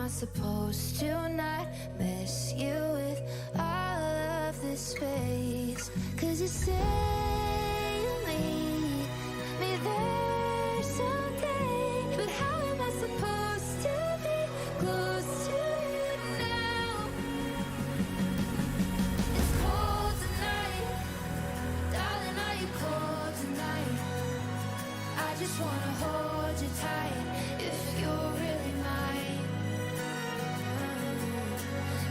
I supposed to not miss you with all of this space? 'Cause you say you'll meet me there someday, but how am I supposed to be close to you now? It's cold tonight, darling, are you cold tonight? I just wanna hold you tight if you're really mine.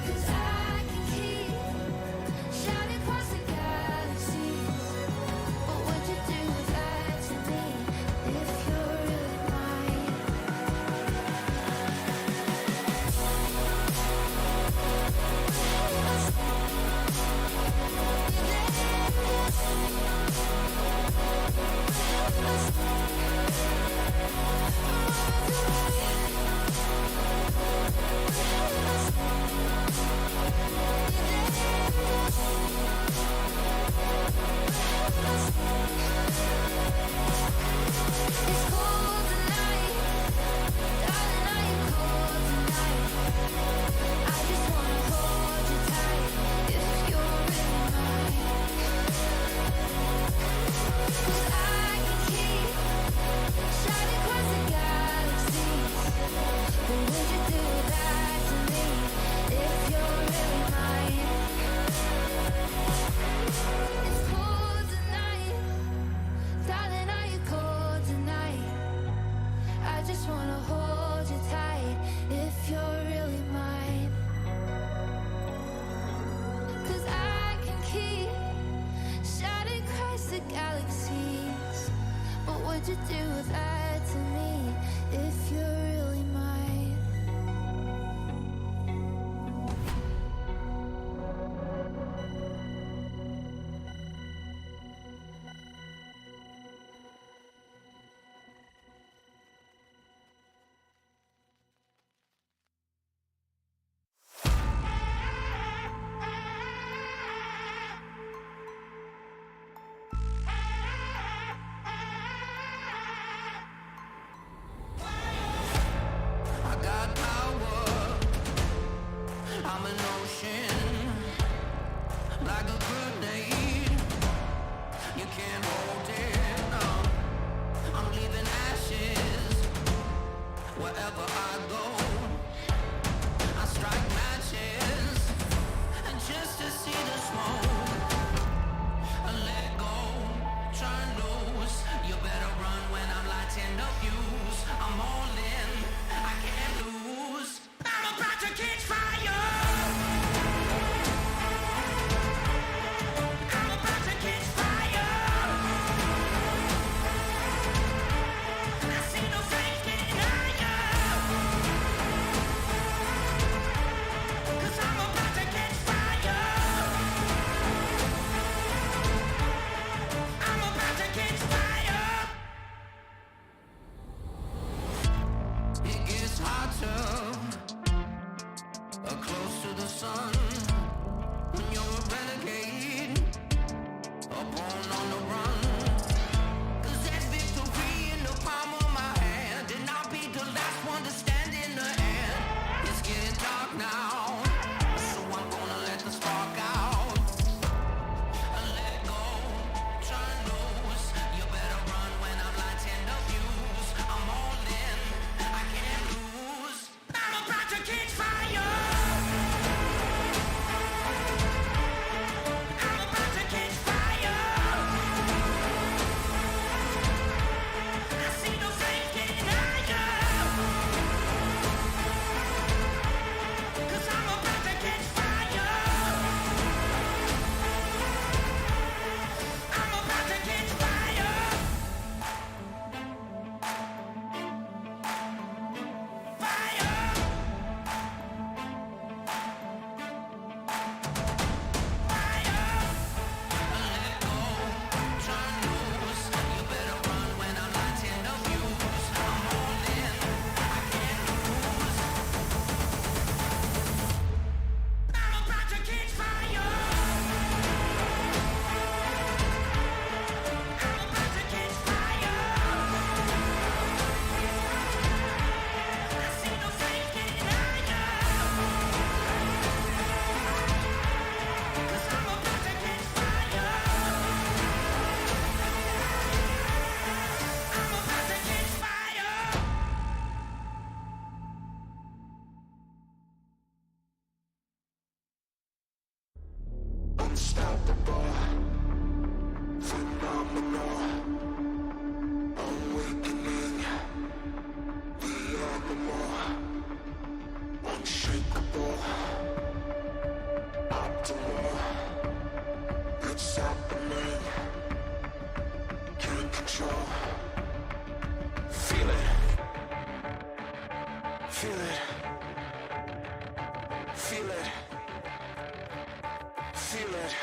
'Cause I can keep shouting across the galaxies, but would you do that to me if you're really mine? It's cold tonight, darling, are you cold tonight? I just wanna hold you tight if you're really mine. 'Cause I can keep shouting across the galaxies, but would you do that to me if you're really mine? It's cold tonight, darling, are you cold tonight? I just wanna hold you tight if you're really mine. 'Cause I can keep shouting across the galaxies, but would you do that to me if you're really mine? Unstoppable, phenomenal, awakening, the animal, unshakable, optimal, it's happening, can't control, feel it, feel it, feel it. Feel it.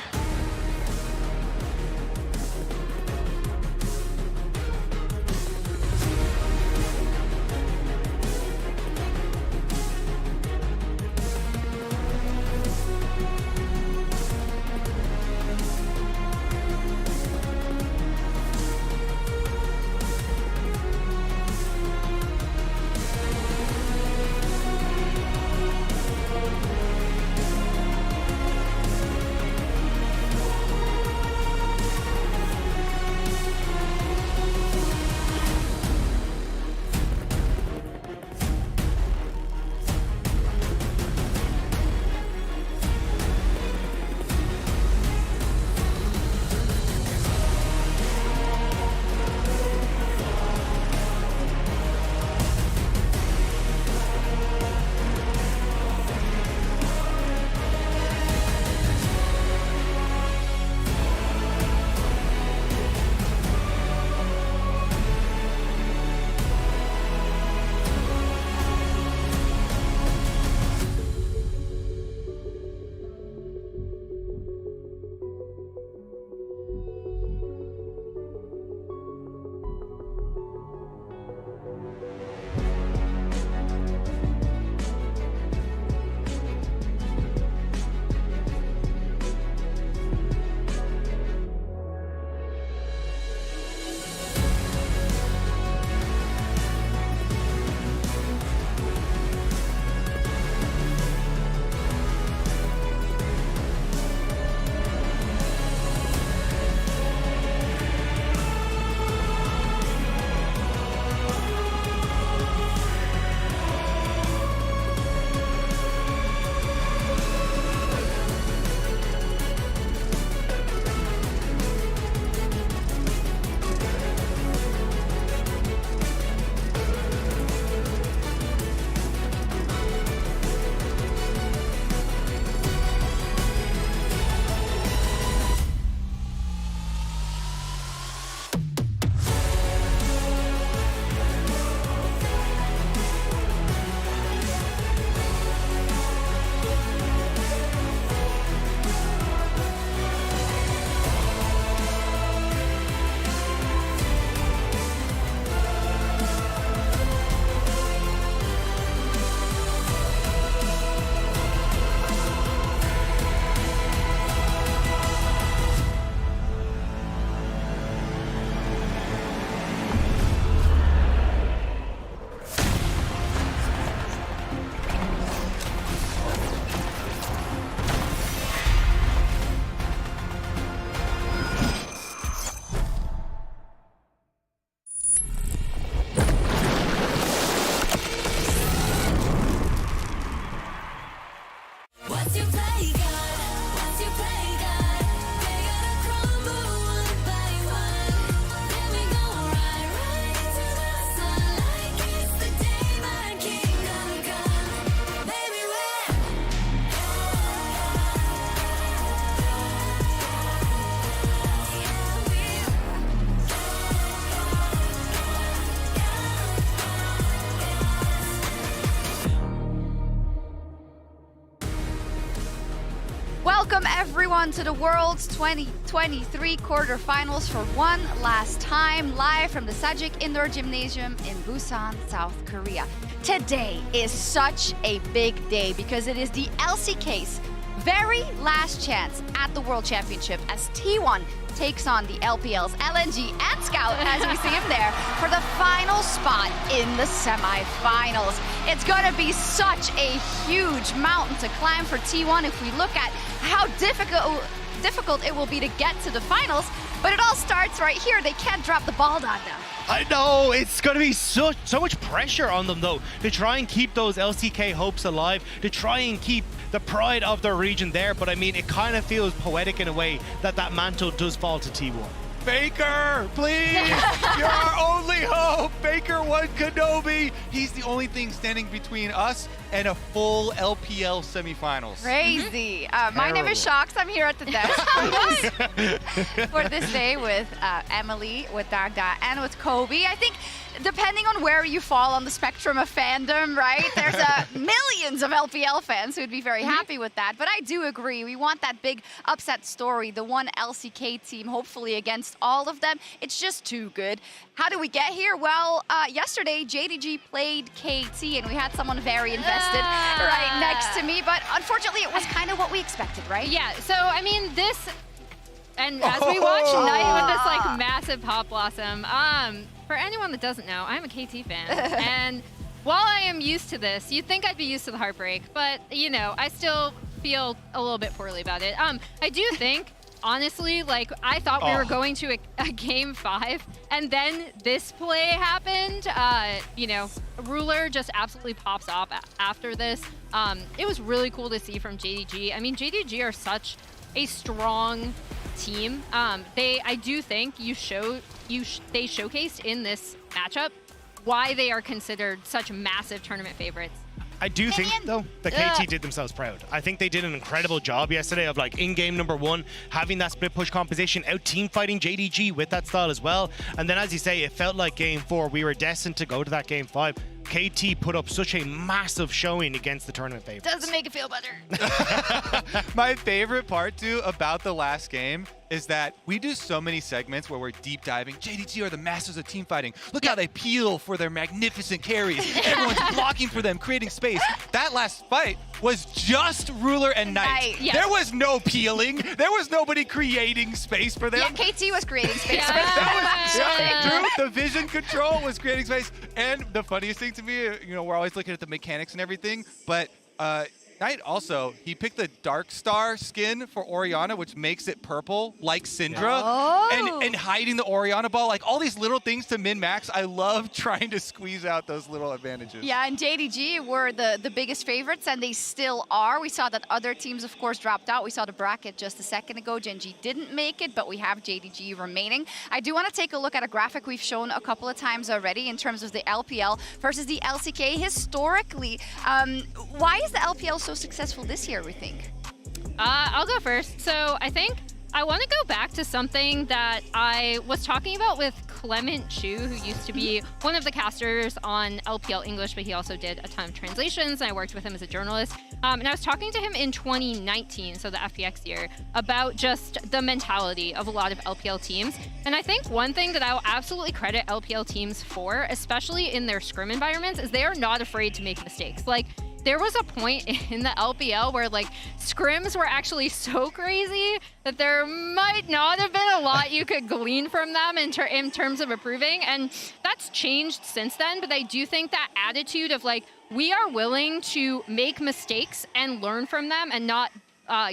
Welcome everyone to the World's 2023 quarterfinals for one last time, live from the Sajik Indoor Gymnasium in Busan, South Korea. Today is such a big day because it is the LCK's very last chance at the World Championship as T1 takes on the LPL's LNG and Scout, as we see him there, for the final spot in the semifinals. It's going to be such a huge mountain to climb for T1 if we look at how difficult it will be to get to the finals, but it all starts right here. They can't drop the ball on them. I know, it's going to be so much pressure on them though, to try and keep those LCK hopes alive, to try and keep the pride of their region there. But I mean, it kind of feels poetic in a way that that mantle does fall to T1. Baker, please! You're our only hope! Baker won Kenobi! He's the only thing standing between us and a full LPL semifinals. Crazy. My name is Shox. I'm here at the desk for this day with Emily, with Dagda, and with Kobe. I think depending on where you fall on the spectrum of fandom, right? There's millions of LPL fans who would be very happy with that. But I do agree. We want that big upset story, the one LCK team, hopefully against all of them. It's just too good. How do we get here? Well, yesterday, JDG played KT, and we had someone very invested right next to me. But unfortunately, it was kind of what we expected, right? Yeah, so, I mean, this... And as we watch Knight with this, like, massive pop blossom, for anyone that doesn't know, I'm a KT fan. And while I am used to this, you'd think I'd be used to the heartbreak, but, you know, I still feel a little bit poorly about it. I do think, honestly, like, I thought we were going to a game 5, and then this play happened. You know, Ruler just absolutely pops off after this. It was really cool to see from JDG. I mean, JDG are such a strong team. I do think they showcased in this matchup why they are considered such massive tournament favorites. I do think, though, that KT did themselves proud. I think they did an incredible job yesterday of, like, in game number 1, having that split push composition, out team fighting JDG with that style as well. And then, as you say, it felt like game 4, we were destined to go to that game 5. KT put up such a massive showing against the tournament favorites. Doesn't make it feel better. My favorite part, too, about the last game is that we do so many segments where we're deep diving. JDG are the masters of team fighting. Look how they peel for their magnificent carries. Everyone's blocking for them, creating space. That last fight was just Ruler and Knight. Yes. There was no peeling. There was nobody creating space for them. Yeah, KT was creating space for Yeah, true. The vision control was creating space. And the funniest thing to me, you know, we're always looking at the mechanics and everything, but Knight also, he picked the Dark Star skin for Orianna, which makes it purple, like Syndra, and hiding the Orianna ball, like all these little things to min-max. I love trying to squeeze out those little advantages. Yeah, and JDG were the biggest favorites, and they still are. We saw that other teams, of course, dropped out. We saw the bracket just a second ago. Gen.G didn't make it, but we have JDG remaining. I do want to take a look at a graphic we've shown a couple of times already in terms of the LPL versus the LCK. Historically, why is the LPL so successful this year, we think? I'll go first. So I think I want to go back to something that I was talking about with Clement Chu, who used to be one of the casters on LPL English, but he also did a ton of translations, and I worked with him as a journalist. And I was talking to him in 2019, so the FPX year, about just the mentality of a lot of LPL teams. And I think one thing that I will absolutely credit LPL teams for, especially in their scrim environments, is they are not afraid to make mistakes. Like, there was a point in the LPL where, like, scrims were actually so crazy that there might not have been a lot you could glean from them in terms of improving. And that's changed since then. But I do think that attitude of, like, we are willing to make mistakes and learn from them and not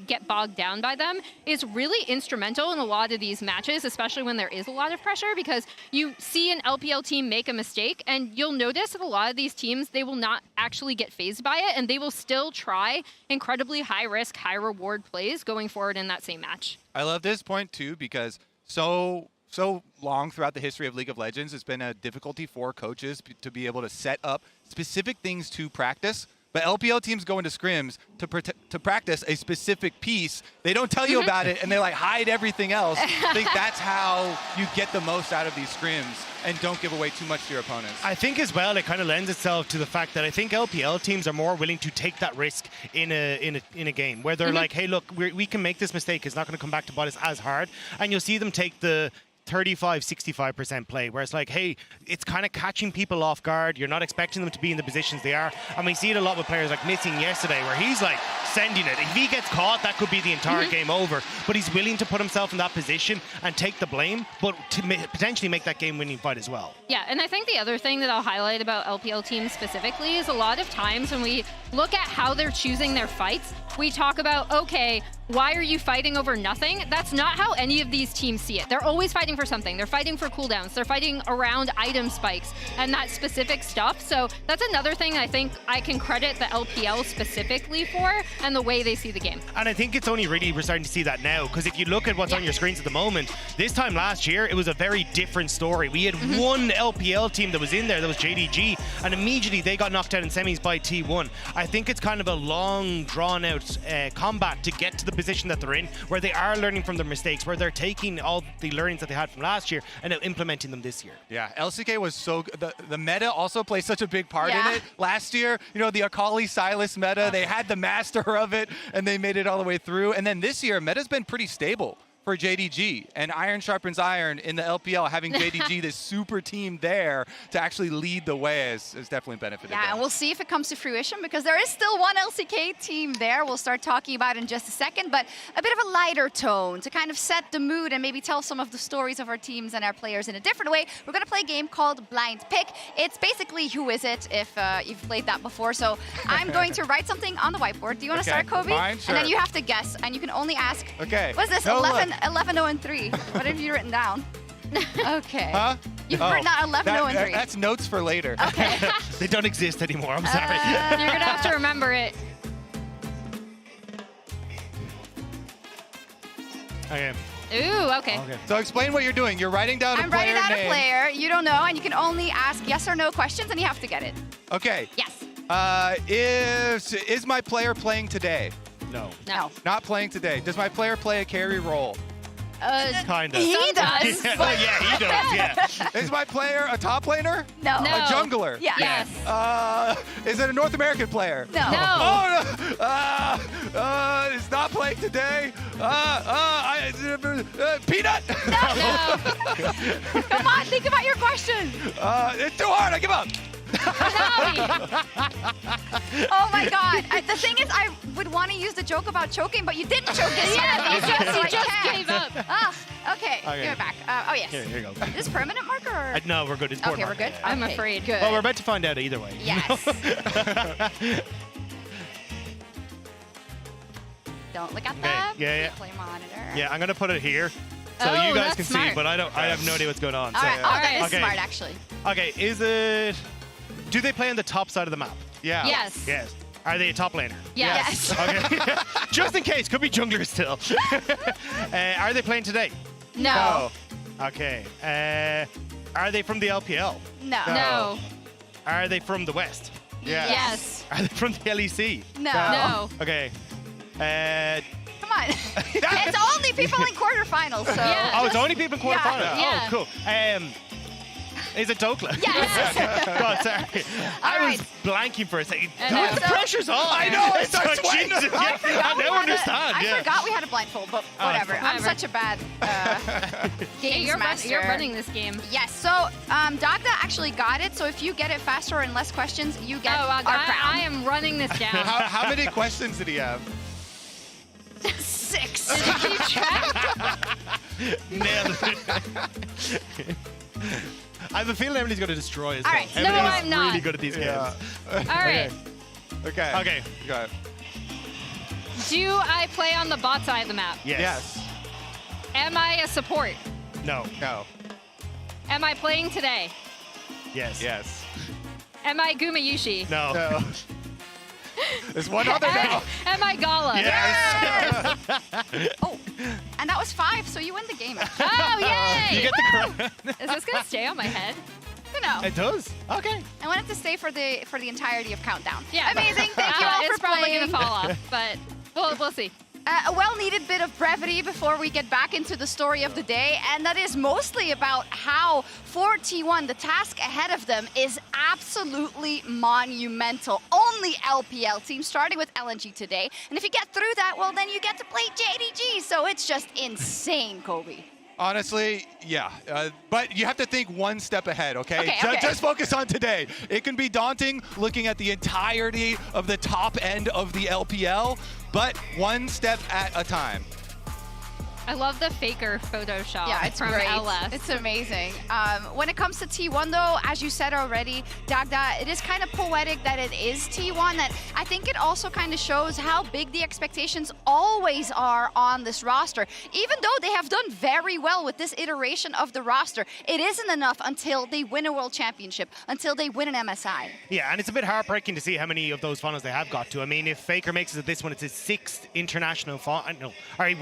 get bogged down by them is really instrumental in a lot of these matches, especially when there is a lot of pressure, because you see an LPL team make a mistake and you'll notice that a lot of these teams, they will not actually get phased by it, and they will still try incredibly high risk, high reward plays going forward in that same match. I love this point too, because so long throughout the history of League of Legends, it's been a difficulty for coaches to be able to set up specific things to practice. But LPL teams go into scrims to practice a specific piece. They don't tell you about it, and they, like, hide everything else. I think that's how you get the most out of these scrims and don't give away too much to your opponents. I think as well, it kind of lends itself to the fact that I think LPL teams are more willing to take that risk in a game where they're like, hey, look, we can make this mistake. It's not going to come back to bite us as hard. And you'll see them take the 35-65% play, where it's like, hey, it's kind of catching people off guard. You're not expecting them to be in the positions they are. And we see it a lot with players like Missing yesterday, where he's like sending it. If he gets caught, that could be the entire game over. But he's willing to put himself in that position and take the blame, but to potentially make that game-winning fight as well. Yeah, and I think the other thing that I'll highlight about LPL teams specifically is a lot of times when we look at how they're choosing their fights, we talk about, okay, why are you fighting over nothing? That's not how any of these teams see it. They're always fighting for something. They're fighting for cooldowns. They're fighting around item spikes and that specific stuff. So that's another thing I think I can credit the LPL specifically for and the way they see the game. And I think it's only really we're starting to see that now, because if you look at what's on your screens at the moment, this time last year, it was a very different story. We had one LPL team that was in there, that was JDG, and immediately they got knocked out in semis by T1. I think it's kind of a long, drawn-out combat to get to the position that they're in, where they are learning from their mistakes, where they're taking all the learnings that they had from last year and now implementing them this year. Yeah, LCK was so good. The meta also plays such a big part Yeah. in it. Last year, you know, the Akali Silas meta, they had the master of it, and they made it all the way through. And then this year, meta's been pretty stable for JDG, and iron sharpens iron in the LPL. Having JDG, this super team there to actually lead the way is definitely benefited Yeah, them. and we'll see if it comes to fruition, because there is still one LCK team there we'll start talking about in just a second, but a bit of a lighter tone to kind of set the mood and maybe tell some of the stories of our teams and our players in a different way. We're going to play a game called Blind Pick. It's basically Who Is It, if you've played that before. So I'm going to write something on the whiteboard. Do you want to Okay, start, Kobe? fine, And then sure. you have to guess, and you can only ask, Okay. what's this, No, 11, look. 11, 0, and 3? What have you written down? Okay. Huh? You've written down 11, 0, and 3. That's notes for later. Okay. They don't exist anymore, I'm sorry. You're going to have to remember it. Okay. Ooh, okay. So explain what you're doing. You're writing down I'm a player writing down name. a player. You don't know, and you can only ask yes or no questions, and you have to get it. Okay. Yes. Is my player playing today? No. No. Not playing today. Does my player play a carry role? Kind of. He does. Oh, yeah, he does, yeah. Is my player a top laner? No. No. A jungler? Yeah. Yes. Is it a North American player? No. No. Oh, no. It's not playing today. Peanut? No. Come on, think about your question. It's too hard. I give up. Oh my God. The thing is, I would want to use the joke about choking, but you didn't choke it. Yeah, yet. So he I just can't. gave up. Ah, okay. Okay. Give it back. Oh, yes. Here you go. Is this permanent marker? Or? No, we're good. It's board Okay, we're marker, good. yeah. I'm Okay, afraid. Good. Well, we're about to find out either way. Yes. Don't look at Okay, the yeah. replay monitor. Yeah, I'm gonna put it here so Oh, you guys that's can see, smart. but I have no idea what's going on. All right. So. Oh, that is Okay. smart, actually. Okay, is it? Do they play on the top side of the map? Yeah. Yes. Yes. Are they a top laner? Yes. Okay. Just in case, could be jungler still. Are they playing today? No. Okay. Are they from the LPL? No. No. Are they from the West? Yes. Are they from the LEC? No. No. Okay. Come on. It's only people in quarterfinals, so. Yeah. Oh, it's only people in quarterfinals. Yeah. Oh, cool. Is it Dokla? Yes. God, sorry. I was blanking for a second. And God, the so- pressure's on. I know, I start It's like, sweating. Jesus, I yeah, forgot I we now had understand. I yeah. forgot we had a blindfold, but whatever. fine. I'm Whatever. such a bad Hey, games you're, master. you're running this game. Yes, so Dagda actually got it, so if you get it faster and less questions, you get Oh, our crown. I am running this down. How many questions did he have? 6. Did you keep track? Nailed it. I have a feeling Emily's going to destroy us. All though. right. No, Emily is I'm not. really good at these games. All right. Okay. Okay. Okay. Do I play on the bot side of the map? Yes. Yes. Am I a support? No. No. Am I playing today? Yes. Yes. Am I Gumayushi? No. No. There's one other now. Am I Gala? Yes. Oh, and that was 5, so you win the game. Oh, yay! You get the crown. Is this gonna stay on my head? You know, It does. Okay. I want it to stay for the entirety of Countdown. Yeah. Amazing. Thank you all It's for probably playing. gonna fall off, but we'll see. A well-needed bit of brevity before we get back into the story of the day, and that is mostly about how for T1, the task ahead of them is absolutely monumental. Only LPL team, starting with LNG today, and if you get through that, well, then you get to play JDG, so it's just insane, Kobe. Honestly, yeah. But you have to think one step ahead, okay? Okay. Just focus on today. It can be daunting looking at the entirety of the top end of the LPL, but one step at a time. I love the Faker Photoshop Yeah, it's from great. LS. It's amazing. When it comes to T1 though, as you said already, Dagda, it is kind of poetic that it is T1. That I think it also kind of shows how big the expectations always are on this roster. Even though they have done very well with this iteration of the roster, it isn't enough until they win a world championship, until they win an MSI. Yeah, and it's a bit heartbreaking to see how many of those finals they have got to. I mean, if Faker makes it to this one, it's his 6th international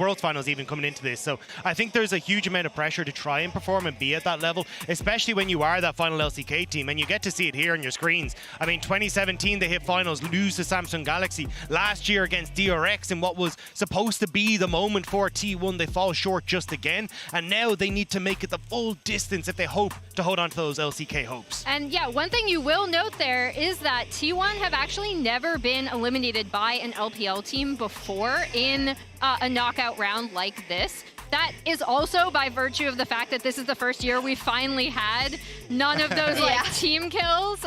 World Finals even coming into this. So I think there's a huge amount of pressure to try and perform and be at that level, especially when you are that final LCK team, and you get to see it here on your screens. I mean, 2017 they hit finals, lose to Samsung Galaxy. Last year against DRX in what was supposed to be the moment for T1, they fall short just again, and now they need to make it the full distance if they hope to hold on to those LCK hopes. And yeah, one thing you will note there is that T1 have actually never been eliminated by an LPL team before in a knockout round like this. That is also by virtue of the fact that this is the first year we finally had none of those team kills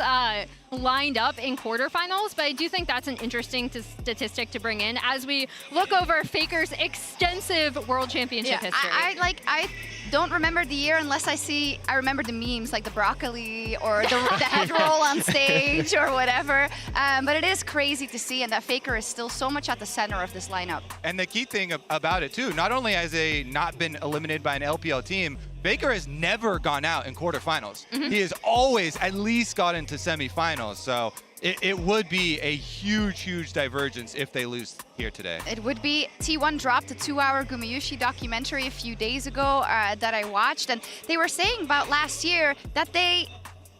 lined up in quarterfinals. But I do think that's an interesting statistic to bring in as we look over Faker's extensive world championship history. I don't remember the year unless I remember the memes like the broccoli or the head roll on stage or whatever. But it is crazy to see, and that Faker is still so much at the center of this lineup. And the key thing about it too, not only has he not been eliminated by an LPL team, Faker has never gone out in quarterfinals. He has always at least got into semifinals. So it would be a huge divergence if they lose here today. It would be. T1 dropped a 2-hour Gumayushi documentary a few days ago that I watched, and they were saying about last year that they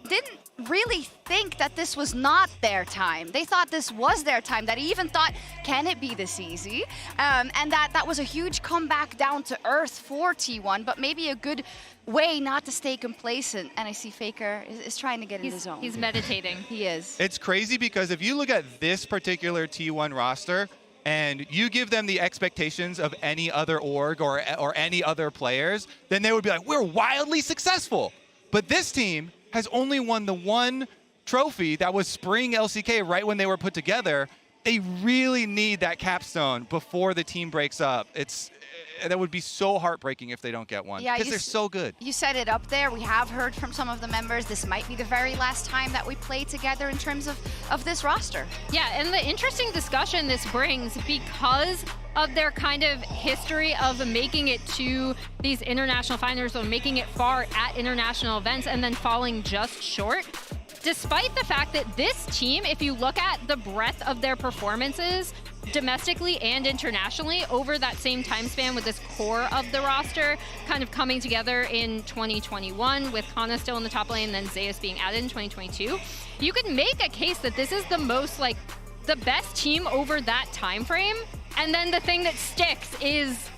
didn't really think that this was not their time. They thought this was their time. That he even thought, can it be this easy? And that was a huge comeback down to earth for T1, but maybe a good way not to stay complacent. And I see Faker is trying to get in his zone. He's meditating. He is. It's crazy because if you look at this particular T1 roster and you give them the expectations of any other org or any other players, then they would be like, we're wildly successful. But this team has only won the one trophy that was Spring LCK right when they were put together. They really need that capstone before the team breaks up. That would be so heartbreaking if they don't get one, because they're so good. You set it up there. We have heard from some of the members this might be the very last time that we play together in terms of this roster. Yeah, and the interesting discussion this brings, because of their kind of history of making it to these international finals or making it far at international events and then falling just short. Despite the fact that this team, if you look at the breadth of their performances domestically and internationally over that same time span with this core of the roster kind of coming together in 2021 with Kana still in the top lane and then Zeus being added in 2022, you could make a case that this is the most the best team over that time frame. And then the thing that sticks is,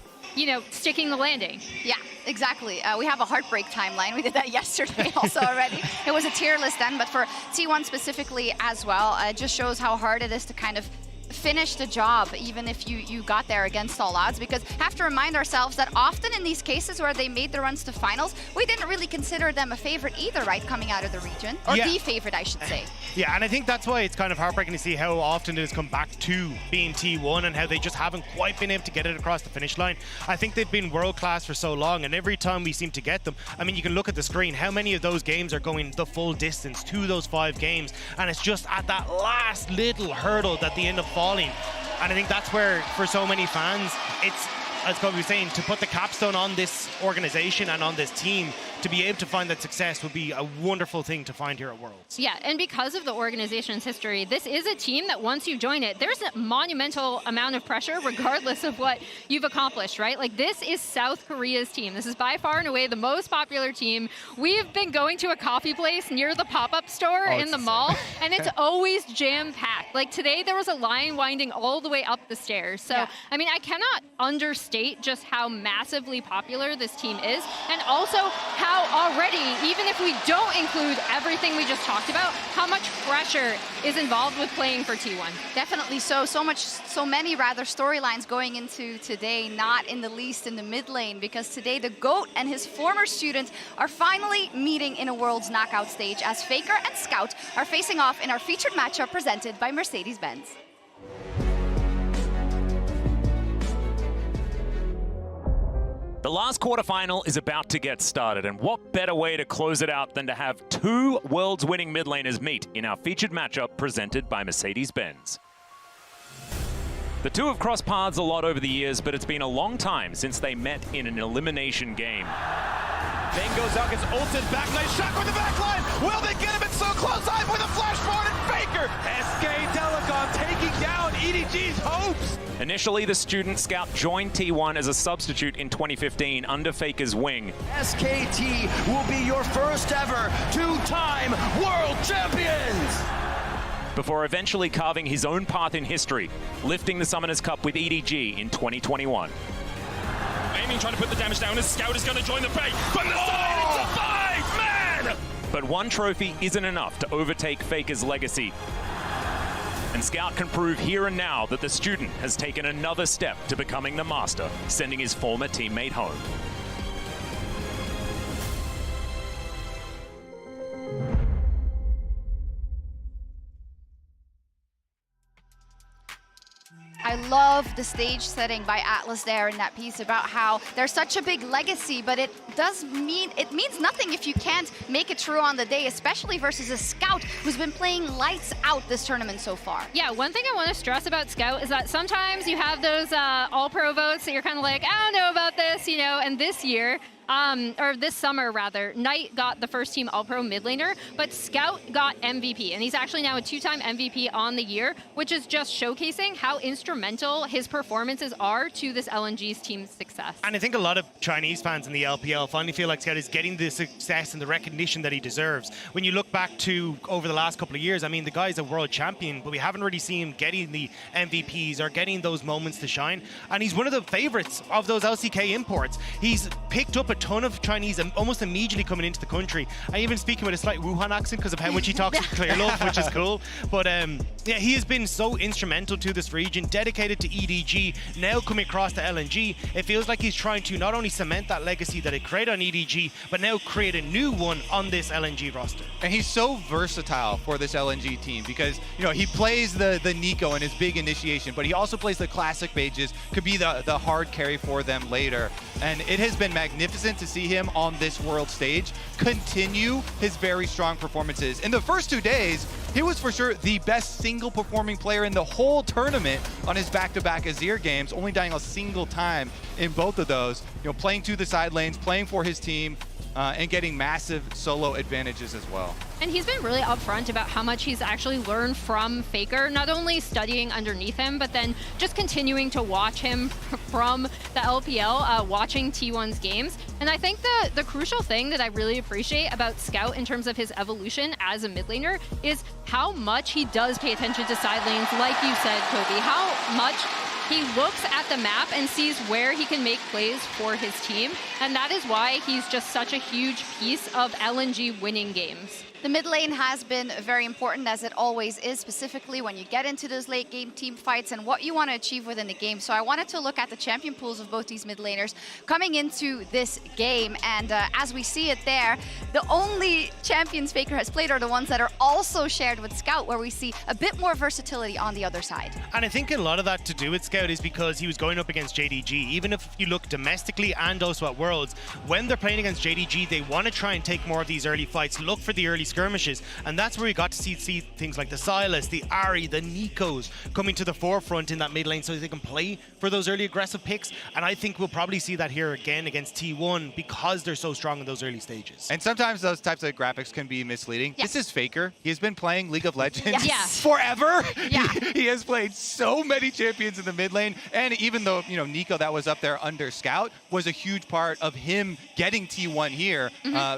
sticking the landing. Yeah, exactly. We have a heartbreak timeline. We did that yesterday also already. It was a tier list then, but for T1 specifically as well, it just shows how hard it is to kind of finish the job, even if you got there against all odds, because have to remind ourselves that often in these cases where they made the runs to finals, we didn't really consider them a favorite either, right, coming out of the region, or the favorite, I should say. Yeah, and I think that's why it's kind of heartbreaking to see how often it has come back to being T1 and how they just haven't quite been able to get it across the finish line. I think they've been world class for so long, and every time we seem to get them, I mean, you can look at the screen, how many of those games are going the full distance to those 5 games, and it's just at that last little hurdle that they end up falling. And I think that's where, for so many fans, it's, as Kobe was saying, to put the capstone on this organization and on this team, to be able to find that success would be a wonderful thing to find here at Worlds. Yeah, and because of the organization's history, this is a team that once you join it, there's a monumental amount of pressure regardless of what you've accomplished, right? This is South Korea's team. This is by far and away the most popular team. We've been going to a coffee place near the pop-up store in the mall, and it's always jam-packed. Today, there was a line winding all the way up the stairs. So, I mean, I cannot understate just how massively popular this team is, and also how already, even if we don't include everything we just talked about, how much pressure is involved with playing for T1. Definitely so. So many storylines going into today, not in the least in the mid lane, because today the GOAT and his former students are finally meeting in a Worlds knockout stage as Faker and Scout are facing off in our featured matchup presented by Mercedes-Benz. The last quarterfinal is about to get started, and what better way to close it out than to have two world's winning mid laners meet in our featured matchup presented by Mercedes-Benz. The two have crossed paths a lot over the years, but it's been a long time since they met in an elimination game. Bane goes out, gets ulted, back nice shot from the back line. Will they get him? It's so close. Eye with a flashpoint and Faker. SK Telecom taking down EDG's hopes. Initially, the student scout joined T1 as a substitute in 2015 under Faker's wing. SKT will be your first ever two-time world champions. Before eventually carving his own path in history, lifting the Summoners Cup with EDG in 2021. Aiming, trying to put the damage down, as Scout is going to join the fray. From the side, it's a 5-man! But one trophy isn't enough to overtake Faker's legacy. And Scout can prove here and now that the student has taken another step to becoming the master, sending his former teammate home. I love the stage setting by Atlas there in that piece about how there's such a big legacy, but it means nothing if you can't make it through on the day, especially versus a Scout who's been playing lights out this tournament so far. Yeah, one thing I want to stress about Scout is that sometimes you have those all-pro votes that you're kind of like, I don't know about this, you know, and this year, or this summer rather, Knight got the first team All-Pro mid laner, but Scout got MVP, and he's actually now a two-time MVP on the year, which is just showcasing how instrumental his performances are to this LNG's team's success. And I think a lot of Chinese fans in the LPL finally feel like Scout is getting the success and the recognition that he deserves. When you look back to over the last couple of years, I mean, the guy's a world champion, but we haven't really seen him getting the MVPs or getting those moments to shine. And he's one of the favorites of those LCK imports. He's picked up a ton of Chinese almost immediately coming into the country. I even speaking with a slight Wuhan accent because of how much he talks to Clear Love, which is cool. But yeah, he has been so instrumental to this region, dedicated to EDG, now coming across to LNG. It feels like he's trying to not only cement that legacy that he created on EDG, but now create a new one on this LNG roster. And he's so versatile for this LNG team because, you know, he plays the Nico in his big initiation, but he also plays the classic mages, could be the hard carry for them later. And it has been magnificent to see him on this world stage continue his very strong performances. In the first 2 days, he was for sure the best single performing player in the whole tournament on his back-to-back Azir games, only dying a single time in both of those. You know, playing to the side lanes, playing for his team, and getting massive solo advantages as well. And he's been really upfront about how much he's actually learned from Faker, not only studying underneath him, but then just continuing to watch him from the LPL, watching T1's games. And I think the crucial thing that I really appreciate about Scout in terms of his evolution as a mid laner is how much he does pay attention to side lanes, like you said, Kobe, how much he looks at the map and sees where he can make plays for his team. And that is why he's just such a huge piece of LNG winning games. The mid lane has been very important, as it always is, specifically when you get into those late game team fights and what you want to achieve within the game. So I wanted to look at the champion pools of both these mid laners coming into this game. And as we see it there, the only champions Faker has played are the ones that are also shared with Scout, where we see a bit more versatility on the other side. And I think a lot of that to do with Scout is because he was going up against JDG. Even if you look domestically and also at Worlds, when they're playing against JDG, they want to try and take more of these early fights, look for the early skirmishes, and that's where we got to see things like the Silas, the Ari, the Nikos coming to the forefront in that mid lane so they can play for those early aggressive picks. And I think we'll probably see that here again against T1 because they're so strong in those early stages. And sometimes those types of graphics can be misleading. Yeah. This is Faker. He's been playing League of Legends Yes. forever. Yeah. He has played so many champions in the mid lane. And even though, you know, Nico, that was up there under Scout, was a huge part of him getting T1 here.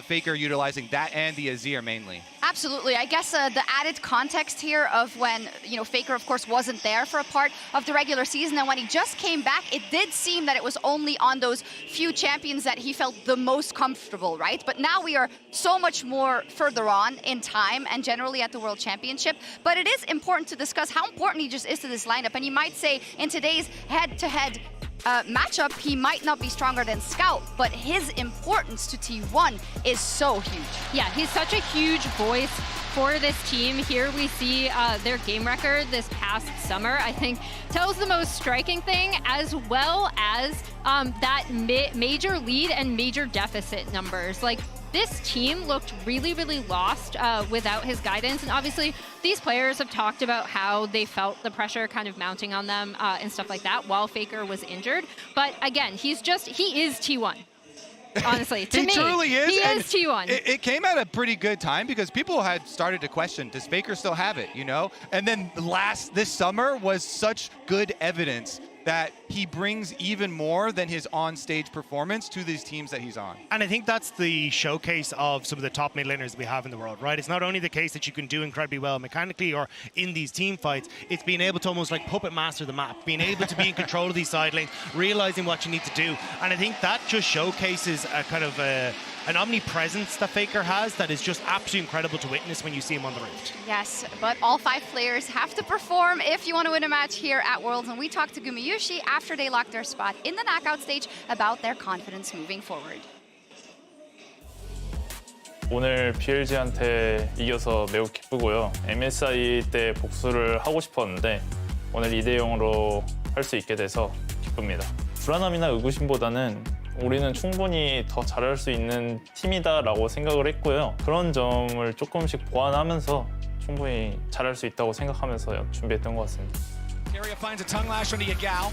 Faker utilizing that and the Azir mainly. Absolutely. I guess the added context here of when, you know, Faker, of course, wasn't there for a part of the regular season. And when he just came back, it did seem that it was only on those few champions that he felt the most comfortable, right? But now we are so much more further on in time and generally at the World Championship. But it is important to discuss how important he just is to this lineup. And you might say in today's head-to-head matchup, he might not be stronger than Scout, but his importance to T1 is so huge. Yeah, he's such a huge voice for this team. Here we see their game record this past summer, I think, tells the most striking thing, as well as that major lead and major deficit numbers. Like, this team looked really, really lost without his guidance. And obviously, these players have talked about how they felt the pressure kind of mounting on them and stuff like that while Faker was injured. But again, he is T1. Honestly, to he me, truly is. He is T1. It came at a pretty good time because people had started to question, does Faker still have it, you know? And then this summer was such good evidence that he brings even more than his on-stage performance to these teams that he's on. And I think that's the showcase of some of the top mid laners we have in the world, right? It's not only the case that you can do incredibly well mechanically or in these team fights, it's being able to almost like puppet master the map, being able to be in control of these side lanes, realizing what you need to do. And I think that just showcases a kind of an omnipresence that Faker has that is just absolutely incredible to witness when you see him on the rift. Yes, but all 5 players have to perform if you want to win a match here at Worlds. And we talked to Gumayushi after they locked their spot in the knockout stage about their confidence moving forward. 오늘 BLG한테 이겨서 매우 기쁘고요. MSI 때 복수를 하고 싶었는데 오늘 2대0으로 할 수 있게 돼서 기쁩니다. 불안함이나 의구심보다는 우리는 충분히 더 잘할 수 있는 팀이다라고 생각을 했고요. 그런 점을 조금씩 보완하면서 충분히 잘할 수 있다고 생각하면서 준비했던 것 같습니다. Area finds a tongue lash onto Yagao.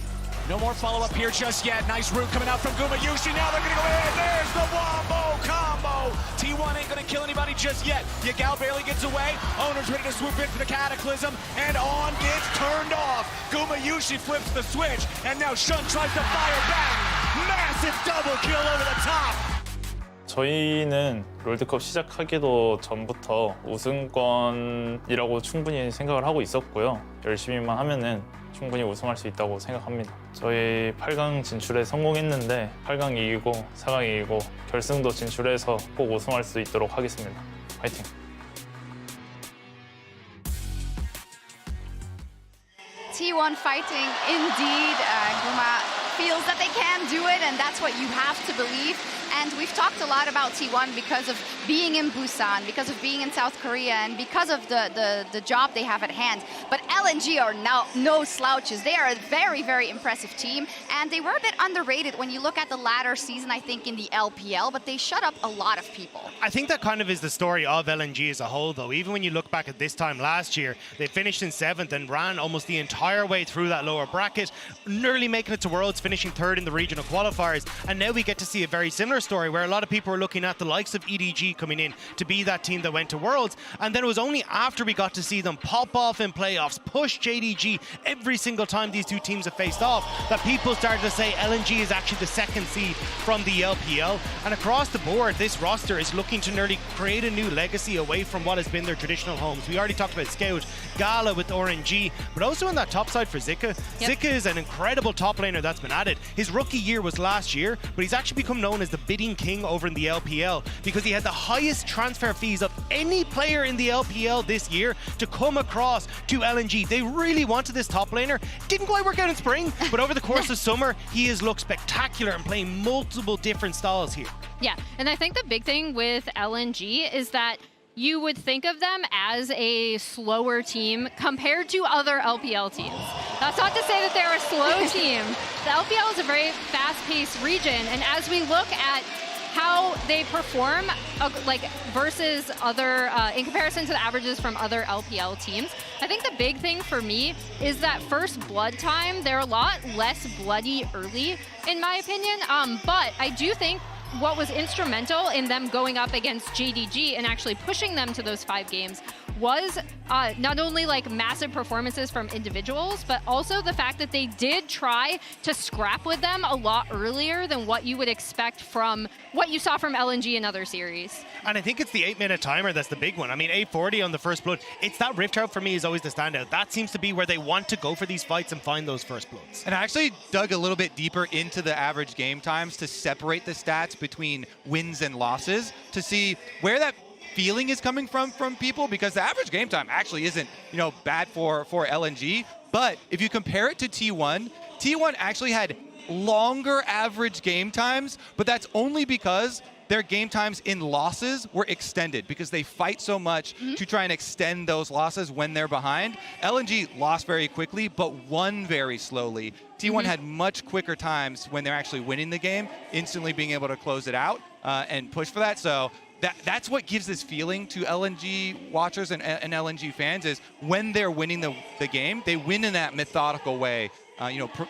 No more follow-up here just yet. Nice root coming out from Gumayushi. Now they're going to go in. There's the wombo combo. T1 ain't going to kill anybody just yet. Yagao barely gets away. Owner's ready to swoop in for the Cataclysm. And on gets turned off. Gumayushi flips the switch. And now Shun tries to fire back. Massive double kill over the top. 저희는 롤드컵 시작하기도 전부터 우승권이라고 충분히 생각을 하고 있었고요. 열심히만 하면은 충분히 우승할 수 있다고 생각합니다. 저희 8강 진출에 성공했는데 8강 이기고 4강 이기고 결승도 진출해서 꼭 우승할 수 있도록 하겠습니다. 화이팅! T1 fighting indeed. Guma feels that they can do it, and that's what you have to believe. And we've talked a lot about T1 because of being in Busan, because of being in South Korea, and because of the job they have at hand. But LNG are now no slouches. They are a very, very impressive team, and they were a bit underrated when you look at the latter season, I think, in the LPL, but they shut up a lot of people. I think that kind of is the story of LNG as a whole, though. Even when you look back at this time last year, they finished in 7th and ran almost the entire way through that lower bracket, nearly making it to Worlds, finishing 3rd in the regional qualifiers. And now we get to see a very similar story where a lot of people are looking at the likes of EDG coming in to be that team that went to Worlds. And then it was only after we got to see them pop off in playoffs, push JDG every single time these two teams have faced off, that people started to say LNG is actually the 2nd seed from the LPL. And across the board, this roster is looking to nearly create a new legacy away from what has been their traditional homes. We already talked about Scout, Gala with RNG, but also on that top side for Zika. Yep. Zika is an incredible top laner that's been added. His rookie year was last year, but he's actually become known as the bidding king over in the LPL because he had the highest transfer fees of any player in the LPL this year to come across to LNG. They really wanted this top laner. Didn't quite work out in spring, but over the course of summer, he has looked spectacular and playing multiple different styles here. Yeah, and I think the big thing with LNG is that you would think of them as a slower team compared to other LPL teams. That's not to say that they're a slow team. The LPL is a very fast-paced region, and as we look at how they perform like versus other, in comparison to the averages from other LPL teams, I think the big thing for me is that first blood time, they're a lot less bloody early, in my opinion, but I do think what was instrumental in them going up against JDG and actually pushing them to those 5 games was not only like massive performances from individuals, but also the fact that they did try to scrap with them a lot earlier than what you would expect from what you saw from LNG in other series. And I think it's the 8-minute timer that's the big one. I mean, 8:40 on the first blood. It's that Rift Out for me is always the standout. That seems to be where they want to go for these fights and find those first bloods. And I actually dug a little bit deeper into the average game times to separate the stats between wins and losses to see where that feeling is coming from people, because the average game time actually isn't, you know, bad for LNG. But if you compare it to T1 actually had longer average game times, but that's only because their game times in losses were extended because they fight so much to try and extend those losses when they're behind. LNG lost very quickly, but won very slowly. T1 had much quicker times when they're actually winning the game, instantly being able to close it out and push for that. So that's what gives this feeling to LNG watchers and LNG fans is when they're winning the game, they win in that methodical way.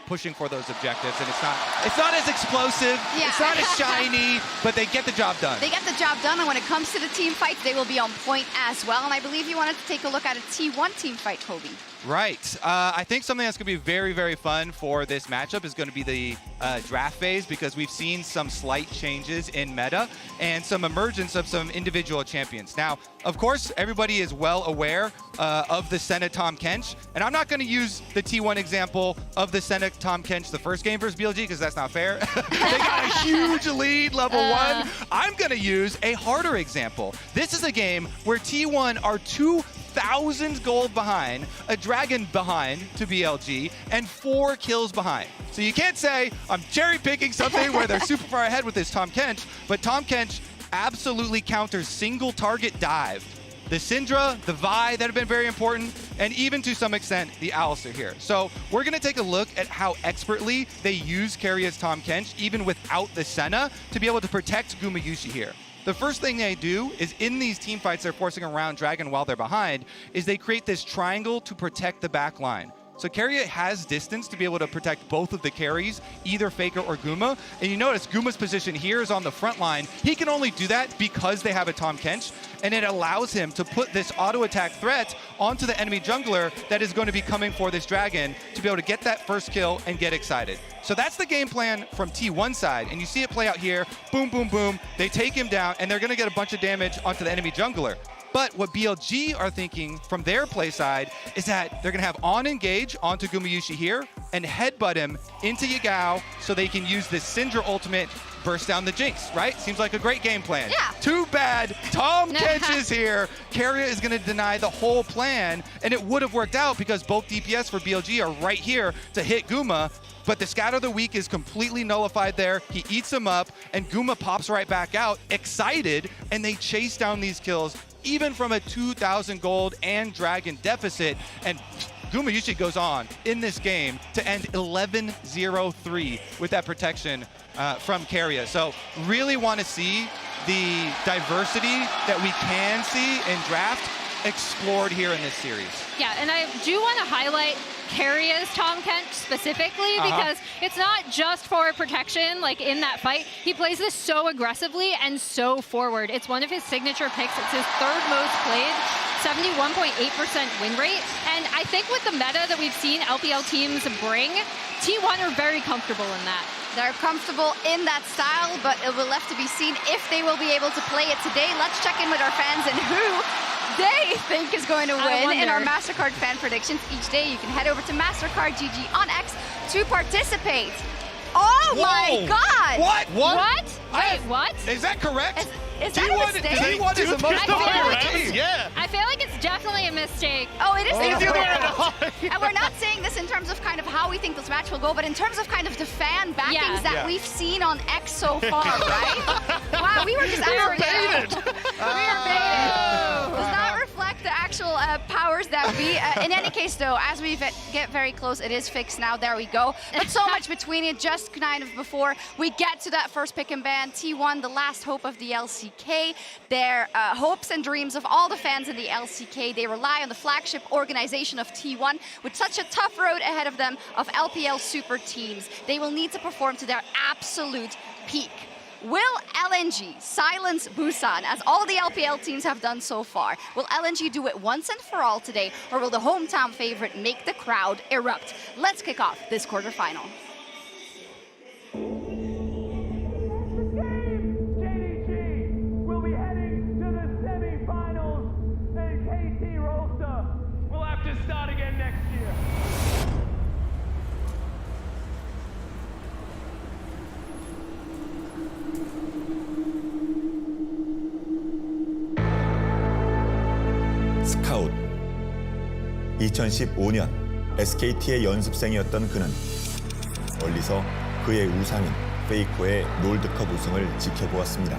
Pushing for those objectives, and it's not as explosive, it's not as shiny, but they get the job done. They get the job done, and when it comes to the team fights, they will be on point as well. And I believe you wanted to take a look at a T1 team fight, Toby. Right. I think something that's going to be very, very fun for this matchup is going to be the draft phase because we've seen some slight changes in meta and some emergence of some individual champions. Now, of course, everybody is well aware of the Senna Tahm Kench, and I'm not going to use the T1 example of the Senna Tahm Kench the first game versus BLG because that's not fair. They got a huge lead, level 1. I'm going to use a harder example. This is a game where T1 are 2,000 gold behind, a dragon behind to BLG, and 4 kills behind. So you can't say I'm cherry picking something where they're super far ahead with this Tahm Kench, but Tahm Kench absolutely counters single target dive. The Syndra, the Vi that have been very important, and even to some extent the Alistar here. So we're going to take a look at how expertly they use Keria's Tahm Kench even without the Senna to be able to protect Gumayusi here. The first thing they do is in these team fights they're forcing around Dragon while they're behind is they create this triangle to protect the back line. So Keria has distance to be able to protect both of the carries, either Faker or Guma. And you notice Guma's position here is on the front line. He can only do that because they have a Tahm Kench, and it allows him to put this auto attack threat onto the enemy jungler that is going to be coming for this dragon to be able to get that first kill and get excited. So that's the game plan from T1 side, and you see it play out here. Boom, boom, boom. They take him down, and they're going to get a bunch of damage onto the enemy jungler. But what BLG are thinking from their play side is that they're going to have on engage onto Gumayusi here and headbutt him into Yagao so they can use this Syndra ultimate, burst down the Jinx, right? Seems like a great game plan. Yeah. Too bad Tahm Kench is here. Keria is going to deny the whole plan, and it would have worked out because both DPS for BLG are right here to hit Guma. But the Scatter of the Weak is completely nullified there. He eats him up, and Guma pops right back out, excited, and they chase down these kills, even from a 2,000 gold and dragon deficit. And Gumayusi goes on in this game to end 11-0-3 with that protection from Keria. So really want to see the diversity that we can see in draft explored here in this series. Yeah, and I do want to highlight Keria's Tahm Kench specifically because it's not just for protection, like in that fight. He plays this so aggressively and so forward. It's one of his signature picks. It's his third most played, 71.8% win rate. And I think with the meta that we've seen LPL teams bring, T1 are very comfortable in that. They're comfortable in that style, but it will left to be seen if they will be able to play it today. Let's check in with our fans and who they think is going to win in our MasterCard fan predictions. Each day you can head over to MasterCard GG on X to participate. Oh my God! What? Wait, what? Is that correct? Is that a mistake? T1 is the most popular team. Yeah. I feel like it's definitely a mistake. Oh, it is. And we're not saying this in terms of kind of how we think this match will go, but in terms of kind of the fan backings that we've seen on X so far, right? Wow, we were just baited. We were baited. Does not reflect the actual powers that be. In any case, though, as we get very close, it is fixed now. There we go. But so much between it, just kind of before we get to that first pick and ban. T1, the last hope of the LCK. Their hopes and dreams of all the fans in the LCK. They rely on the flagship organization of T1 with such a tough road ahead of them of LPL super teams. They will need to perform to their absolute peak. Will LNG silence Busan as all the LPL teams have done so far? Will LNG do it once and for all today, or will the hometown favorite make the crowd erupt? Let's kick off this quarterfinal. We'll be heading to the semifinals, and KT Rosa will have to start again next year. 스카웃. 2015년 SKT의 연습생이었던 그는 멀리서 그 그의 우상인 페이커의 롤드컵 우승을 지켜보았습니다.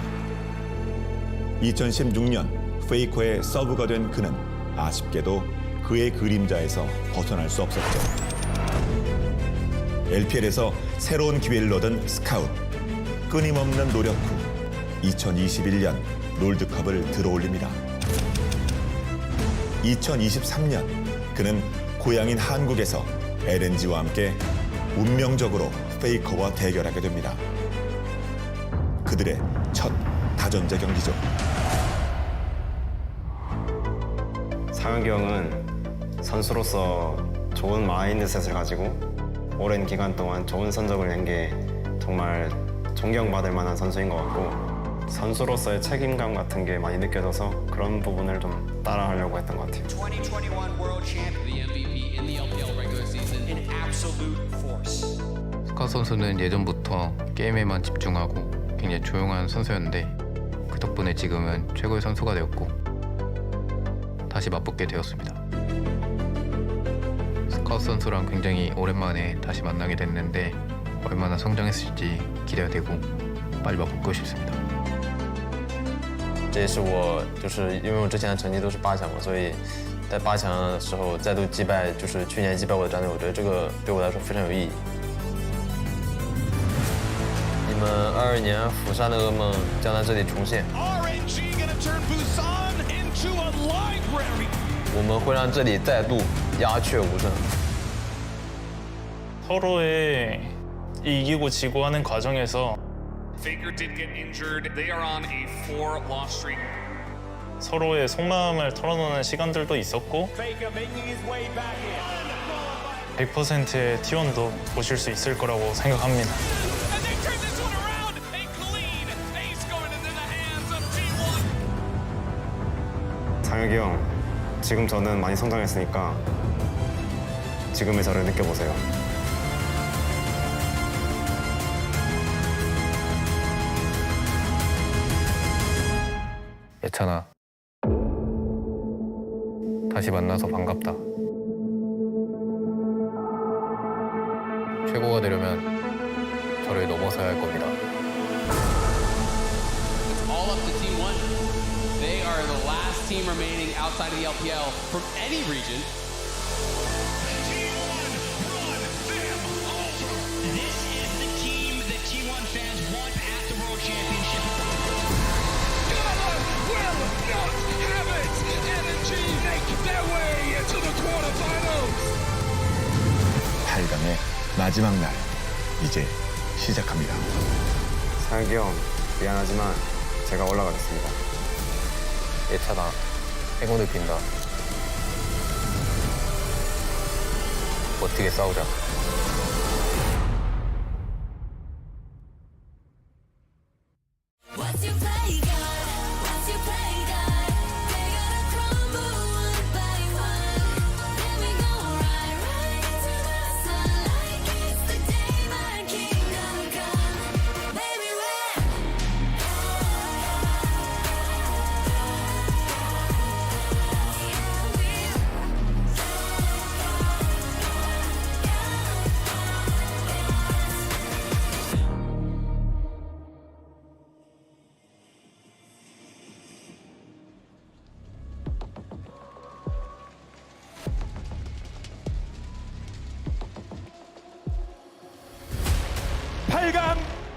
2016년 페이커의 서브가 된 그는 아쉽게도 그의 그림자에서 벗어날 수 없었죠. LPL에서 새로운 기회를 얻은 스카웃, 끊임없는 노력 후 2021년 롤드컵을 들어올립니다. 2023년 그는 고향인 한국에서 LNG와 함께 운명적으로 페이커와 대결하게 됩니다. 그들의 첫 다전제 경기죠. 상혁이 형은 선수로서 좋은 마인드셋을 가지고 오랜 기간 동안 좋은 성적을 낸 게 정말 존경받을 만한 선수인 것 같고 선수로서의 책임감 같은 게 많이 느껴져서 그런 부분을 좀 따라하려고 했던 것 같아요. 2021 World Champ, the MVP in the LPL regular season, an absolute force. 스카 선수는 예전부터 게임에만 집중하고 굉장히 조용한 선수였는데 그 덕분에 지금은 최고의 선수가 되었고 다시 맞붙게 되었습니다. 스카 선수랑 굉장히 오랜만에 다시 만나게 됐는데 얼마나 성장했을지 기대가 되고 빨리 맞붙고 싶습니다. 这也是我因为我之前的成绩都是8强嘛，所以在8强的时候再度击败去年击败我的战队，我觉得这个对我来说非常有意义。你们22年釜山的噩梦将在这里重现。RNG gonna turn Busan into a library. 我们会让这里再度鸦雀无声。 서로의 이기고 지고 하는 과정에서 Faker did get injured. They are on a 4-loss streak. 서로의 속마음을 털어놓는 시간들도 있었고 Faker making his way back in. 100%의 T1도 보실 수 있을 거라고 생각합니다. And they turn this one around. A clean ace going into the hands of T1. 상혁이 형, 지금 저는 많이 성장했으니까 지금의 저를 느껴보세요. 예찬아, 다시 만나서 반갑다. 최고가 되려면 저를 넘어서야 할 겁니다. It's all up to Team 1. They are the last team remaining outside of the LPL from any region. This is the team that T1 fans want at the World Championship. Will not have it! LNG make their way into the quarterfinals! 8강의 마지막 날, 이제 시작합니다. 상혁이 형, 미안하지만 제가 올라가겠습니다. 예찬아, 행운을 빈다. 멋지게 싸우자. What's your play, God? What's your play, God? They gotta crumble one by one. Then we gon' ride right into the sun like it's the day my kingdom come. Baby,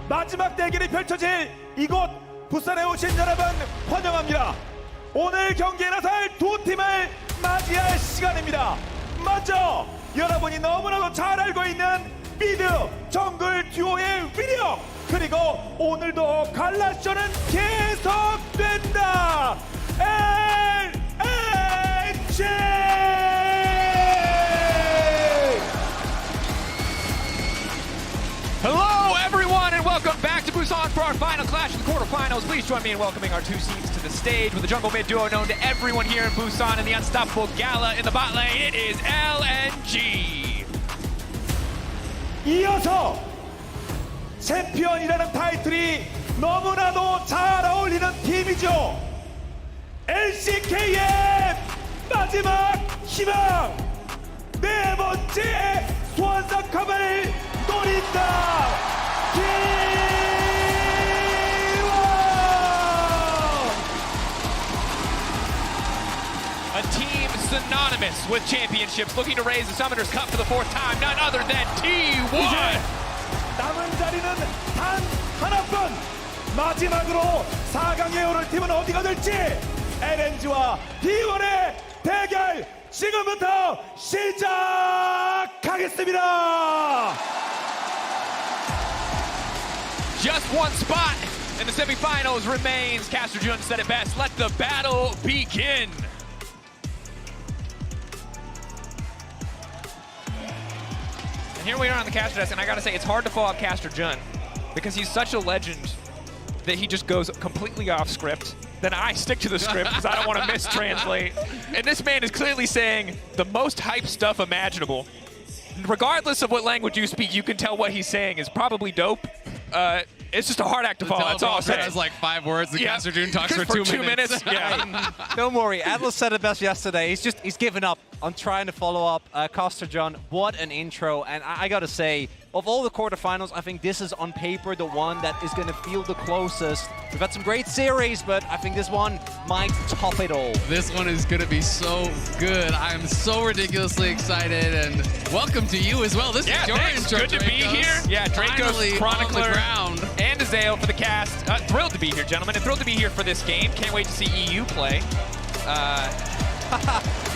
마지막 대결이 펼쳐질 이곳 부산에 오신 여러분 환영합니다. 오늘 경기에 나설 두 팀을 맞이할 시간입니다. 먼저 여러분이 너무나도 잘 알고 있는 미드 정글 듀오의 위력, 그리고 오늘도 갈라쇼는 계속된다. LNG! Hello, everyone, and welcome back to Busan for our final clash of the quarterfinals. Please join me in welcoming our two teams to the stage with the jungle mid duo known to everyone here in Busan and the unstoppable Gala in the bot lane. It is LNG. 이어서 챔피언이라는 타이틀이 너무나도 잘 어울리는 팀이죠. LCK의 마지막 희망, 네 번째 소환사컵을 노린다. A team synonymous with championships, looking to raise the Summoners Cup for the 4th time, none other than T1. 남은 자리는 단 하나뿐. 마지막으로 4강에 오를 팀은 어디가 될지 LNG와 T1의 대결 지금부터 시작하겠습니다. Just one spot in the semifinals remains. Caster Jun said it best. Let the battle begin. And here we are on the caster desk, and I gotta say, it's hard to follow up Caster Jun because he's such a legend that he just goes completely off script. Then I stick to the script because I don't want to mistranslate. And this man is clearly saying the most hype stuff imaginable. Regardless of what language you speak, you can tell what he's saying is probably dope. It's just a hard act to follow. That's all I'm saying. Has like 5 words. The Caster Jun talks for 2 minutes. Yeah. Don't worry. Atlas said it best yesterday. He's given up on trying to follow up Caster Jun. What an intro. And I got to say, of all the quarterfinals, I think this is on paper the one that is going to feel the closest. We've had some great series, but I think this one might top it all. This one is going to be so good. I'm so ridiculously excited, and welcome to you as well. This is your intro, Good to be here. Yeah, Draco's Chronicler and Azale for the cast. Thrilled to be here, gentlemen, and thrilled to be here for this game. Can't wait to see EU play. You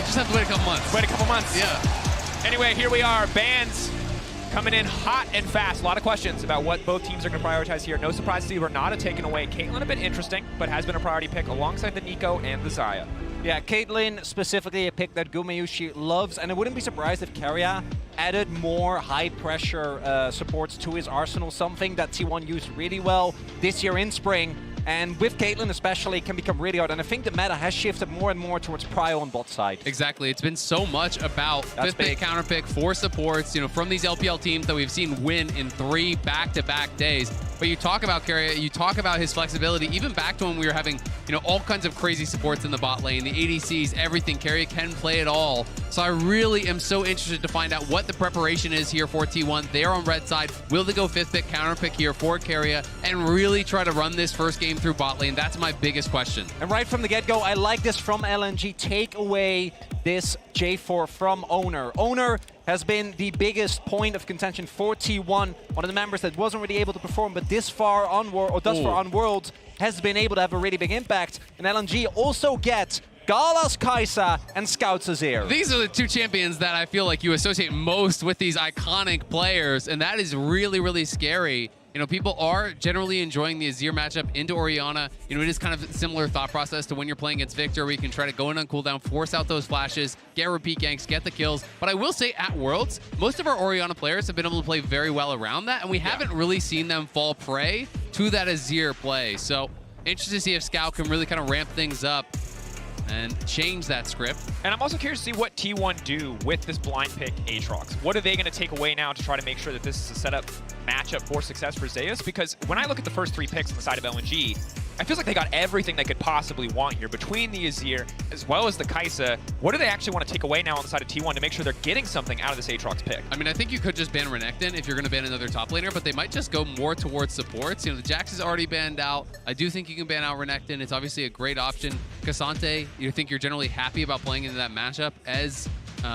just have to wait a couple months. Wait a couple months. Yeah. Anyway, here we are. Bands coming in hot and fast. A lot of questions about what both teams are going to prioritize here. No surprise to see Renata taken away. Caitlyn a bit interesting, but has been a priority pick alongside the Nico and the Zaya. Yeah, Caitlyn specifically a pick that Gumayushi loves, and I wouldn't be surprised if Keria added more high-pressure supports to his arsenal, something that T1 used really well this year in spring. And with Caitlyn especially, it can become really hard. And I think the meta has shifted more and more towards Prio on bot side. Exactly. It's been so much about fifth pick, counter pick, 4 supports, you know, from these LPL teams that we've seen win in 3 back-to-back days. But you talk about Keria, you talk about his flexibility, even back to when we were having, you know, all kinds of crazy supports in the bot lane, the ADCs, everything. Keria can play it all. So I really am so interested to find out what the preparation is here for T1. They're on red side. Will they go 5th pick, counter pick here for Keria and really try to run this first game through bot lane? That's my biggest question. And right from the get-go, I like this from LNG. Take away this J4 from Owner. Owner has been the biggest point of contention for T1. One of the members that wasn't really able to perform, but this far on Worlds has been able to have a really big impact. And LNG also gets Galas Kai'Sa and Scouts Azir. These are the 2 champions that I feel like you associate most with these iconic players, and that is really, really scary. You know, people are generally enjoying the Azir matchup into Orianna. You know, it is kind of a similar thought process to when you're playing against Victor, where you can try to go in on cooldown, force out those flashes, get repeat ganks, get the kills. But I will say at Worlds, most of our Orianna players have been able to play very well around that, and we haven't really seen them fall prey to that Azir play. So interested to see if Scout can really kind of ramp things up and change that script. And I'm also curious to see what T1 do with this blind pick Aatrox. What are they going to take away now to try to make sure that this is a setup matchup for success for Zeus? Because when I look at the first 3 picks on the side of LNG, I feel like they got everything they could possibly want here between the Azir as well as the Kai'Sa. What do they actually want to take away now on the side of T1 to make sure they're getting something out of this Aatrox pick? I mean, I think you could just ban Renekton if you're going to ban another top laner, but they might just go more towards supports. You know, the Jax is already banned out. I do think you can ban out Renekton. It's obviously a great option. Cassante, you think you're generally happy about playing into that matchup as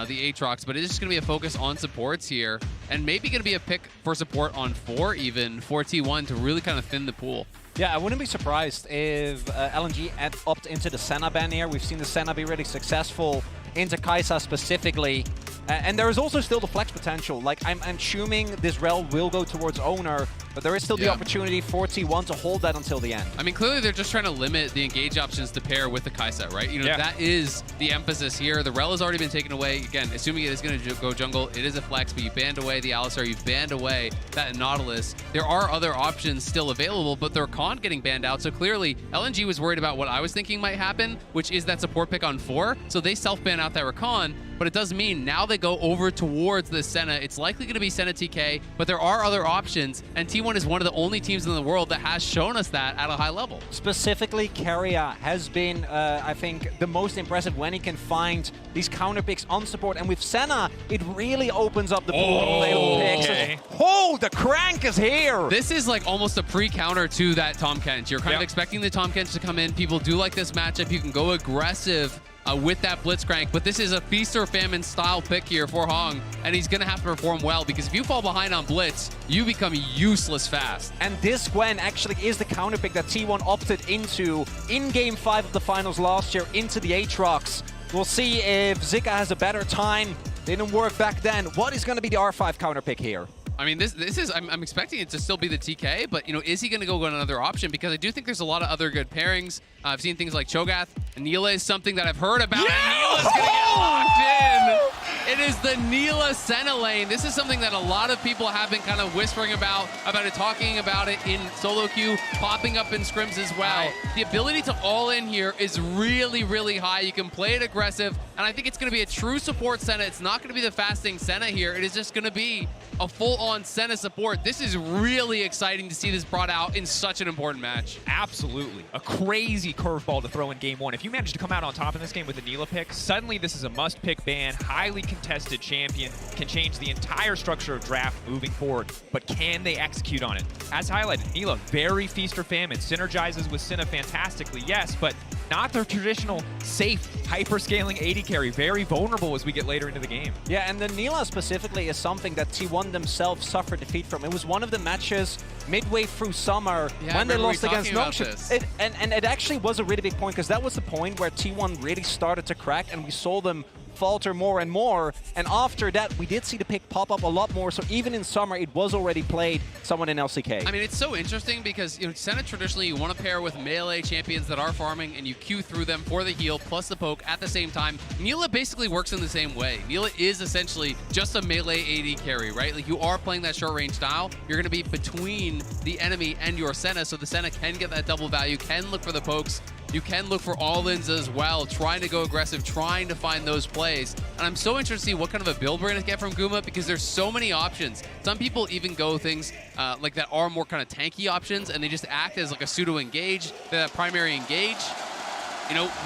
the Aatrox, but it's just going to be a focus on supports here, and maybe going to be a pick for support on 4 even for T1 to really kind of thin the pool. Yeah, I wouldn't be surprised if LNG opt into the Senna ban here. We've seen the Senna be really successful into Kai'Sa specifically. And there is also still the flex potential. Like, I'm assuming this rel will go towards Owner, but there is still the opportunity for T1 to hold that until the end. I mean, clearly they're just trying to limit the engage options to pair with the Kai'Sa, right? You know, that is the emphasis here. The rel has already been taken away. Again, assuming it is going to go jungle, it is a flex, but you banned away the Alistar, you've banned away that Nautilus. There are other options still available, but their Khan getting banned out. So clearly, LNG was worried about what I was thinking might happen, which is that support pick on 4. So they self-ban out that Rakan, but it does mean now they go over towards the Senna. It's likely going to be Senna TK, but there are other options, and T1 is one of the only teams in the world that has shown us that at a high level. Specifically, Keria has been, I think, the most impressive when he can find these counter picks on support. And with Senna, it really opens up the pool of available picks. Okay. Oh, the crank is here! This is like almost a pre-counter to that Tahm Kench. You're kind of expecting the Tahm Kench to come in. People do like this matchup. You can go aggressive with that Blitzcrank, but this is a feast or famine style pick here for Hong, and he's going to have to perform well because if you fall behind on Blitz, you become useless fast. And this Gwen actually is the counter pick that T1 opted into in Game 5 of the finals last year into the Aatrox. We'll see if Zika has a better time. Didn't work back then. What is going to be the R5 counter pick here? I mean, this is I'm expecting it to still be the TK, but is he going to go with another option? Because I do think there's a lot of other good pairings. I've seen things like Cho'Gath. Neela is something that I've heard about. Yeah! And Neela's going to get locked in. It is the Neela Senna lane. This is something that a lot of people have been kind of whispering about it, talking about it in solo queue, popping up in scrims as well. The ability to all in here is really, really high. You can play it aggressive, and I think it's going to be a true support Senna. It's not going to be the fasting Senna here. It is just going to be a full-on Senna support. This is really exciting to see this brought out in such an important match. Absolutely. A crazy curveball to throw in game one. If you manage to come out on top in this game with a Neela pick, suddenly this is a must-pick ban, highly contested champion, can change the entire structure of draft moving forward. But can they execute on it? As highlighted, Neela, very feast or famine, synergizes with Senna fantastically, yes, but not the traditional safe, hyper-scaling AD carry. Very vulnerable as we get later into the game. Yeah, and the Neela specifically is something that T1 themselves suffered defeat from. It was one of the matches midway through summer when they lost against Noxious. And it actually was a really big point because that was the point where T1 really started to crack and we saw them falter more and more, and after that we did see the pick pop up a lot more, so even in summer it was already played someone in LCK. I mean, it's so interesting because Senna traditionally you want to pair with melee champions that are farming and you queue through them for the heal plus the poke at the same time. Neela basically works in the same way. Neela is essentially just a melee AD carry, right? Like you are playing that short range style, you're going to be between the enemy and your Senna, so the Senna can get that double value, can look for the pokes. You can look for all-ins as well, trying to go aggressive, trying to find those plays. And I'm so interested to see what kind of a build we're going to get from Guma because there's so many options. Some people even go things like that are more kind of tanky options, and they just act as like a pseudo-engage, that primary engage.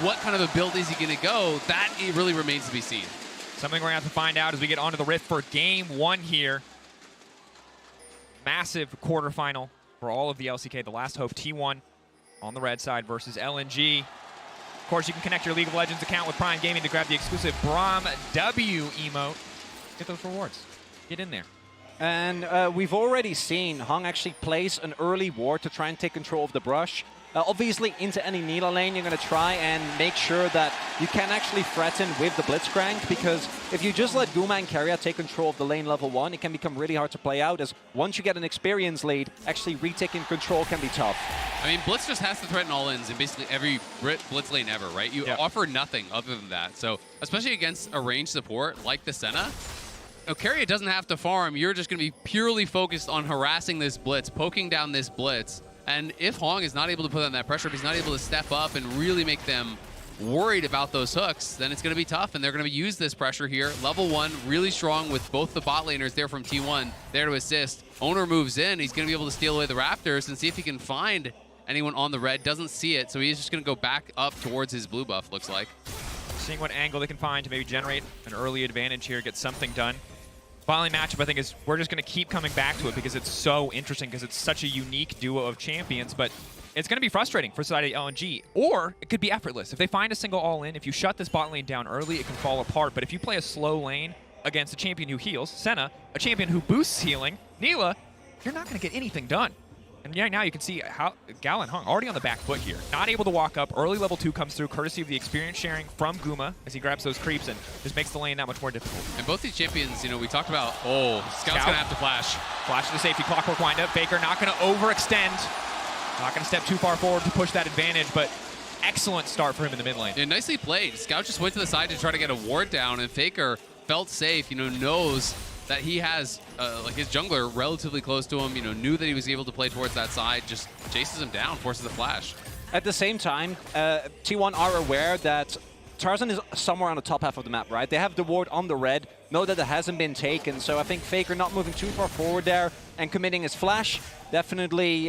What kind of a build is he going to go? That it really remains to be seen. Something we're going to have to find out as we get onto the Rift for game one here. Massive quarterfinal for all of the LCK, the last hope, T1. On the red side versus LNG. Of course, you can connect your League of Legends account with Prime Gaming to grab the exclusive Braum W emote. Get those rewards. Get in there. And we've already seen Hong actually place an early ward to try and take control of the brush. Obviously, into any Neela lane, you're going to try and make sure that you can actually threaten with the Blitzcrank, because if you just let Guma and Keria take control of the lane level 1, it can become really hard to play out, as once you get an experience lead, actually retaking control can be tough. I mean, Blitz just has to threaten all-ins in basically every Blitz lane ever, right? You offer nothing other than that. So, especially against a ranged support like the Senna, Keria doesn't have to farm. You're just going to be purely focused on harassing this Blitz, poking down this Blitz. And if Hong is not able to put on that pressure, if he's not able to step up and really make them worried about those hooks, then it's going to be tough, and they're going to use this pressure here. Level 1, really strong with both the bot laners there from T1 there to assist. Owner moves in. He's going to be able to steal away the Raptors and see if he can find anyone on the red. Doesn't see it, so he's just going to go back up towards his blue buff, looks like. Seeing what angle they can find to maybe generate an early advantage here, get something done. Finally, matchup, I think, is we're just going to keep coming back to it because it's so interesting, because it's such a unique duo of champions, but it's going to be frustrating for side of LNG, or it could be effortless. If they find a single all-in, if you shut this bot lane down early, it can fall apart, but if you play a slow lane against a champion who heals, Senna, a champion who boosts healing, Neela, you're not going to get anything done. And right now you can see how Gal and Hung already on the back foot here. Not able to walk up. Early level 2 comes through courtesy of the experience sharing from Guma as he grabs those creeps and just makes the lane that much more difficult. And both these champions, we talked about, Scout's going to have to flash. Flash to the safety, clockwork windup. Faker not going to overextend. Not going to step too far forward to push that advantage, but excellent start for him in the mid lane. Yeah, nicely played. Scout just went to the side to try to get a ward down, and Faker felt safe, knows that he has like his jungler relatively close to him, knew that he was able to play towards that side, just chases him down, forces the flash. At the same time, T1 are aware that Tarzan is somewhere on the top half of the map, right? They have the ward on the red. know that it hasn't been taken. So I think Faker not moving too far forward there and committing his flash, definitely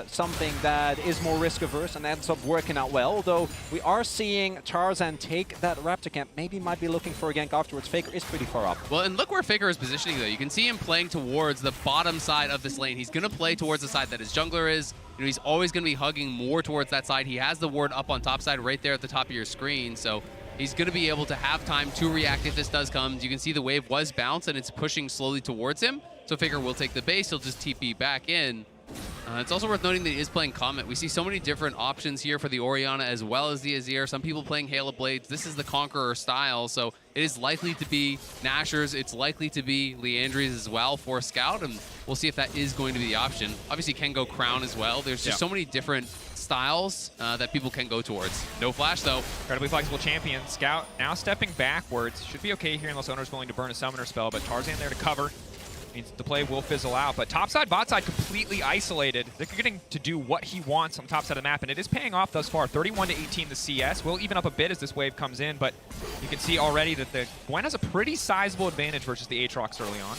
something that is more risk averse and ends up working out well. Although we are seeing Tarzan take that Raptor camp, maybe might be looking for a gank afterwards. Faker is pretty far up. Well, and look where Faker is positioning though. You can see him playing towards the bottom side of this lane. He's going to play towards the side that his jungler is. You know, he's always going to be hugging more towards that side. He has the ward up on top side right there at the top of your screen. So he's going to be able to have time to react if this does come. You can see the wave was bounced and it's pushing slowly towards him. So Faker will take the base. He'll just TP back in. It's also worth noting that he is playing Comet. We see so many different options here for the Orianna as well as the Azir. Some people playing Halo Blades. This is the Conqueror style, so it is likely to be Nashor's. It's likely to be Leandri's as well for Scout, and we'll see if that is going to be the option. Obviously, can go Crown as well. There's just so many different styles that people can go towards. No flash, though. Incredibly flexible champion. Scout now stepping backwards. Should be okay here unless owner's willing to burn a summoner spell, but Tarzan there to cover. Means the play will fizzle out, but top side, bot side completely isolated. They're getting to do what he wants on the top side of the map, and it is paying off thus far. 31-18 the CS. Will even up a bit as this wave comes in, but you can see already that the Gwen has a pretty sizable advantage versus the Aatrox early on.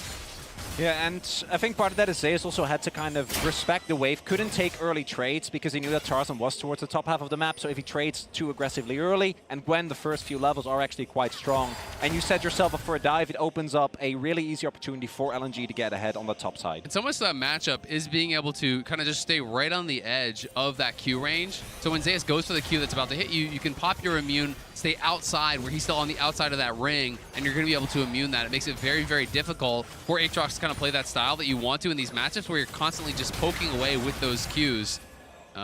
Yeah, and I think part of that is Zeus also had to kind of respect the wave. Couldn't take early trades because he knew that Tarzan was towards the top half of the map. So if he trades too aggressively early, and Gwen, the first few levels are actually quite strong, and you set yourself up for a dive, it opens up a really easy opportunity for LNG to get ahead on the top side. And so much of that matchup is being able to kind of just stay right on the edge of that Q range. So when Zeus goes for the Q that's about to hit you, you can pop your immune, stay outside where he's still on the outside of that ring, and you're going to be able to immune that. It makes it very, very difficult for Aatrox to kind of play that style that you want to in these matchups where you're constantly just poking away with those Qs.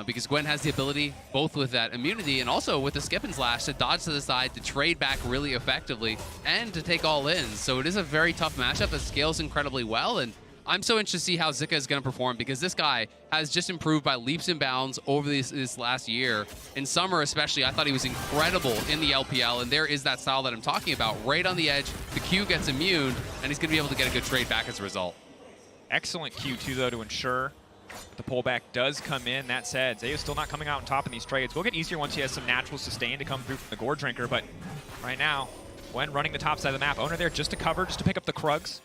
Because Gwen has the ability, both with that immunity and also with the skip and slash, to dodge to the side, to trade back really effectively, and to take all in. So it is a very tough matchup that scales incredibly well, and I'm so interested to see how Zika is going to perform because this guy has just improved by leaps and bounds over this last year. In summer especially, I thought he was incredible in the LPL, and there is that style that I'm talking about. Right on the edge, the Q gets immune, and he's going to be able to get a good trade back as a result. Excellent Q2, though, to ensure the pullback does come in. That said, Zeus still not coming out on top in these trades. Will get easier once he has some natural sustain to come through from the Gore Drinker, but right now, Gwen running the top side of the map. Owner there just to cover, just to pick up the Krugs.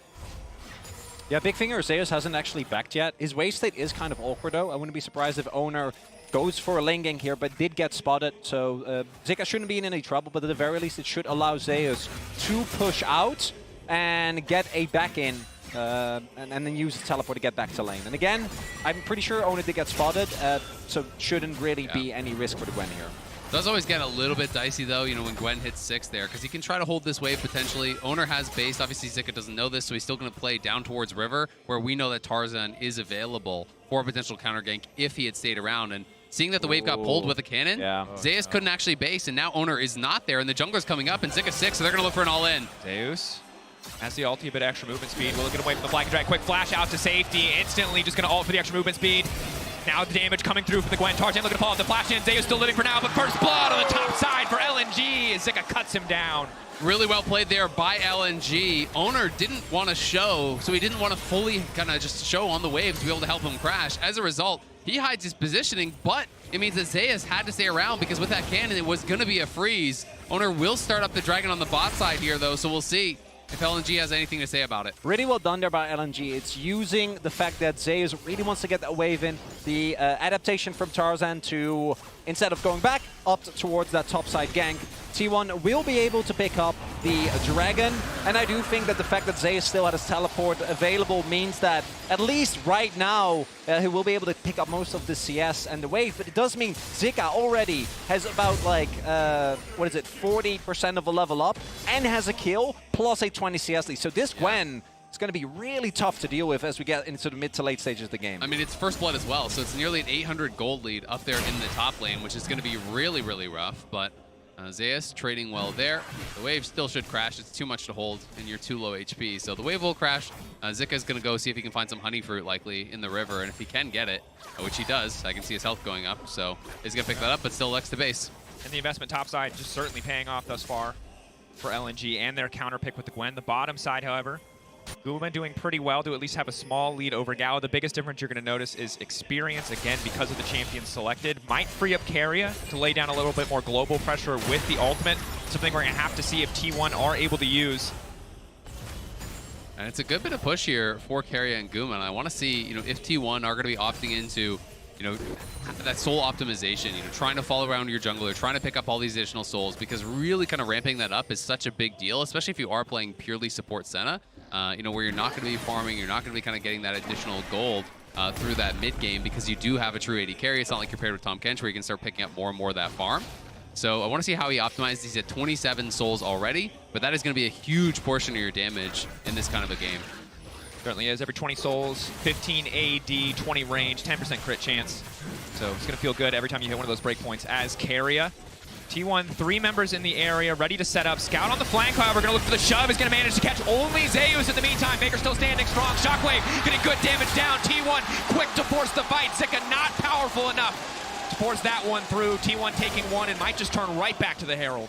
Yeah, Big Finger Zeus hasn't actually backed yet. His wave state is kind of awkward, though. I wouldn't be surprised if Owner goes for a lane gank here, but did get spotted. So Zika shouldn't be in any trouble, but at the very least, it should allow Zeus to push out and get a back in. And then use the teleport to get back to lane. And again, I'm pretty sure Owner did get spotted, so shouldn't really be any risk for the Gwen here. Does always get a little bit dicey though, you know, when Gwen hits 6 there, because he can try to hold this wave potentially. Owner has base. Obviously, Zika doesn't know this, so he's still going to play down towards River, where we know that Tarzan is available for a potential counter gank if he had stayed around. And seeing that the wave got pulled with a cannon, Zeus couldn't actually base, and now Owner is not there, and the jungler's coming up, and Zika 6, so they're going to look for an all-in. Zeus has the ulti, a bit extra movement speed. Will it get away from the flank drag? Quick flash out to safety. Instantly just going to ult for the extra movement speed. Now the damage coming through from the Gwen. Tarzan looking to follow up the flash in. Zeus still living for now, but first blood on the top side for LNG as Zika cuts him down. Really well played there by LNG. Owner didn't want to show, so he didn't want to fully kind of just show on the wave to be able to help him crash. As a result, he hides his positioning, but it means that Zeus had to stay around because with that cannon, it was going to be a freeze. Owner will start up the dragon on the bot side here, though, so we'll see if LNG has anything to say about it. Really well done there by LNG. It's using the fact that Zeus really wants to get that wave in. The adaptation from Tarzan to, instead of going back, up towards that top side gank. T1 will be able to pick up the dragon, and I do think that the fact that Zeus still had his teleport available means that at least right now he will be able to pick up most of the CS and the wave, but it does mean Zika already has about like, 40% of a level up and has a kill plus a 20 CS lead. So this Gwen is going to be really tough to deal with as we get into the mid to late stages of the game. I mean, it's first blood as well, so it's nearly an 800 gold lead up there in the top lane, which is going to be really, really rough, but Zeus trading well there. The wave still should crash. It's too much to hold and you're too low HP. So the wave will crash. Zika's going to go see if he can find some honey fruit likely in the river. And if he can get it, which he does, I can see his health going up. So he's going to pick that up, but still Lex to base. And the investment top side just certainly paying off thus far for LNG and their counter pick with the Gwen. The bottom side, however, Guma doing pretty well to at least have a small lead over Gao. The biggest difference you're going to notice is experience, again, because of the champions selected. Might free up Keria to lay down a little bit more global pressure with the ultimate. Something we're going to have to see if T1 are able to use. And it's a good bit of push here for Keria and Guma. And I want to see, if T1 are going to be opting into, that soul optimization, trying to follow around your jungler, trying to pick up all these additional souls, because really kind of ramping that up is such a big deal, especially if you are playing purely support Senna, where you're not going to be farming, you're not going to be kind of getting that additional gold through that mid game, because you do have a true AD carry. It's not like you're paired with Tahm Kench where you can start picking up more and more of that farm. So I want to see how he optimizes. He's at 27 souls already, but that is going to be a huge portion of your damage in this kind of a game. Certainly is. Every 20 souls, 15 AD, 20 range, 10% crit chance. So it's going to feel good every time you hit one of those breakpoints as Keria. T1, 3 members in the area, ready to set up. Scout on the flank, however, going to look for the shove. Is going to manage to catch only Zeus in the meantime. Baker still standing strong. Shockwave getting good damage down. T1 quick to force the fight. Zika not powerful enough to force that one through. T1 taking one and might just turn right back to the Herald.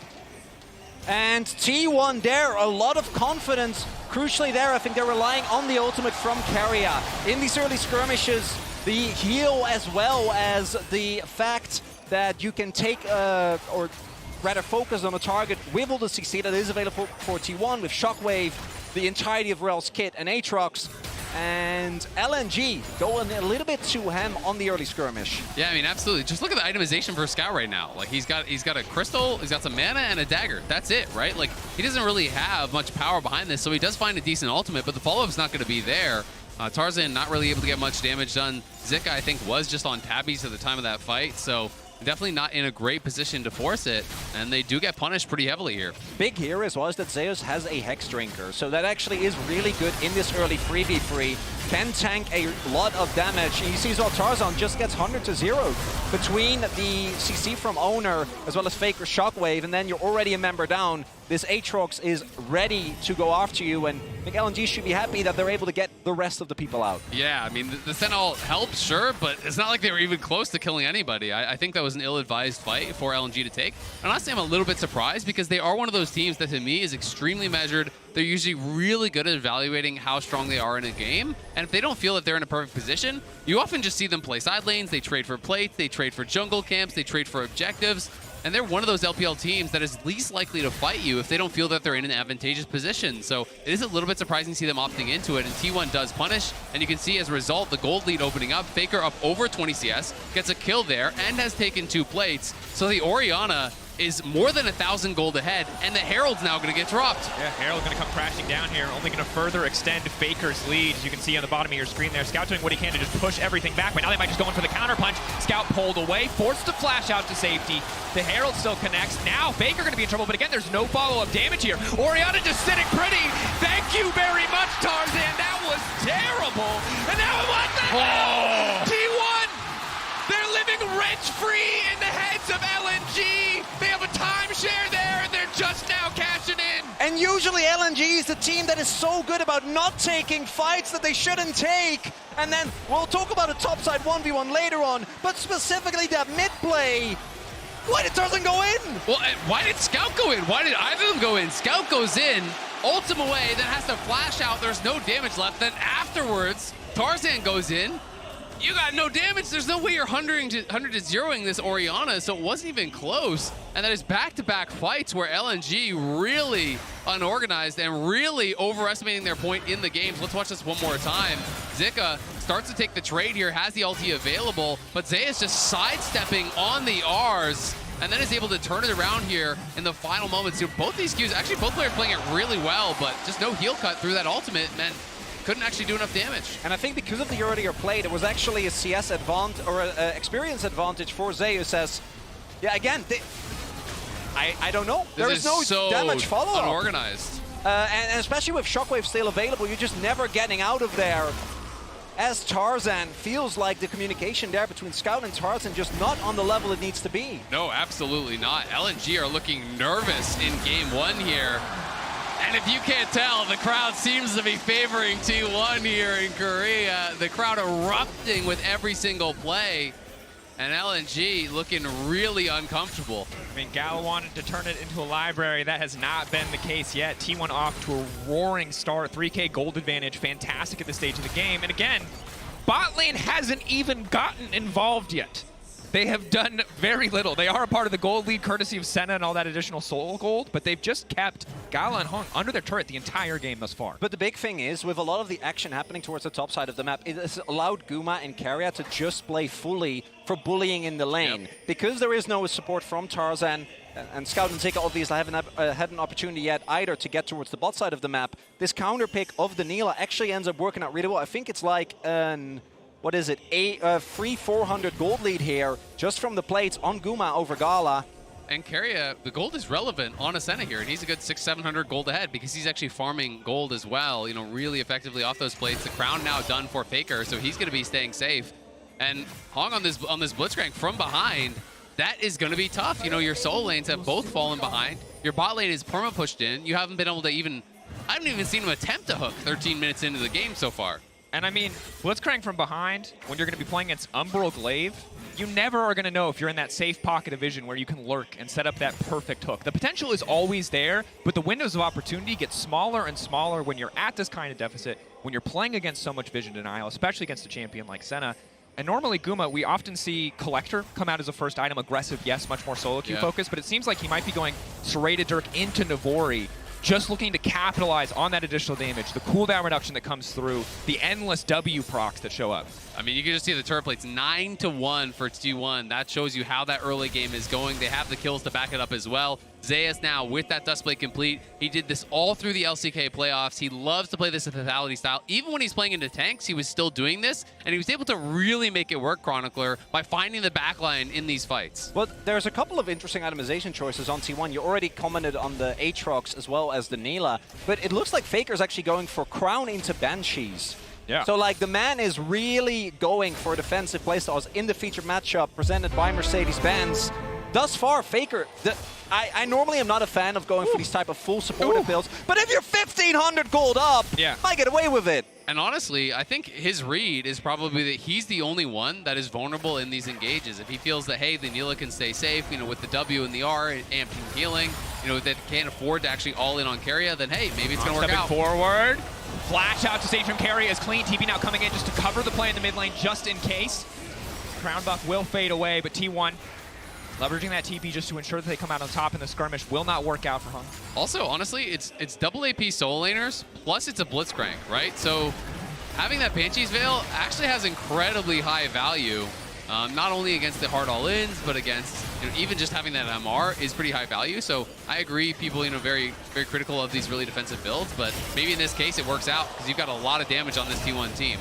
And T1 there, a lot of confidence. Crucially there, I think they're relying on the ultimate from Keria. In these early skirmishes, the heal as well as the fact that you can take, or rather focus on a target with all the CC that is available for T1 with Shockwave, the entirety of Rel's kit and Aatrox. And LNG going a little bit too ham on the early skirmish. Yeah, I mean, absolutely. Just look at the itemization for Scout right now. Like, he's got a crystal, he's got some mana and a dagger. That's it, right? Like, he doesn't really have much power behind this, so he does find a decent ultimate, but the follow-up's not going to be there. Tarzan not really able to get much damage done. Zika, I think, was just on tabbies at the time of that fight, so definitely not in a great position to force it, and they do get punished pretty heavily here. Big here as well is that Zeus has a Hex Drinker, so that actually is really good in this early 3v3. Can tank a lot of damage. You see as well, Tarzan just gets 100 to 0 between the CC from Owner as well as Faker Shockwave, and then you're already a member down. This Aatrox is ready to go after you, and I think LNG should be happy that they're able to get the rest of the people out. Yeah, I mean, the Sentinel helps, sure, but it's not like they were even close to killing anybody. I think that was an ill-advised fight for LNG to take. And honestly, I'm a little bit surprised because they are one of those teams that, to me, is extremely measured. They're usually really good at evaluating how strong they are in a game. And if they don't feel that they're in a perfect position, you often just see them play side lanes, they trade for plates, they trade for jungle camps, they trade for objectives. And they're one of those LPL teams that is least likely to fight you if they don't feel that they're in an advantageous position. So it is a little bit surprising to see them opting into it, and T1 does punish. And you can see as a result, the gold lead opening up. Faker up over 20 CS, gets a kill there, and has taken 2 plates. So the Orianna is more than 1,000 gold ahead, and the Herald's now going to get dropped. Yeah, Herald going to come crashing down here, only going to further extend Faker's lead. As you can see on the bottom of your screen there, Scout doing what he can to just push everything back, but now they might just go in for the counter punch. Scout pulled away, forced to flash out to safety. The Herald still connects. Now Faker going to be in trouble, but again, there's no follow-up damage here. Orianna just sitting pretty. Thank you very much, Tarzan. That was terrible. And now what the hell? T1! They're living rent-free in the heads of LNG. They have a timeshare there, and they're just now cashing in. And usually LNG is the team that is so good about not taking fights that they shouldn't take. And then we'll talk about a topside 1v1 later on, but specifically that mid play. Why did Tarzan go in? Well, why did Scout go in? Why did either of them go in? Scout goes in, ults him away, then has to flash out. There's no damage left. Then afterwards, Tarzan goes in. You got no damage. There's no way you're 100 to 0ing this Orianna, so it wasn't even close. And that is back-to-back fights where LNG really unorganized and really overestimating their point in the games. Let's watch this one more time. Zika starts to take the trade here, has the ulti available, but Zeus just sidestepping on the Rs, and then is able to turn it around here in the final moments. So both these queues, actually both players playing it really well, but just no heal cut through that ultimate meant couldn't actually do enough damage. And I think because of the earlier play, there was actually a CS advantage or an experience advantage for Zeus as, yeah, again, I don't know. There is no so damage follow-up. Unorganized. And especially with Shockwave still available, you're just never getting out of there. As Tarzan feels like the communication there between Scout and Tarzan just not on the level it needs to be. No, absolutely not. LNG are looking nervous in game 1 here. And if you can't tell, the crowd seems to be favoring T1 here in Korea. The crowd erupting with every single play. And LNG looking really uncomfortable. I mean, Gal wanted to turn it into a library. That has not been the case yet. T1 off to a roaring start. 3K gold advantage. Fantastic at this stage of the game. And again, bot lane hasn't even gotten involved yet. they have done very little. They are a part of the gold lead courtesy of Senna and all that additional soul gold, but they've just kept Gala and Hong under their turret the entire game thus far. But the big thing is, with a lot of the action happening towards the top side of the map, it has allowed Guma and Keria to just play fully for bullying in the lane. Yep. Because there is no support from Tarzan, and Scout and Zika obviously haven't had an opportunity yet either to get towards the bot side of the map, this counter pick of the Neela actually ends up working out really well. I think it's like an, what is it, a free 400 gold lead here just from the plates on Guma over Gala. And Keria, the gold is relevant on a Senna here, and he's a good 600-700 gold ahead because he's actually farming gold as well, you know, really effectively off those plates. The crown now done for Faker, so he's going to be staying safe. And Hong on this Blitzcrank from behind, that is going to be tough. You know, your soul lanes have both fallen behind. Your bot lane is perma pushed in. You haven't been able to even, I haven't even seen him attempt to hook 13 minutes into the game so far. And I mean, Blitzcrank from behind, when you're going to be playing against Umbral Glaive, you never are going to know if you're in that safe pocket of vision where you can lurk and set up that perfect hook. The potential is always there, but the windows of opportunity get smaller and smaller when you're at this kind of deficit, when you're playing against so much vision denial, especially against a champion like Senna. And normally Guma, we often see Collector come out as a first item, aggressive, yes, much more solo queue focused, but it seems like he might be going Serrated Dirk into Navori, just looking to capitalize on that additional damage, the cooldown reduction that comes through, the endless W procs that show up. I mean, you can just see the turret plates 9-1 for T1. That shows you how that early game is going. They have the kills to back it up as well. Zeus now with that Dustblade complete. He did this all through the LCK playoffs. He loves to play this in Lethality style. Even when he's playing into tanks, he was still doing this, and he was able to really make it work, Chronicler, by finding the backline in these fights. Well, there's a couple of interesting itemization choices on T1. You already commented on the Aatrox as well as the Neela, but it looks like Faker's actually going for Crown into Banshees. Yeah. So, like, the man is really going for defensive playstyles in the featured matchup presented by Mercedes-Benz. Thus far, Faker, I normally am not a fan of going for these type of full supportive builds, but if you're 1,500 gold up, might get away with it. And honestly, I think his read is probably that he's the only one that is vulnerable in these engages. If he feels that, hey, the Neela can stay safe, you know, with the W and the R, amping healing, you know, that can't afford to actually all in on Keria, then hey, maybe it's going to work out. Forward. Flash out to stage from Keria is clean. TP now coming in just to cover the play in the mid lane just in case. Crown buff will fade away, but T1 leveraging that TP just to ensure that they come out on top in the skirmish will not work out for Hung. Also, honestly, it's double AP solo laners, plus it's a Blitzcrank, right? So having that Banshee's Veil actually has incredibly high value, not only against the hard all-ins, but against, you know, even just having that MR is pretty high value. So I agree, people, you know, very, very critical of these really defensive builds, but maybe in this case it works out because you've got a lot of damage on this T1 team.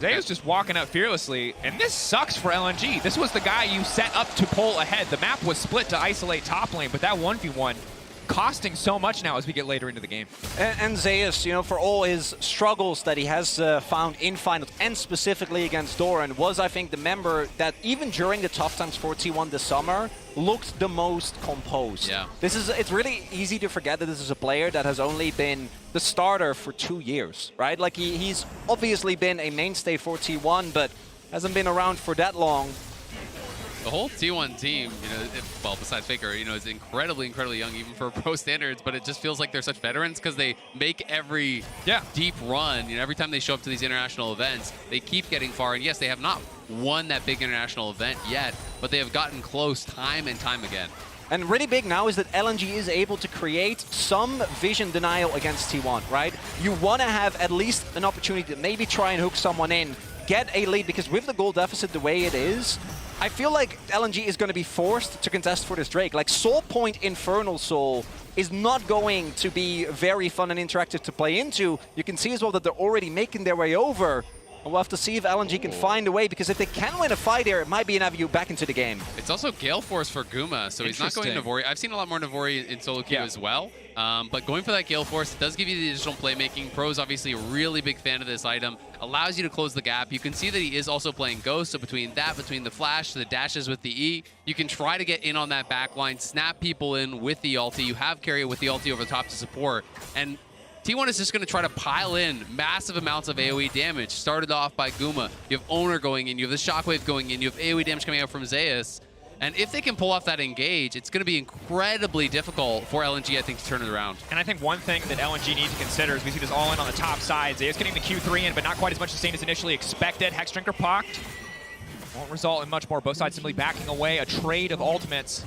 Zeus just walking out fearlessly, and this sucks for LNG. This was the guy you set up to pull ahead. The map was split to isolate top lane, but that 1v1 costing so much now as we get later into the game. And Zeus, you know, for all his struggles that he has found in finals, and specifically against Doran, was, I think, the member that even during the tough times for T1 this summer, looked the most composed. Yeah. It's really easy to forget that this is a player that has only been the starter for 2 years, right? Like, he's obviously been a mainstay for T1, but hasn't been around for that long. The whole T1 team, you know, well, besides Faker, you know, is incredibly, incredibly young, even for pro standards, but it just feels like they're such veterans because they make every deep run. You know, every time they show up to these international events, they keep getting far. And yes, they have not won that big international event yet, but they have gotten close time and time again. And really big now is that LNG is able to create some vision denial against T1, right? You want to have at least an opportunity to maybe try and hook someone in, get a lead, because with the goal deficit the way it is, I feel like LNG is going to be forced to contest for this Drake. Like, Soul Point Infernal Soul is not going to be very fun and interactive to play into. You can see as well that they're already making their way over. And we'll have to see if LNG can find a way, because if they can win a fight here, it might be an avenue back into the game. It's also Gale Force for Guma, so he's not going Navori. I've seen a lot more Navori in solo queue as well, but going for that Gale Force, it does give you the additional playmaking. Pro's obviously a really big fan of this item, allows you to close the gap. You can see that he is also playing Ghost, so between the flash, the dashes with the E, you can try to get in on that back line, snap people in with the ulti. You have Keria with the ulti over the top to support, and T1 is just going to try to pile in massive amounts of AoE damage. Started off by Guma. You have Owner going in. You have the Shockwave going in. You have AoE damage coming out from Zeus. And if they can pull off that engage, it's going to be incredibly difficult for LNG, I think, to turn it around. And I think one thing that LNG needs to consider is we see this all in on the top side. Zeus getting the Q3 in, but not quite as much sustained as initially expected. Hex Drinker pocked. Won't result in much more. Both sides simply backing away, a trade of ultimates.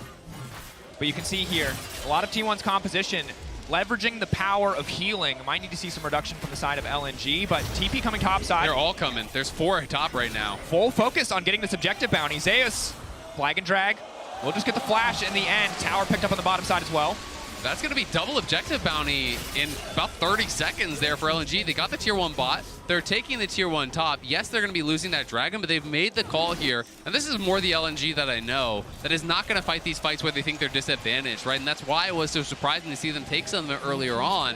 But you can see here, a lot of T1's composition leveraging the power of healing. Might need to see some reduction from the side of LNG, but TP coming top side. They're all coming. There's 4 top right now. Full focus on getting this objective bounty. Zeus, flag and drag. We'll just get the flash in the end. Tower picked up on the bottom side as well. That's going to be double objective bounty in about 30 seconds there for LNG. They got the tier 1 bot. They're taking the tier 1 top. Yes, they're going to be losing that dragon, but they've made the call here. And this is more the LNG that I know that is not going to fight these fights where they think they're disadvantaged, right? And that's why it was so surprising to see them take some of it earlier on.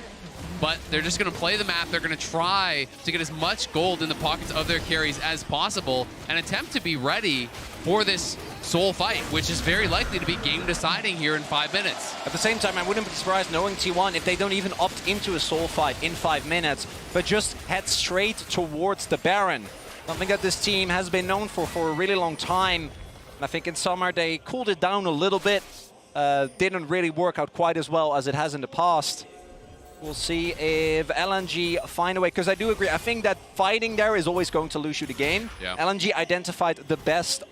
But they're just going to play the map. They're going to try to get as much gold in the pockets of their carries as possible and attempt to be ready for this soul fight, which is very likely to be game deciding here in 5 minutes. At the same time, I wouldn't be surprised knowing T1 if they don't even opt into a soul fight in 5 minutes, but just head straight towards the Baron. Something that this team has been known for a really long time. And I think in summer they cooled it down a little bit. Didn't really work out quite as well as it has in the past. We'll see if LNG find a way, because I do agree. I think that fighting there is always going to lose you the game. Yeah. LNG identified the best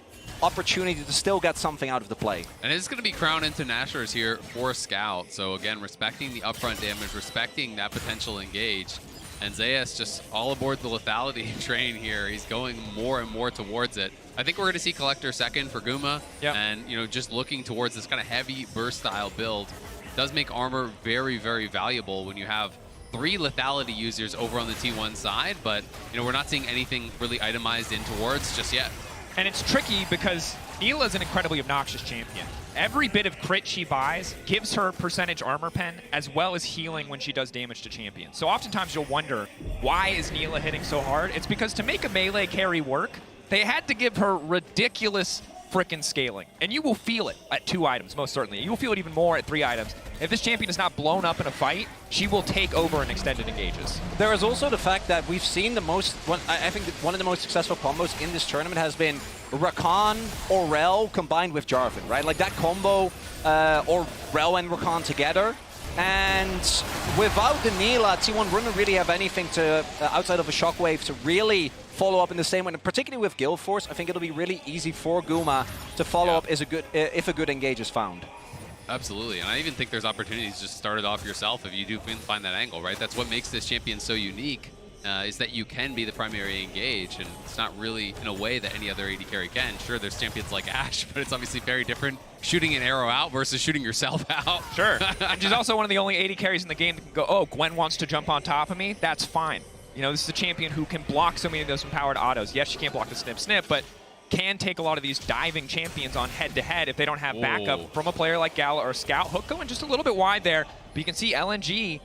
opportunity to still get something out of the play. And it's going to be Crown into Nashers here for Scout. So again, respecting the upfront damage, respecting that potential engage. And Zeus just all aboard the lethality train here. He's going more and more towards it. I think we're going to see Collector second for Guma. Yep. And, you know, just looking towards this kind of heavy burst style build does make armor very, very valuable when you have 3 lethality users over on the T1 side. But, you know, we're not seeing anything really itemized in towards just yet. And it's tricky because Neela is an incredibly obnoxious champion. Every bit of crit she buys gives her percentage armor pen as well as healing when she does damage to champions. So oftentimes you'll wonder, why is Neela hitting so hard? It's because to make a melee carry work, they had to give her ridiculous frickin' scaling. And you will feel it at 2 items, most certainly. You will feel it even more at 3 items. If this champion is not blown up in a fight, she will take over in extended engages. There is also the fact that we've seen the most, I think one of the most successful combos in this tournament has been Rakan or Rel combined with Jarvan, right? Like that combo, or Rel and Rakan together. And without the Neela, T1 wouldn't really have anything to, outside of a Shockwave, to really follow up in the same way. And particularly with Guild Force, I think it'll be really easy for Guma to follow up if a good engage is found. Absolutely, and I even think there's opportunities to just start it off yourself if you do find that angle, right? That's what makes this champion so unique, is that you can be the primary engage, and it's not really in a way that any other AD carry can. Sure, there's champions like Ashe, but it's obviously very different shooting an arrow out versus shooting yourself out. Sure, and she's also one of the only AD carries in the game that can go, oh, Gwen wants to jump on top of me, that's fine. You know, this is a champion who can block so many of those empowered autos. Yes, she can't block the snip, but can take a lot of these diving champions on head-to-head if they don't have backup from a player like Gala or Scout. Hook going just a little bit wide there, but you can see LNG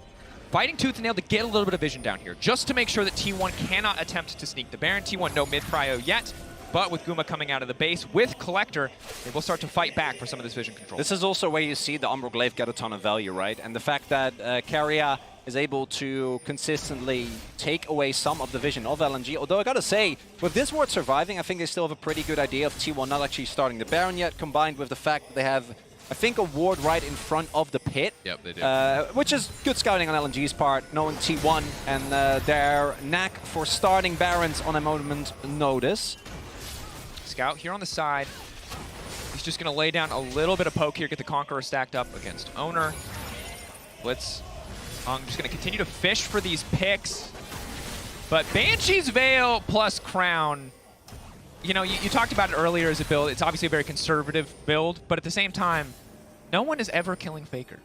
fighting tooth and nail to get a little bit of vision down here, just to make sure that T1 cannot attempt to sneak the Baron. T1 no mid-prio yet, but with Guma coming out of the base with Collector, they will start to fight back for some of this vision control. This is also where you see the Umbral Glaive get a ton of value, right? And the fact that Keria is able to consistently take away some of the vision of LNG. Although I gotta say, with this ward surviving, I think they still have a pretty good idea of T1 not actually starting the Baron yet, combined with the fact that they have, I think, a ward right in front of the pit. Yep, they do. Which is good scouting on LNG's part, knowing T1 and their knack for starting Barons on a moment's notice. Scout here on the side. He's just going to lay down a little bit of poke here, get the Conqueror stacked up against Owner. Blitz. I'm just going to continue to fish for these picks. But Banshee's Veil plus Crown, you know, you talked about it earlier as a build. It's obviously a very conservative build, but at the same time, no one is ever killing Faker.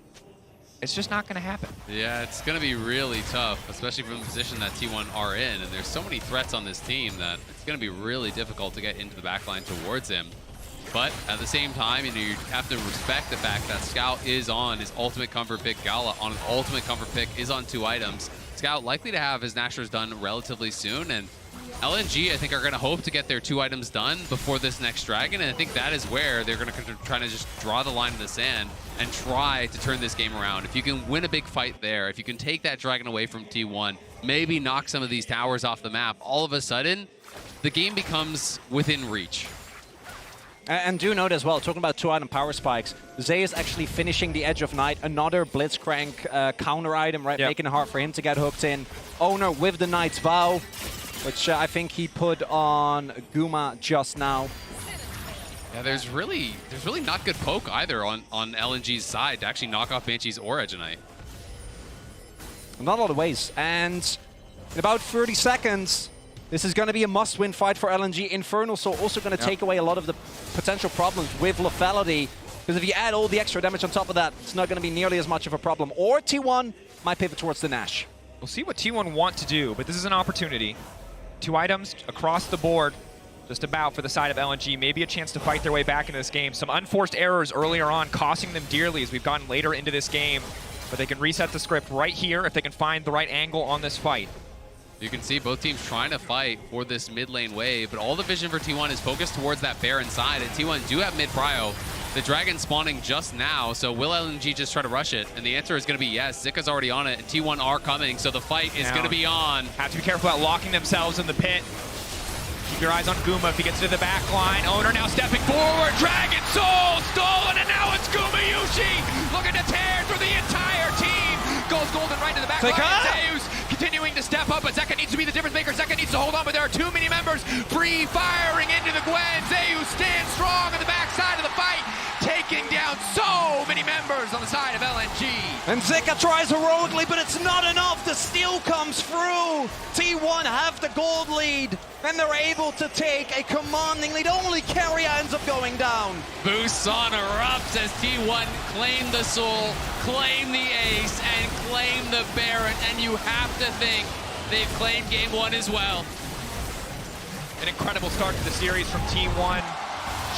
It's just not going to happen. Yeah, it's going to be really tough, especially from the position that T1 are in. And there's so many threats on this team that it's going to be really difficult to get into the backline towards him. But at the same time, you know, you have to respect the fact that Scout is on his ultimate comfort pick. Gala on his ultimate comfort pick is on 2 items. Scout likely to have his Nashers done relatively soon. And LNG, I think, are going to hope to get their 2 items done before this next Dragon. And I think that is where they're going to try to just draw the line in the sand and try to turn this game around. If you can win a big fight there, if you can take that Dragon away from T1, maybe knock some of these towers off the map, all of a sudden, the game becomes within reach. And do note as well, talking about 2-item power spikes, Zay is actually finishing the Edge of Night, another Blitzcrank counter item, right? Yep. Making it hard for him to get hooked in. Owner with the Knight's Vow. which I think he put on Guma just now. Yeah, there's really not good poke either on LNG's side to actually knock off Banshees or Edge Knight. Not a lot of ways. And in about 30 seconds, this is going to be a must-win fight for LNG. Infernal Soul also going to take away a lot of the potential problems with lethality. Because if you add all the extra damage on top of that, it's not going to be nearly as much of a problem. Or T1 might pivot towards the Nash. We'll see what T1 want to do, but this is an opportunity. 2 items across the board, just about for the side of LNG. Maybe a chance to fight their way back into this game. Some unforced errors earlier on, costing them dearly as we've gotten later into this game. But they can reset the script right here if they can find the right angle on this fight. You can see both teams trying to fight for this mid lane wave, but all the vision for T1 is focused towards that Baron side, and T1 do have mid prio. The Dragon spawning just now, so will LNG just try to rush it? And the answer is going to be yes. Zika's already on it, and T1 are coming, so the fight is going to be on. Have to be careful about locking themselves in the pit. Keep your eyes on Guma if he gets to the back line. Owner now stepping forward. Dragon Soul stolen, and now it's Guma Yushi looking to tear through the entire team. Goes golden right to the back line. Zeus continuing to step up, but Zeka needs to be the difference maker. Zeka needs to hold on, but there are too many members. Free firing into the Gwen. Zeus stands strong on the back side of the fight, taking down so many members on the side of LNG. And Zeka tries heroically, but it's not enough. The steal comes through. T1 have the gold lead, and they're able to take a commanding lead. Only Carrier ends up going down. Busan erupts as T1 claim the soul, claim the ace, and claim the Baron, and you have to think they've claimed game 1 as well. An incredible start to the series from T1.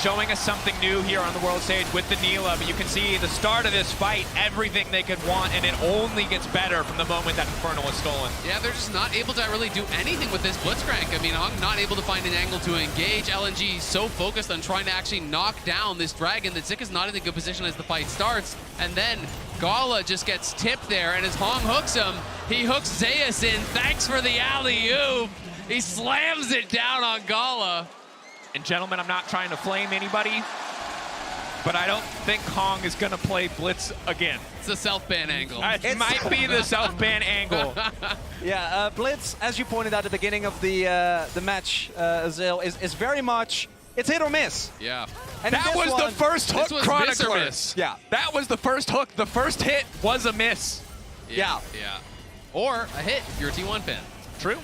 Showing us something new here on the world stage with the Neela, but you can see the start of this fight, everything they could want, and it only gets better from the moment that Infernal is stolen. Yeah, they're just not able to really do anything with this Blitzcrank. I mean, Hong not able to find an angle to engage. LNG so focused on trying to actually knock down this Dragon that Zika's not in a good position as the fight starts, and then Gala just gets tipped there, and as Hong hooks him, he hooks Zeus in. Thanks for the alley-oop. He slams it down on Gala. And gentlemen, I'm not trying to flame anybody, but I don't think Hong is going to play Blitz again. It's the self-ban angle. It might be the self-ban angle. Yeah, Blitz, as you pointed out at the beginning of the match, Azil, is very much, it's hit or miss. Yeah. And that was the first hook, Chronicler. Miss. Yeah. That was the first hook. The first hit was a miss. Yeah. Or a hit if you're a T1 fan. True.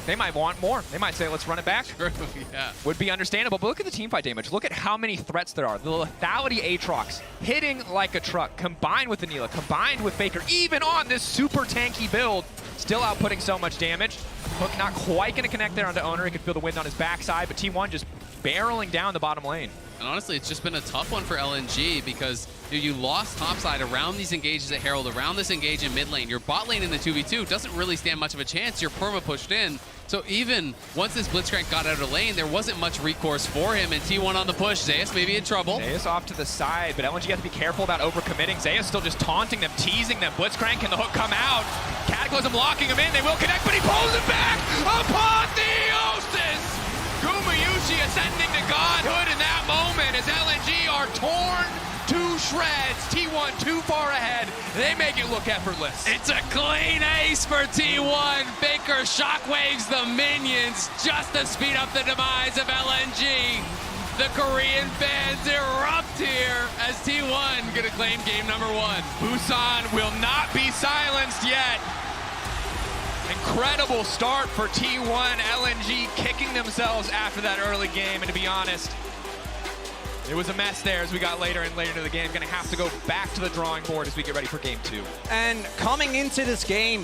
They might want more. They might say, let's run it back. True, yeah. Would be understandable, but look at the teamfight damage. Look at how many threats there are. The lethality Aatrox hitting like a truck, combined with the Neela, combined with Faker, even on this super tanky build, still outputting so much damage. Hook not quite going to connect there onto Owner. He could feel the wind on his backside, but T1 just barreling down the bottom lane. And honestly, it's just been a tough one for LNG because you lost topside around these engages at Herald, around this engage in mid lane. Your bot lane in the 2v2 doesn't really stand much of a chance. Your perma pushed in. So even once this Blitzcrank got out of lane, there wasn't much recourse for him, and T1 on the push. Zeus maybe in trouble. Zeus off to the side, but LNG has to be careful about overcommitting. Zeus still just taunting them, teasing them. Blitzcrank, can the hook come out? Cataclysm locking him in. They will connect, but he pulls it back. Apotheosis! Gumayushi ascending to godhood in that moment as LNG are torn to shreds. T1 too far ahead. They make it look effortless. It's a clean ace for T1. Baker shockwaves the minions just to speed up the demise of LNG. The Korean fans erupt here as T1 gonna claim game number 1. Busan will not be silenced yet. Incredible start for T1. LNG kicking themselves after that early game, and to be honest, it was a mess there as we got later and later into the game. Gonna have to go back to the drawing board as we get ready for game 2. And coming into this game,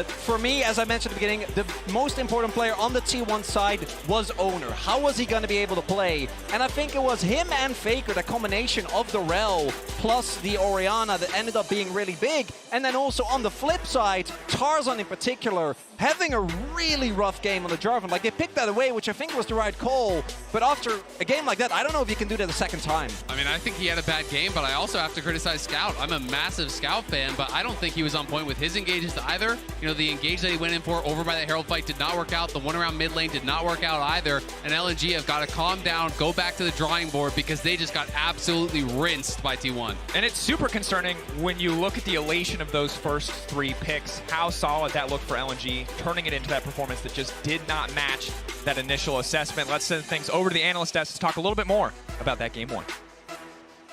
for me, as I mentioned at the beginning, the most important player on the T1 side was Owner. How was he going to be able to play? And I think it was him and Faker, the combination of the Rel plus the Orianna that ended up being really big. And then also on the flip side, Tarzan in particular, having a really rough game on the Jarvan. Like, they picked that away, which I think was the right call. But after a game like that, I don't know if you can do that a second time. I mean, I think he had a bad game, but I also have to criticize Scout. I'm a massive Scout fan, but I don't think he was on point with his engages either. You know, the engage that he went in for over by the Herald fight did not work out. The one around mid lane did not work out either. And LNG have got to calm down, go back to the drawing board, because they just got absolutely rinsed by T1. And it's super concerning when you look at the elation of those first 3 picks, how solid that looked for LNG, turning it into that performance that just did not match that initial assessment. Let's send things over to the analyst desk to talk a little bit more about that game 1.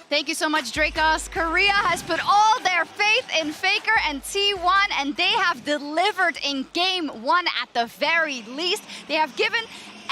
Thank you so much, Dracos. Korea has put all their faith in Faker and T1, and they have delivered in game 1 at the very least. They have given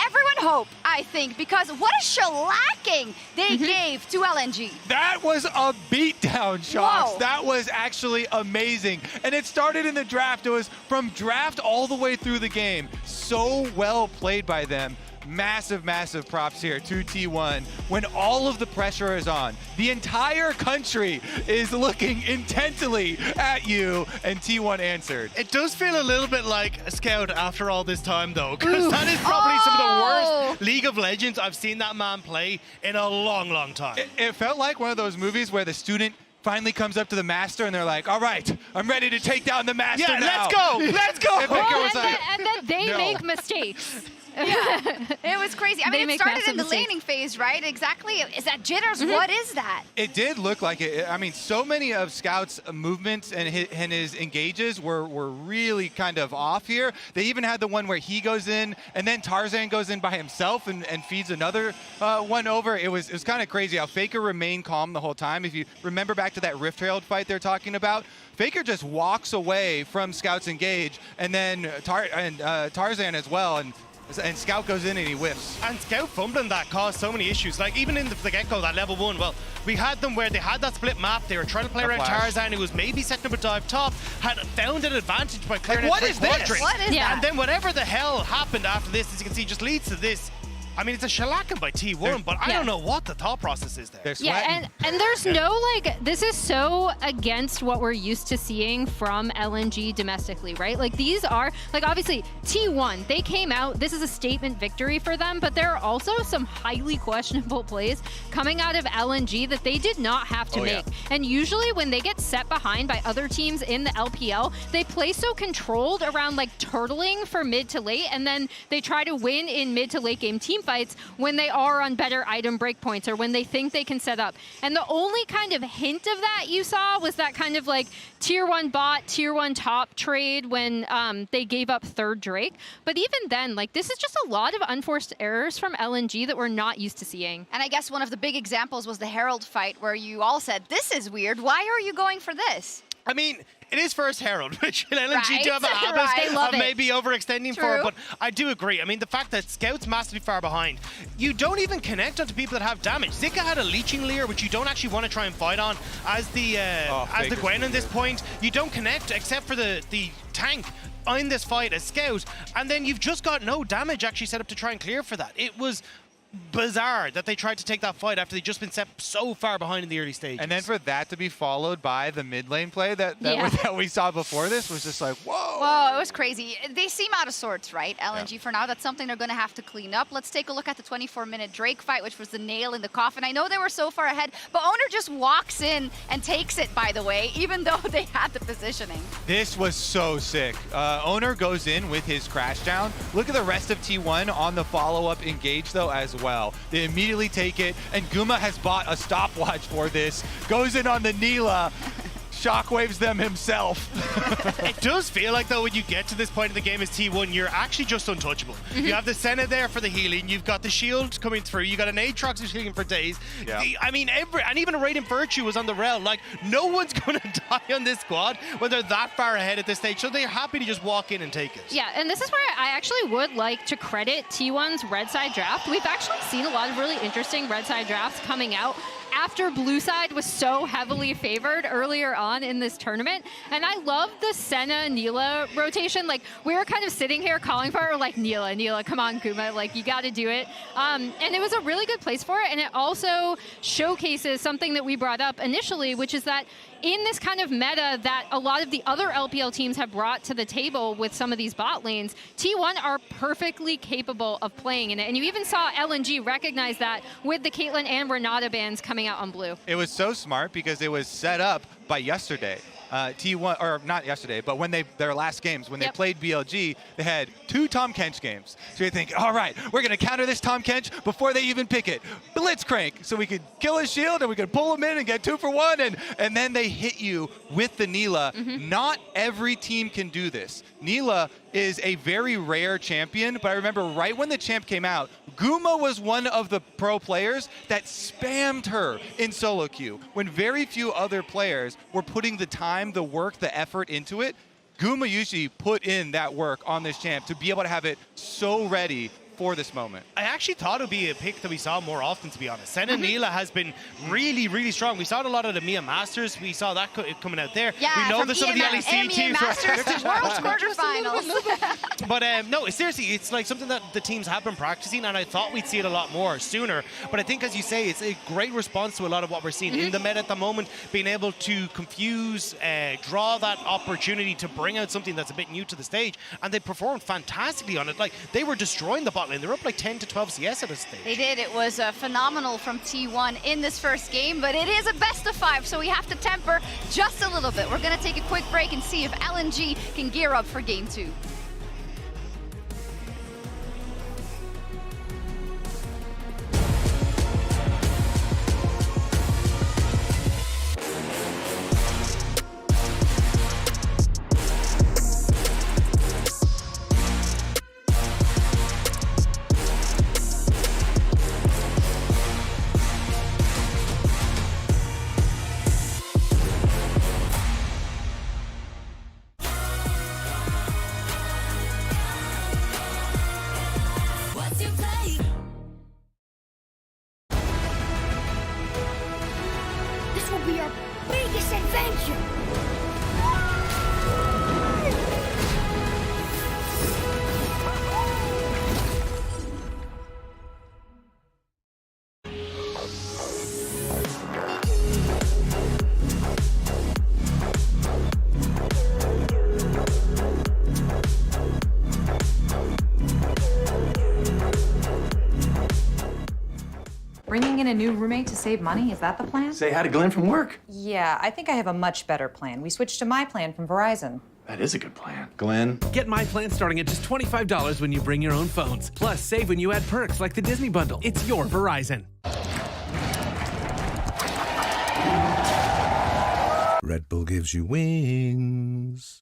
everyone hope, I think, because what a shellacking they gave to LNG. That was a beatdown, Shocks. Whoa. That was actually amazing. And it started in the draft. It was from draft all the way through the game. So well played by them. Massive, massive props here to T1. When all of the pressure is on, the entire country is looking intently at you, and T1 answered. It does feel a little bit like a Scout after all this time, though, because that is probably some of the worst League of Legends I've seen that man play in a long, long time. It felt like one of those movies where the student finally comes up to the master and they're like, all right, I'm ready to take down the master now. Let's go. Let's go. And then they No. make mistakes. Yeah, it was crazy. I They mean, it make started massive in the mistakes. laning phase, right? Exactly. Is that jitters? What is that? It did look like it. I mean, so many of Scout's movements and his engages were really kind of off here. They even had the one where he goes in and then Tarzan goes in by himself and feeds another one over. It was kind of crazy how Faker remained calm the whole time. If you remember back to that Rift Herald fight they're talking about, Faker just walks away from Scout's engage, and then Tarzan as well. And Scout goes in and he whiffs. And Scout fumbling that caused so many issues. Like, even in the get-go, that level 1, well, we had them where they had that split map. They were trying to play around Tarzan, who was maybe setting up a dive top, had found an advantage by clearing Like, what it is this? What is that? And then whatever the hell happened after this, as you can see, just leads to this. I mean, it's a shellacking by T1, but I don't know what the thought process is there. They're sweating. And there's no, like, this is so against what we're used to seeing from LNG domestically, right? Like, these are, like, obviously, T1, they came out, this is a statement victory for them, but there are also some highly questionable plays coming out of LNG that they did not have to make. And usually when they get set behind by other teams in the LPL, they play so controlled around, like, turtling for mid to late, and then they try to win in mid to late game team fights when they are on better item breakpoints or when they think they can set up. And the only kind of hint of that you saw was that kind of like tier 1 bot, tier 1 top trade when they gave up third Drake. But even then, like, this is just a lot of unforced errors from LNG that we're not used to seeing. And I guess one of the big examples was the Herald fight where you all said, this is weird. Why are you going for this? I mean, it is first Herald, which LNG do have a Right, habit they love of it. maybe overextending True. for, but I do agree. I mean, the fact that Scout's massively far behind, you don't even connect onto people that have damage. Zika had a leeching leer, which you don't actually want to try and fight on as the Gwen in this point. You don't connect except for the tank in this fight as Scout, and then you've just got no damage actually set up to try and clear for that. It was bizarre that they tried to take that fight after they'd just been set so far behind in the early stages. And then for that to be followed by the mid lane play that we saw before this was just like, whoa. Whoa, it was crazy. They seem out of sorts, right? LNG for now. That's something they're going to have to clean up. Let's take a look at the 24-minute Drake fight, which was the nail in the coffin. I know they were so far ahead, but Owner just walks in and takes it, by the way, even though they had the positioning. This was so sick. Owner goes in with his crash down. Look at the rest of T1 on the follow-up engage, though, as well. They immediately take it, and Guma has bought a stopwatch for this. Goes in on the Neela. Shockwaves them himself. It does feel like, though, when you get to this point of the game as T1, you're actually just untouchable. You have the Senna there for the healing. You've got the shield coming through. You got an Aatrox who's healing for days. Yeah. I mean, and even a Radiant Virtue was on the rail. Like, no one's going to die on this squad when they're that far ahead at this stage. So they're happy to just walk in and take it. Yeah, and this is where I actually would like to credit T1's red side draft. We've actually seen a lot of really interesting red side drafts coming out after blue side was so heavily favored earlier on in this tournament. And I love the Senna-Nila rotation. Like, we were kind of sitting here calling for it, like, Nila, come on, Guma, like, you got to do it. And it was a really good place for it. And it also showcases something that we brought up initially, which is that in this kind of meta that a lot of the other LPL teams have brought to the table with some of these bot lanes, T1 are perfectly capable of playing in it. And you even saw LNG recognize that with the Caitlyn and Renata bans coming out on blue. It was so smart because it was set up by yesterday. T1, or not yesterday, but when their last games, when they played BLG, they had 2 Tahm Kench games. So you think, all right, we're going to counter this Tahm Kench before they even pick it. Blitzcrank, so we could kill his shield and we could pull him in and get 2 for 1, and then they hit you with the Nila. Not every team can do this. Nila is a very rare champion, but I remember right when the champ came out, Guma was one of the pro players that spammed her in solo queue when very few other players were putting the time, the work, the effort into it. Guma usually put in that work on this champ to be able to have it so ready for this moment. I actually thought it would be a pick that we saw more often, to be honest. Senna Nila has been really, really strong. We saw it a lot of the Mia Masters. We saw that coming out there. Yeah, we know from that some of the LEC teams Masters to World Quarterfinals. But no, seriously, it's like something that the teams have been practicing, and I thought we'd see it a lot more sooner. But I think, as you say, it's a great response to a lot of what we're seeing in the meta at the moment, being able to confuse, draw that opportunity to bring out something that's a bit new to the stage, and they performed fantastically on it. Like, they were destroying the bot lane. They were up like 10 to 12 CS at this stage. They did. It was phenomenal from T1 in this first game, but it is a best of 5, so we have to temper just a little bit. We're going to take a quick break and see if LNG can gear up for game 2. Bringing in a new roommate to save money, is that the plan? Say hi to Glenn from work. Yeah, I think I have a much better plan. We switched to my plan from Verizon. That is a good plan. Glenn? Get my plan starting at just $25 when you bring your own phones. Plus, save when you add perks like the Disney Bundle. It's your Verizon. Red Bull gives you wings.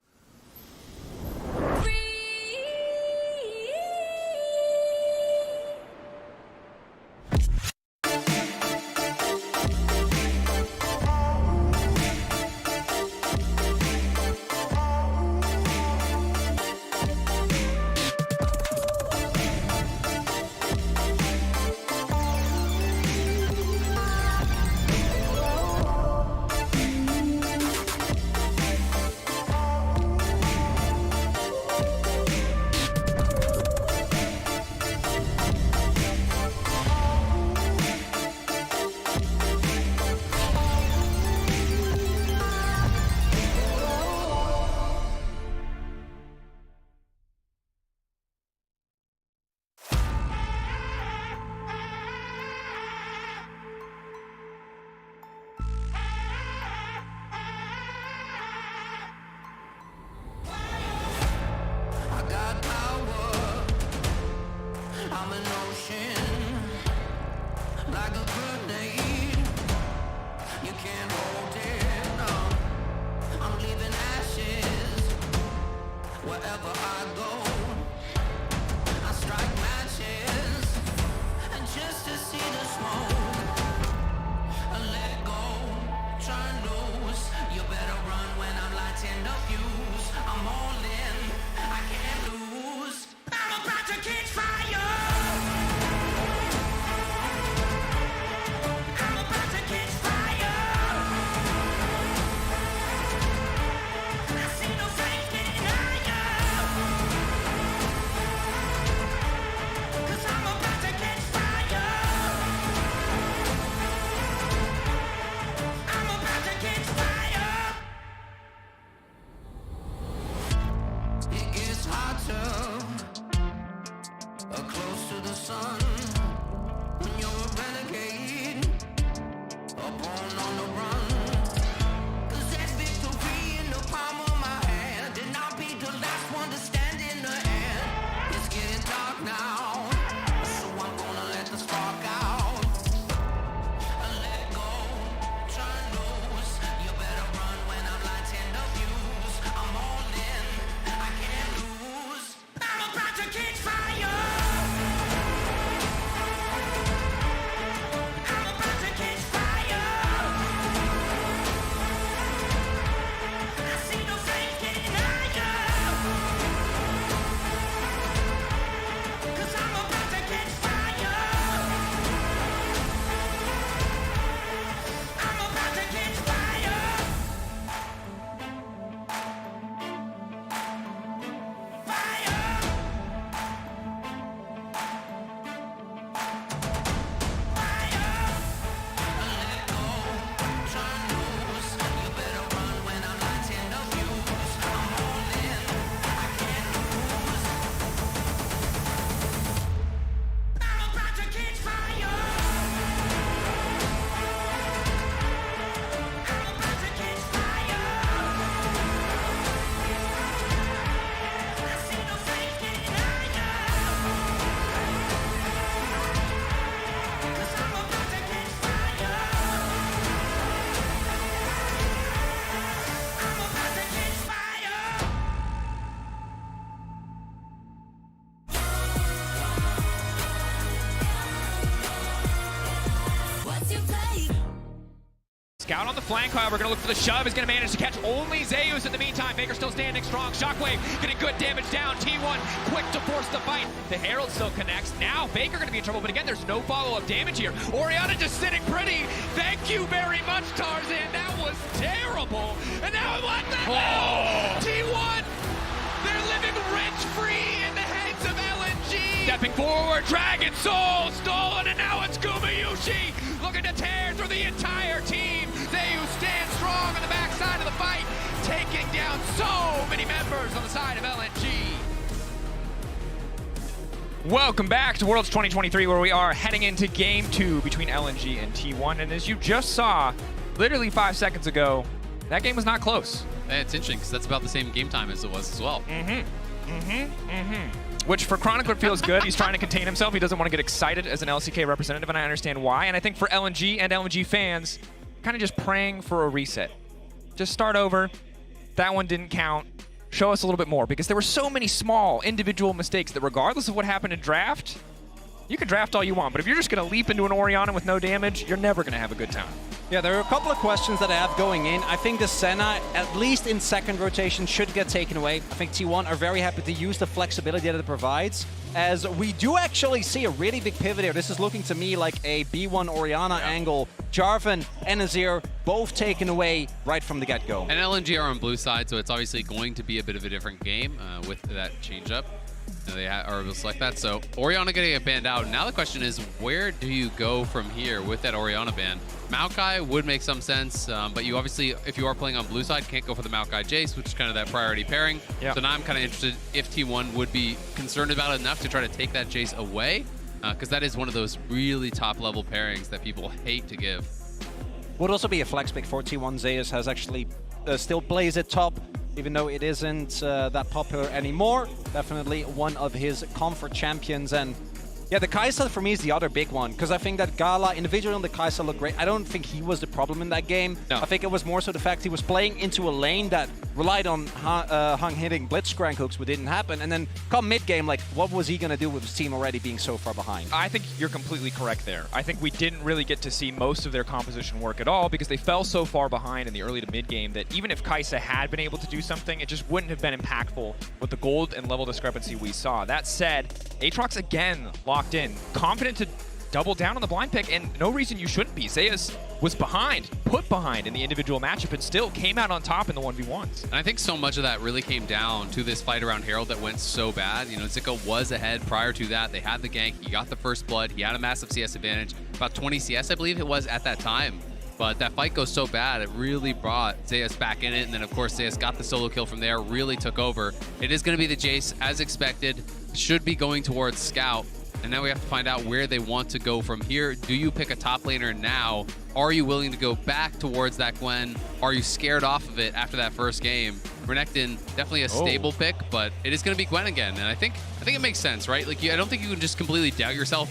on the flank, however, going to look for the shove. Is going to manage to catch only Zeus in the meantime. Faker still standing strong. Shockwave getting good damage down. T1 quick to force the fight. The Herald still connects. Now Faker going to be in trouble, but again, there's no follow-up damage here. Orianna just sitting pretty. Thank you very much, Tarzan. That was terrible. And now what the hell? T1, they're living rent-free in the hands of LNG. Stepping forward, Dragon Soul stolen, and now it's Gumayushi looking to tear through the entire team. Zeus stands strong on the backside of the fight, taking down so many members on the side of LNG. Welcome back to Worlds 2023, where we are heading into Game 2 between LNG and T1. And as you just saw, literally 5 seconds ago, that game was not close. It's interesting, because that's about the same game time as it was as well. Which for Chronicler feels good. He's trying to contain himself. He doesn't want to get excited as an LCK representative, and I understand why. And I think for LNG and LNG fans, kind of just praying for a reset. Just start over. That one didn't count. Show us a little bit more, because there were so many small individual mistakes that regardless of what happened in draft, you can draft all you want, but if you're just going to leap into an Orianna with no damage, you're never going to have a good time. Yeah, there are a couple of questions that I have going in. I think the Senna, at least in second rotation, should get taken away. I think T1 are very happy to use the flexibility that it provides, as we do actually see a really big pivot here. This is looking to me like a B1 Orianna angle. Jarvan and Azir both taken away right from the get-go. And LNG are on blue side, so it's obviously going to be a bit of a different game with that change-up. They are able to select that. So Orianna getting a banned out. Now the question is, where do you go from here with that Orianna ban? Maokai would make some sense, but you obviously, if you are playing on blue side, can't go for the Maokai Jace, which is kind of that priority pairing. Yep. So now I'm kind of interested if T1 would be concerned about it enough to try to take that Jace away, because that is one of those really top-level pairings that people hate to give. Would also be a flex pick for T1. Zeus has actually still plays it top, even though it isn't that popular anymore. Definitely one of his comfort champions. And yeah, the Kai'Sa for me is the other big one, because I think that Gala, individually on the Kai'Sa, looked great. I don't think he was the problem in that game. No. I think it was more so the fact he was playing into a lane that relied on Hung hitting blitzcrank hooks, which didn't happen. And then come mid-game, like, what was he going to do with his team already being so far behind? I think you're completely correct there. I think we didn't really get to see most of their composition work at all, because they fell so far behind in the early to mid-game that even if Kai'Sa had been able to do something, it just wouldn't have been impactful with the gold and level discrepancy we saw. That said, Aatrox again locked in, confident to double down on the blind pick, and no reason you shouldn't be. Zeus was behind, put behind in the individual matchup, and still came out on top in the 1v1s. And I think so much of that really came down to this fight around Herald that went so bad. You know, Zika was ahead prior to that. They had the gank, he got the first blood, he had a massive CS advantage, about 20 CS I believe it was at that time. But that fight goes so bad, it really brought Zeus back in it, and then of course Zeus got the solo kill from there, really took over. It is going to be the Jace, as expected, should be going towards Scout. And now we have to find out where they want to go from here. Do you pick a top laner now? Are you willing to go back towards that Gwen? Are you scared off of it after that first game? Renekton, definitely a stable pick, but it is going to be Gwen again. And I think it makes sense, right? Like, I don't think you can just completely doubt yourself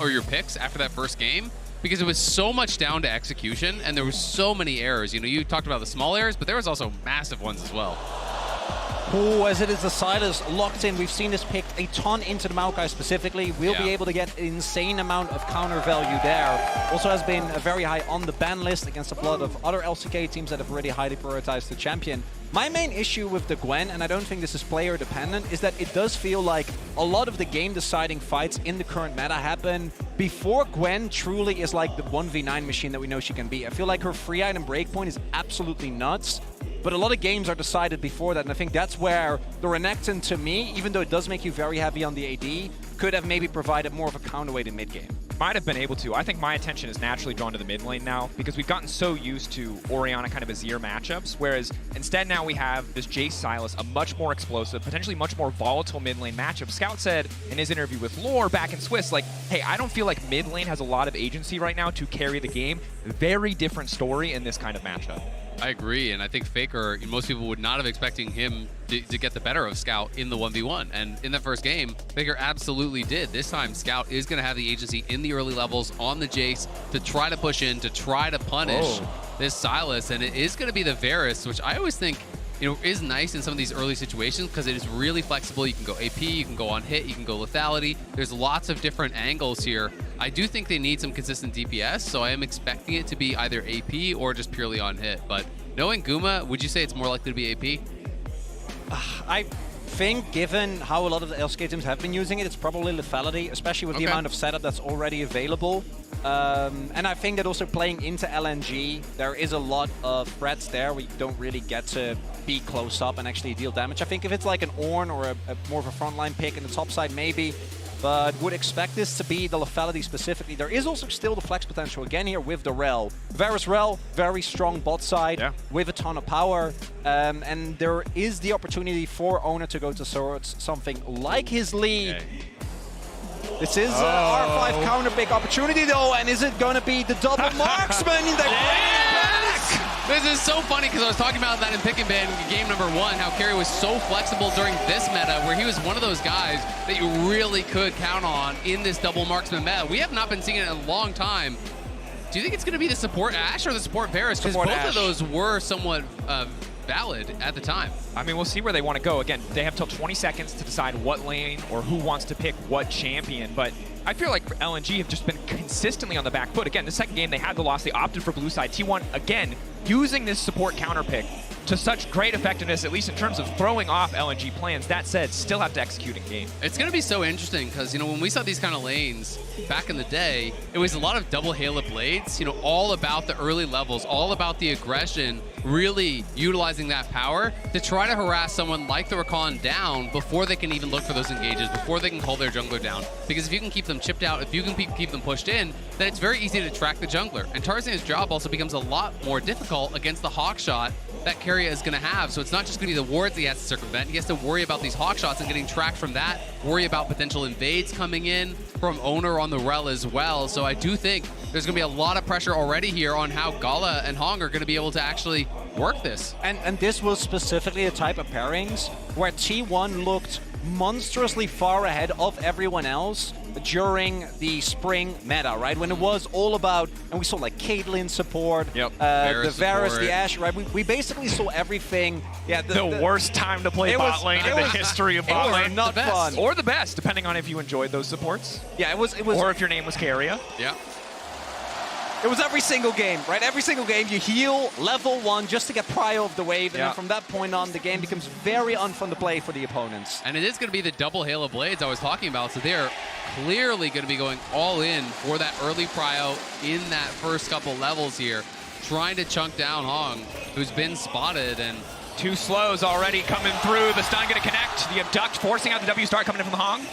or your picks after that first game, because it was so much down to execution and there were so many errors. You know, you talked about the small errors, but there was also massive ones as well. Oh, as it is the Silas locked in. We've seen this picked a ton into the Maokai specifically. We'll be able to get an insane amount of counter value there. Also has been very high on the ban list against a lot of other LCK teams that have really highly prioritized the champion. My main issue with the Gwen, and I don't think this is player dependent, is that it does feel like a lot of the game deciding fights in the current meta happen before Gwen truly is like the 1v9 machine that we know she can be. I feel like her free item breakpoint is absolutely nuts. But a lot of games are decided before that, and I think that's where the Renekton, to me, even though it does make you very heavy on the AD, could have maybe provided more of a counterweight in mid-game. Might have been able to. I think my attention is naturally drawn to the mid lane now, because we've gotten so used to Orianna kind of Azir matchups, whereas instead now we have this Jace Sylas, a much more explosive, potentially much more volatile mid lane matchup. Scout said in his interview with Lore back in Swiss, like, hey, I don't feel like mid lane has a lot of agency right now to carry the game. Very different story in this kind of matchup. I agree, and I think Faker, most people would not have expecting him to get the better of Scout in the 1v1. And in that first game, Faker absolutely did. This time, Scout is going to have the agency in the early levels on the Jace to try to push in, to try to punish this Sylas. And it is going to be the Varus, which I always think, you know, is nice in some of these early situations because it is really flexible. You can go AP, you can go on hit, you can go lethality. There's lots of different angles here. I do think they need some consistent DPS, so I am expecting it to be either AP or just purely on hit. But knowing Guma, would you say it's more likely to be AP? I think, given how a lot of the LCK teams have been using it, it's probably lethality, especially with the amount of setup that's already available. And I think that also playing into LNG, there is a lot of threats there where you don't really get to be close up and actually deal damage. I think if it's like an Ornn or a more of a frontline pick in the top side, maybe, but would expect this to be the lethality specifically. There is also still the flex potential again here with the Rel. Varus Rel, very strong bot side with a ton of power. And there is the opportunity for Owner to go to swords, something like his lead. Okay. This is R5 counter pick opportunity though, and is it going to be the double marksman? This is so funny because I was talking about that in Pick and Ban game number 1, how Carry was so flexible during this meta where he was one of those guys that you really could count on in this double marksman meta. We have not been seeing it in a long time. Do you think it's going to be the support Ashe or the support Varus? Because both of those were somewhat valid at the time. I mean, we'll see where they want to go. Again, they have till 20 seconds to decide what lane or who wants to pick what champion, but I feel like LNG have just been consistently on the back foot. Again, the second game they had the loss, they opted for blue side. T1, again, using this support counter pick to such great effectiveness, at least in terms of throwing off LNG plans. That said, still have to execute in game. It's going to be so interesting because, you know, when we saw these kind of lanes back in the day, it was a lot of double Halo blades, you know, all about the early levels, all about the aggression, really utilizing that power to try to harass someone like the Rakan down before they can even look for those engages, before they can call their jungler down. Because if you can keep them chipped out, if you can keep them pushed in, then it's very easy to track the jungler. And Tarzan's job also becomes a lot more difficult against the hawk shot that Keria is going to have. So it's not just going to be the wards he has to circumvent. He has to worry about these hawk shots and getting tracked from that, worry about potential invades coming in from Owner on the Rel as well. So I do think there's going to be a lot of pressure already here on how Gala and Hong are going to be able to actually work this. And this was specifically the type of pairings where T1 looked monstrously far ahead of everyone else during the spring meta, right? When it was all about, and we saw like Caitlyn support, the Varus, the Ashe, right? We basically saw everything. Yeah, the worst time to play bot lane in the history of bot lane. Not fun. Or the best, depending on if you enjoyed those supports. Yeah, it was. Or if your name was Keria. Yeah. It was every single game, right? Every single game you heal level 1 just to get prio of the wave, and then from that point on, the game becomes very unfun to play for the opponents. And it is going to be the double Halo Blades I was talking about, so they're clearly going to be going all in for that early prio in that first couple levels here, trying to chunk down Hong, who's been spotted, and 2 slows already coming through. The stun going to connect. The abduct forcing out the W star coming in from the Hong.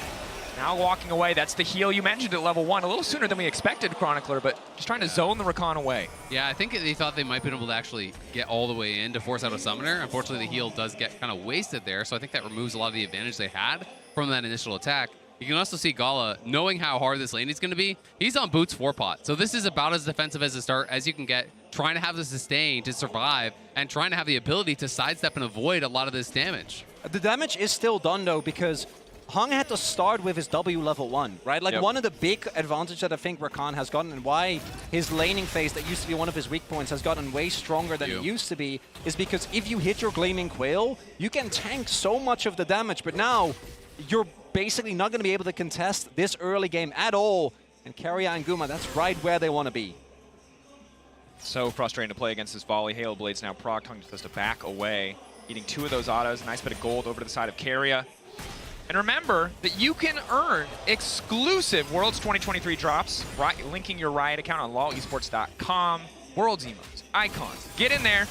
Now walking away, that's the heal you mentioned at level 1. A little sooner than we expected, Chronicler, but just trying to zone the Rakan away. Yeah, I think they thought they might be able to actually get all the way in to force out a summoner. Unfortunately, the heal does get kind of wasted there, so I think that removes a lot of the advantage they had from that initial attack. You can also see Gala, knowing how hard this lane is going to be, he's on Boots 4-pot. So this is about as defensive as a start as you can get, trying to have the sustain to survive and trying to have the ability to sidestep and avoid a lot of this damage. The damage is still done, though, because Hong had to start with his W level 1, right? Like one of the big advantages that I think Rakan has gotten and why his laning phase that used to be one of his weak points has gotten way stronger than it used to be is because if you hit your Gleaming Quail, you can tank so much of the damage, but now you're basically not going to be able to contest this early game at all. And Keria and Guma, that's right where they want to be. So frustrating to play against this volley. Halo Blades now procced. Hong just has to back away. Eating 2 of those autos. Nice bit of gold over to the side of Keria. And remember that you can earn exclusive Worlds 2023 drops, linking your Riot account on lolesports.com. Worlds emotes, icons. Get in there.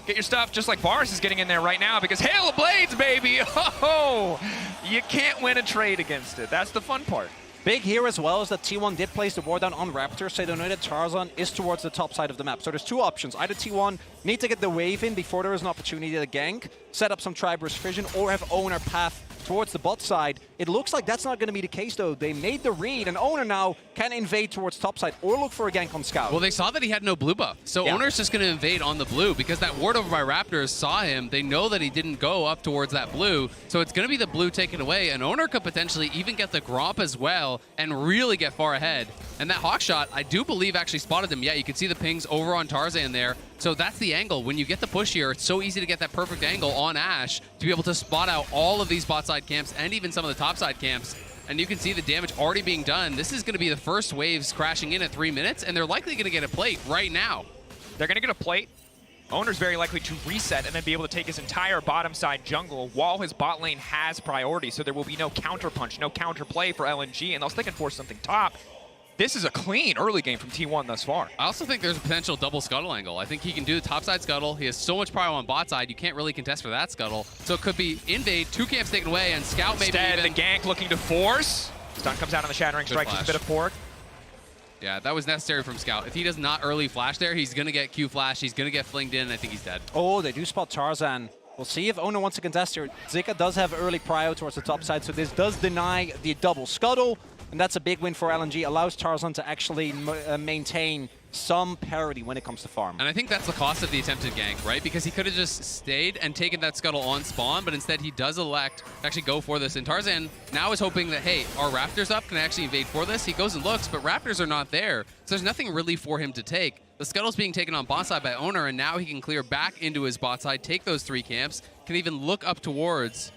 Get your stuff just like Boris is getting in there right now because Halo Blades, baby! Oh, you can't win a trade against it. That's the fun part. Big here as well is that T1 did place the ward down on Raptor, so they know that Tarzan is towards the top side of the map. So there's 2 options. Either T1 need to get the wave in before there is an opportunity to gank, set up some Triburst Vision, or have Owner path towards the bot side. It looks like that's not going to be the case, though. They made the read, and Owner now can invade towards top side or look for a gank on Scout. Well, they saw that he had no blue buff, so Owner's just going to invade on the blue because that ward over by Raptors saw him. They know that he didn't go up towards that blue, so it's going to be the blue taken away, and Owner could potentially even get the Gromp as well and really get far ahead. And that hawk shot, I do believe, actually spotted him. Yeah, you can see the pings over on Tarzan there. So that's the angle. When you get the push here, it's so easy to get that perfect angle on Ashe to be able to spot out all of these bot side camps and even some of the top side camps. and you can see the damage already being done. This is going to be the first waves crashing in at 3 minutes, and they're likely going to get a plate right now. They're going to get a plate. Owner's very likely to reset and then be able to take his entire bottom side jungle while his bot lane has priority, so there will be no counter punch, no counter play for LNG, unless they can force something top. This is a clean early game from T1 thus far. I also think there's a potential double scuttle angle. I think he can do the topside scuttle. He has so much prio on bot side, you can't really contest for that scuttle. So it could be invade, 2 camps taken away, and Scout maybe Instead, even... the gank looking to force. Stun comes out on the Shattering Strike, just a bit of pork. Yeah, that was necessary from Scout. If he does not early flash there, he's going to get Q flash, he's going to get flinged in, and I think he's dead. Oh, they do spot Tarzan. We'll see if Owner wants to contest here. Zika does have early prio towards the top side, so this does deny the double scuttle. And that's a big win for LNG. Allows Tarzan to actually maintain some parity when it comes to farm. And I think that's the cost of the attempted gank, right? Because he could have just stayed and taken that scuttle on spawn, but instead he does elect to actually go for this. And Tarzan now is hoping that, hey, are Raptors up? Can I actually invade for this? He goes and looks, but Raptors are not there. So there's nothing really for him to take. The scuttle's being taken on bot side by Owner, and now he can clear back into his bot side, take those 3 camps, can even look up towards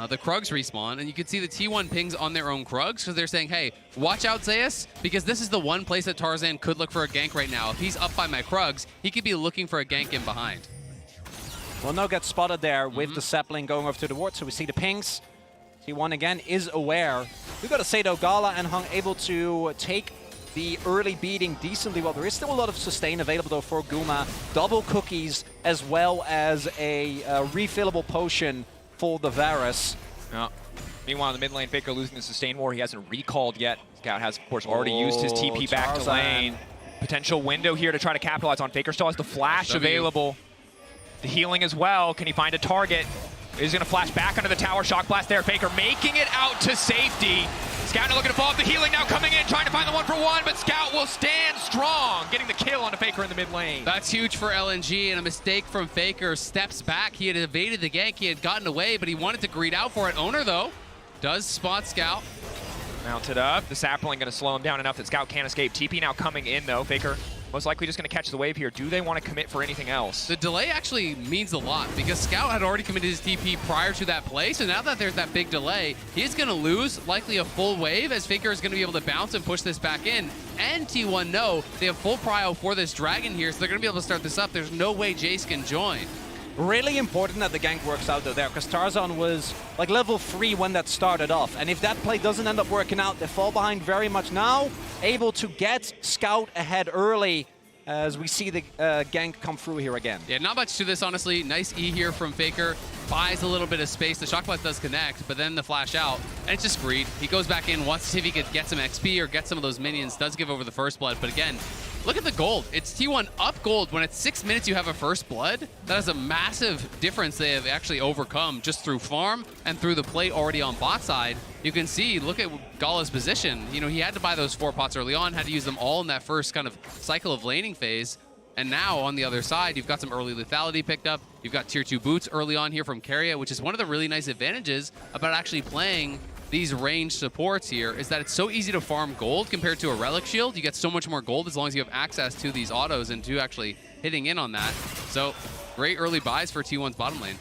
the Krugs respawn, and you can see the T1 pings on their own Krugs because they're saying, hey, watch out, Zeus, because this is the one place that Tarzan could look for a gank right now. If he's up by my Krugs, he could be looking for a gank in behind. Well, no gets spotted there with the sapling going over to the ward, so we see the pings. T1 again is aware. We've got to say though, Gala and Hung able to take the early beating decently well. There is still a lot of sustain available though for Guma. Double cookies as well as a refillable potion for the Varus. Yeah. Meanwhile, in the mid lane, Faker losing the sustain war. He hasn't recalled yet. Scout has, of course, already used his TP back to lane. Potential window here to try to capitalize on. Faker still has the flash available. The healing as well. Can he find a target? He's going to flash back under the tower. Shock blast there. Faker making it out to safety. Scout looking to follow up the healing now coming in, trying to find the 1-for-1, but Scout will stand strong, getting the kill onto Faker in the mid lane. That's huge for LNG, and a mistake from Faker. Steps back. He had evaded the gank. He had gotten away, but he wanted to greed out for it. Owner, though, does spot Scout. Mounted up. The sapling going to slow him down enough that Scout can't escape. TP now coming in, though. Faker most likely just going to catch the wave here. Do they want to commit for anything else? The delay actually means a lot because Scout had already committed his TP prior to that play, so now that there's that big delay, he's going to lose likely a full wave as Faker is going to be able to bounce and push this back in. And T1 know they have full prio for this dragon here, so they're going to be able to start this up. There's no way Jace can join. Really important that the gank works out though there, because Tarzan was like level 3 when that started off. And if that play doesn't end up working out, they fall behind very much now. Able to get Scout ahead early as we see the gank come through here again. Yeah, not much to this, honestly. Nice E here from Faker. Buys a little bit of space. The Shock Blast does connect, but then the flash out, and it's just greed. He goes back in, wants to see if he could get some XP or get some of those minions. Does give over the first blood, but again, look at the gold. It's T1 up gold. When it's 6 minutes you have a first blood, that is a massive difference they have actually overcome just through farm and through the play already on bot side. You can see, look at Gala's position. You know, he had to buy those 4 pots early on, had to use them all in that first kind of cycle of laning phase. And now on the other side, you've got some early lethality picked up. You've got tier 2 boots early on here from Carrier, which is one of the really nice advantages about actually playing these ranged supports here, is that it's so easy to farm gold compared to a relic shield. You get so much more gold as long as you have access to these autos and to actually hitting in on that. So great early buys for T1's bottom lane.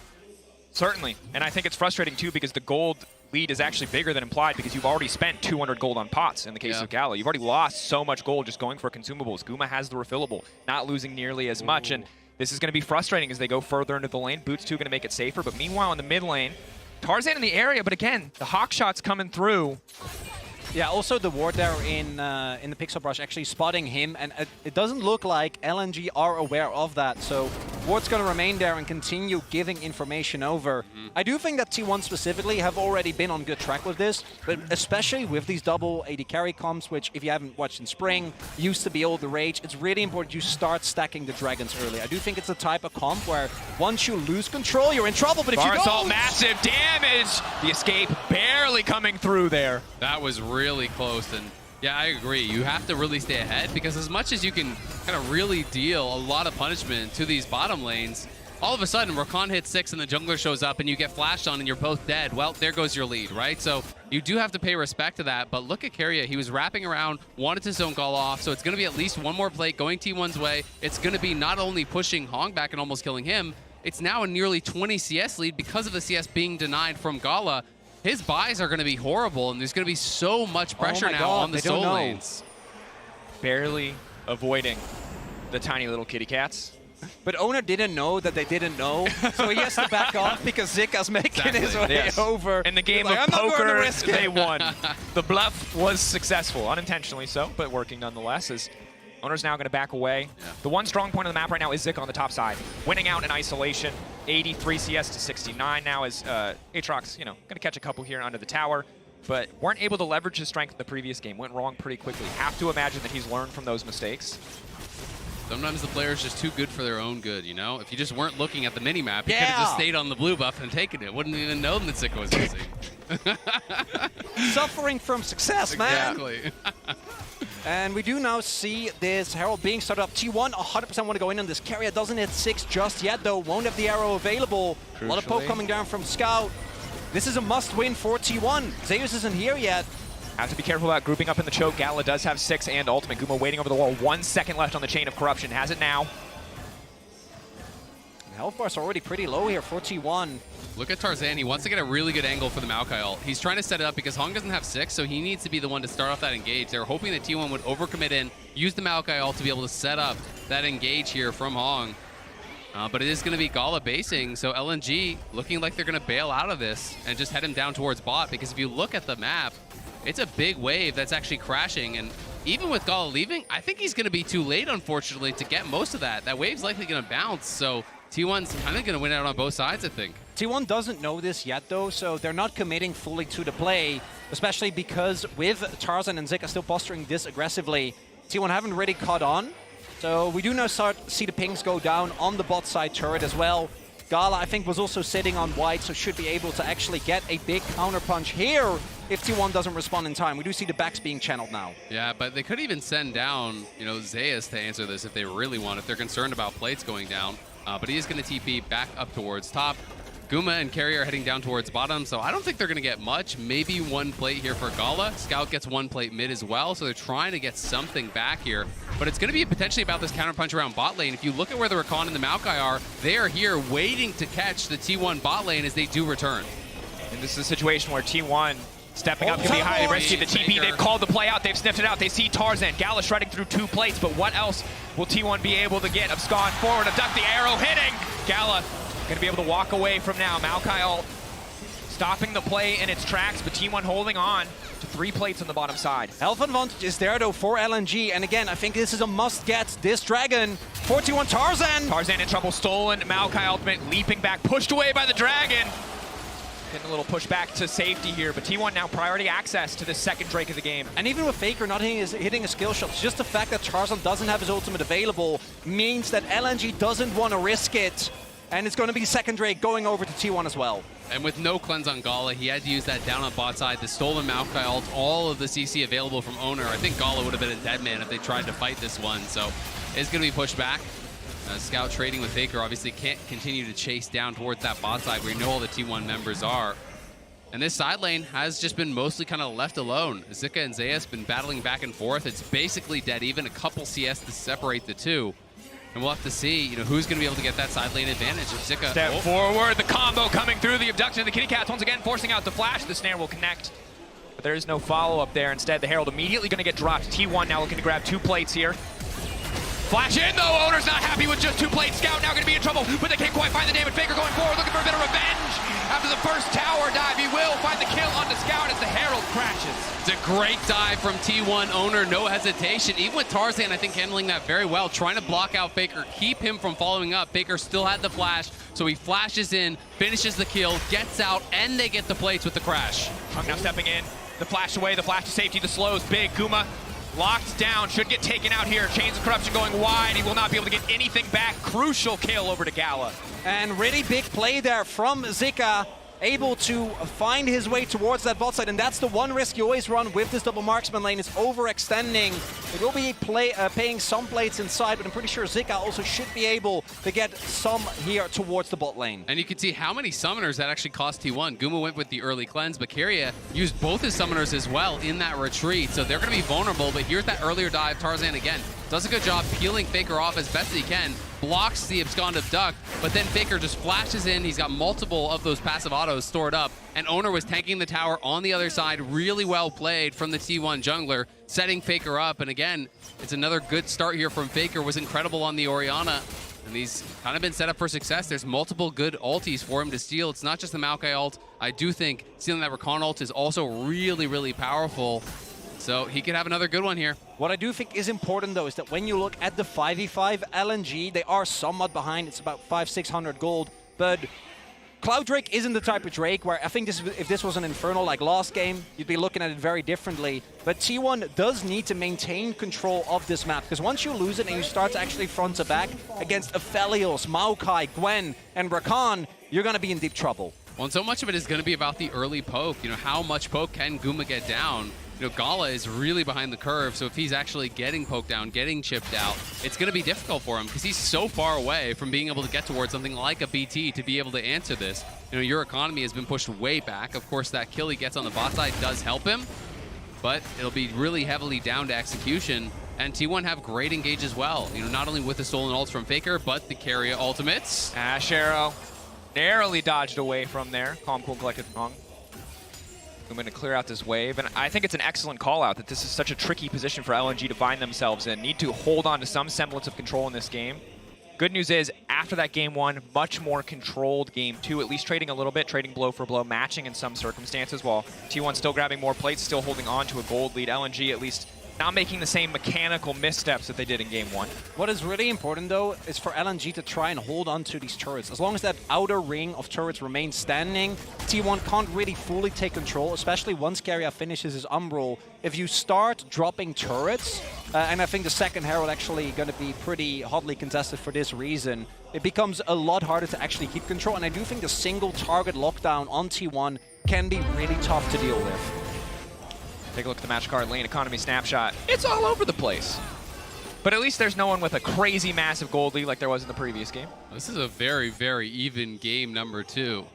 Certainly, and I think it's frustrating too because the gold lead is actually bigger than implied because you've already spent 200 gold on pots in the case of Gala. You've already lost so much gold just going for consumables. Guma has the refillable, not losing nearly as much, and this is going to be frustrating as they go further into the lane. Boots 2 going to make it safer, but meanwhile in the mid lane, Tarzan in the area, but again, the hawk shots coming through. Yeah, also the ward there in the Pixel Brush actually spotting him, and it doesn't look like LNG are aware of that, so ward's going to remain there and continue giving information over. I do think that T1 specifically have already been on good track with this, but especially with these double AD carry comps, which if you haven't watched in Spring, used to be all the rage, it's really important you start stacking the dragons early. I do think it's a type of comp where once you lose control, you're in trouble, but if you don't... massive damage! The escape barely coming through there. That was really close, and yeah, I agree. You have to really stay ahead because as much as you can kind of really deal a lot of punishment to these bottom lanes, all of a sudden Rakan hits 6 and the jungler shows up and you get flashed on and you're both dead. Well, there goes your lead, right? So you do have to pay respect to that, but look at Carrier. He was wrapping around, wanted to zone Gala off, so it's going to be at least one more plate going T1's way. It's going to be not only pushing Hong back and almost killing him, it's now a nearly 20 CS lead because of the CS being denied from Gala. his buys are going to be horrible, and there's going to be so much pressure now on the soul lanes. Barely avoiding the tiny little kitty cats. But Owner didn't know that they didn't know, so he has to back off because Zika's making his way over. In the game He's like, of "I'm not going to poker, risk it." they won. The bluff was successful, unintentionally so, but working nonetheless. As Owner's now going to back away. The one strong point of the map right now is Zika on the top side, winning out in isolation. 83 CS to 69 now as Aatrox, going to catch a couple here under the tower, but weren't able to leverage his strength in the previous game. Went wrong pretty quickly. Have to imagine that he's learned from those mistakes. Sometimes the player's just too good for their own good, you know? If you just weren't looking at the mini-map, you could have just stayed on the blue buff and taken it. Wouldn't even know that Zika was missing. Suffering from success, man. Exactly. And we do now see this Herald being started up. T1 100% want to go in on this. Carrier doesn't hit 6 just yet, though. Won't have the arrow available. A lot of poke coming down from Scout. This is a must-win for T1. Zeus isn't here yet. Have to be careful about grouping up in the choke. Gala does have 6 and ultimate. Guma waiting over the wall. 1 second left on the chain of corruption. Has it now. Health bar's already pretty low here for T1. Look at Tarzan. He wants to get a really good angle for the Maokai ult. He's trying to set it up because Hong doesn't have 6, so he needs to be the one to start off that engage. They're hoping that T1 would overcommit in, use the Maokai ult to be able to set up that engage here from Hong. But it is going to be Gala basing, so LNG looking like they're going to bail out of this and just head him down towards bot, because if you look at the map, it's a big wave that's actually crashing, and even with Gala leaving, I think he's going to be too late, unfortunately, to get most of that. That wave's likely going to bounce, so T1's kind of going to win out on both sides, I think. T1 doesn't know this yet, though, so they're not committing fully to the play, especially because with Tarzan and Zika still posturing this aggressively, T1 haven't really caught on. So we do now see the pings go down on the bot side turret as well. Gala, I think, was also sitting on white, so should be able to actually get a big counter punch here if T1 doesn't respond in time. We do see the backs being channeled now. Yeah, but they could even send down, Zeus to answer this if they really want, if they're concerned about plates going down. But he is going to TP back up towards top. Guma and Carrier are heading down towards bottom, so I don't think they're going to get much. Maybe 1 plate here for Gala. Scout gets 1 plate mid as well, so they're trying to get something back here. But it's going to be potentially about this counterpunch around bot lane. If you look at where the Rakan and the Maokai are, they are here waiting to catch the T1 bot lane as they do return. And this is a situation where T1 stepping up can be highly risky. The TP, they've called the play out, they've sniffed it out. They see Tarzan, Gala shredding through 2 plates, but what else will T1 be able to get? Abscond forward, abduct the arrow, hitting! Gala going to be able to walk away from now. Maokai ult stopping the play in its tracks, but T1 holding on to 3 plates on the bottom side. Health advantage is there, though, for LNG, and again, I think this is a must-get. This Dragon, 41 Tarzan! Tarzan in trouble, stolen, Maokai ultimate, leaping back, pushed away by the Dragon. Getting a little push back to safety here, but T1 now priority access to the second Drake of the game. And even with Faker not hitting his skill shots, just the fact that Tarzan doesn't have his ultimate available means that LNG doesn't want to risk it. And it's going to be second Drake going over to T1 as well. And with no cleanse on Gala, he had to use that down on bot side, the stolen Maokai ult, all of the CC available from Owner. I think Gala would have been a dead man if they tried to fight this one, so it's going to be pushed back. Scout trading with Faker obviously can't continue to chase down towards that bot side where you know all the T1 members are. And this side lane has just been mostly kind of left alone. Zika and Zeus been battling back and forth. It's basically dead even, a couple CS to separate the two. And we'll have to see, who's going to be able to get that side lane advantage. If Zika step forward, the combo coming through, the abduction of the Kitty Cats once again forcing out the flash. The snare will connect, but there is no follow-up there. Instead, the Herald immediately going to get dropped. T1 now looking to grab 2 plates here. Flash in, though. Owner's not happy with just 2 plates. Scout now going to be in trouble, but they can't quite find the damage. Faker going forward, looking for a bit of revenge. After the first tower dive, he will find the kill on the Scout as the Herald crashes. It's a great dive from T1 Owner, no hesitation. Even with Tarzan, I think, handling that very well, trying to block out Faker, keep him from following up. Faker still had the flash, so he flashes in, finishes the kill, gets out, and they get the plates with the crash. Hung now stepping in, the flash away, the flash to safety, the slows, big. Guma locked down, should get taken out here. Chains of Corruption going wide, he will not be able to get anything back. Crucial kill over to Gala. And really big play there from Zika, able to find his way towards that bot side, and that's the one risk you always run with this double marksman lane, is overextending. It will be paying some plates inside, but I'm pretty sure Zika also should be able to get some here towards the bot lane. And you can see how many summoners that actually cost T1. Guma went with the early cleanse, but Keria used both his summoners as well in that retreat, so they're going to be vulnerable. But here's that earlier dive. Tarzan again does a good job peeling Faker off as best as he can. blocks the abscond duck, but then Faker just flashes in. He's got multiple of those passive autos stored up, and Owner was tanking the tower on the other side. Really well played from the T1 jungler, setting Faker up. And again, it's another good start here from Faker. Was incredible on the Orianna, and he's kind of been set up for success. There's multiple good ultis for him to steal. It's not just the Maokai ult. I do think stealing that Rakan ult is also really, really powerful. So he could have another good one here. What I do think is important, though, is that when you look at the 5v5 LNG, they are somewhat behind. It's about 500-600 gold. But Cloud Drake isn't the type of Drake where I think if this was an Infernal like last game, you'd be looking at it very differently. But T1 does need to maintain control of this map, because once you lose it and you start to actually front to back against Aphelios, Maokai, Gwen, and Rakan, you're going to be in deep trouble. Well, and so much of it is going to be about the early poke. You know, how much poke can Guma get down? You know, Gala is really behind the curve, so if he's actually getting poked down, getting chipped out, it's going to be difficult for him because he's so far away from being able to get towards something like a BT to be able to answer this. You know, your economy has been pushed way back. Of course, that kill he gets on the bot side does help him, but it'll be really heavily down to execution. And T1 have great engage as well. You know, not only with the stolen ults from Faker, but the carrier ultimates. Ash Arrow narrowly dodged away from there. Calm, cool, collected, wrong. I'm going to clear out this wave, and I think it's an excellent call out that this is such a tricky position for LNG to find themselves in. Need to hold on to some semblance of control in this game. Good news is, after that game one, much more controlled game two, at least trading a little bit, trading blow for blow, matching in some circumstances, while T1 still grabbing more plates, still holding on to a gold lead. LNG at least not making the same mechanical missteps that they did in game one. What is really important, though, is for LNG to try and hold on to these turrets. As long as that outer ring of turrets remains standing, T1 can't really fully take control, especially once Keria finishes his Umbral. If you start dropping turrets, and I think the second Herald actually going to be pretty hotly contested for this reason, it becomes a lot harder to actually keep control, and I do think the single target lockdown on T1 can be really tough to deal with. Take a look at the match card lane economy snapshot. It's all over the place. But at least there's no one with a crazy massive gold lead like there was in the previous game. This is a very, very even game number two.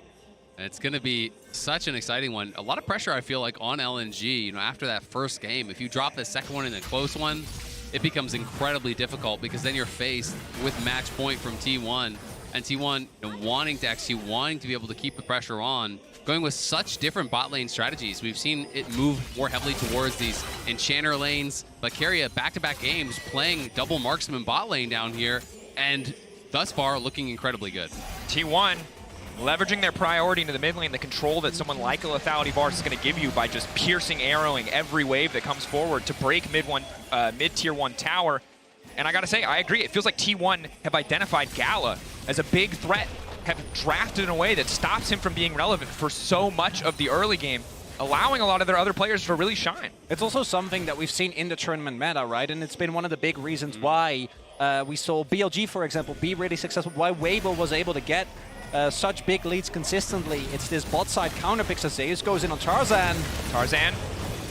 And it's going to be such an exciting one. A lot of pressure, I feel like, on LNG. You know, after that first game, if you drop the second one in a close one, it becomes incredibly difficult because then you're faced with match point from T1. And T1 you know, wanting to execute, wanting to be able to keep the pressure on, going with such different bot lane strategies. We've seen it move more heavily towards these enchanter lanes, but Keria back-to-back games playing double marksman bot lane down here, and thus far looking incredibly good. T1 leveraging their priority into the mid lane, the control that someone like a Lethality Bars is going to give you by just piercing, arrowing every wave that comes forward to break mid-tier 1 tower. And I gotta say, I agree. It feels like T1 have identified Gala as a big threat, have drafted in a way that stops him from being relevant for so much of the early game, allowing a lot of their other players to really shine. It's also something that we've seen in the tournament meta, right? And it's been one of the big reasons why we saw BLG, for example, be really successful, why Weibo was able to get such big leads consistently. It's this bot side counter picks as Zeus goes in on Tarzan. Tarzan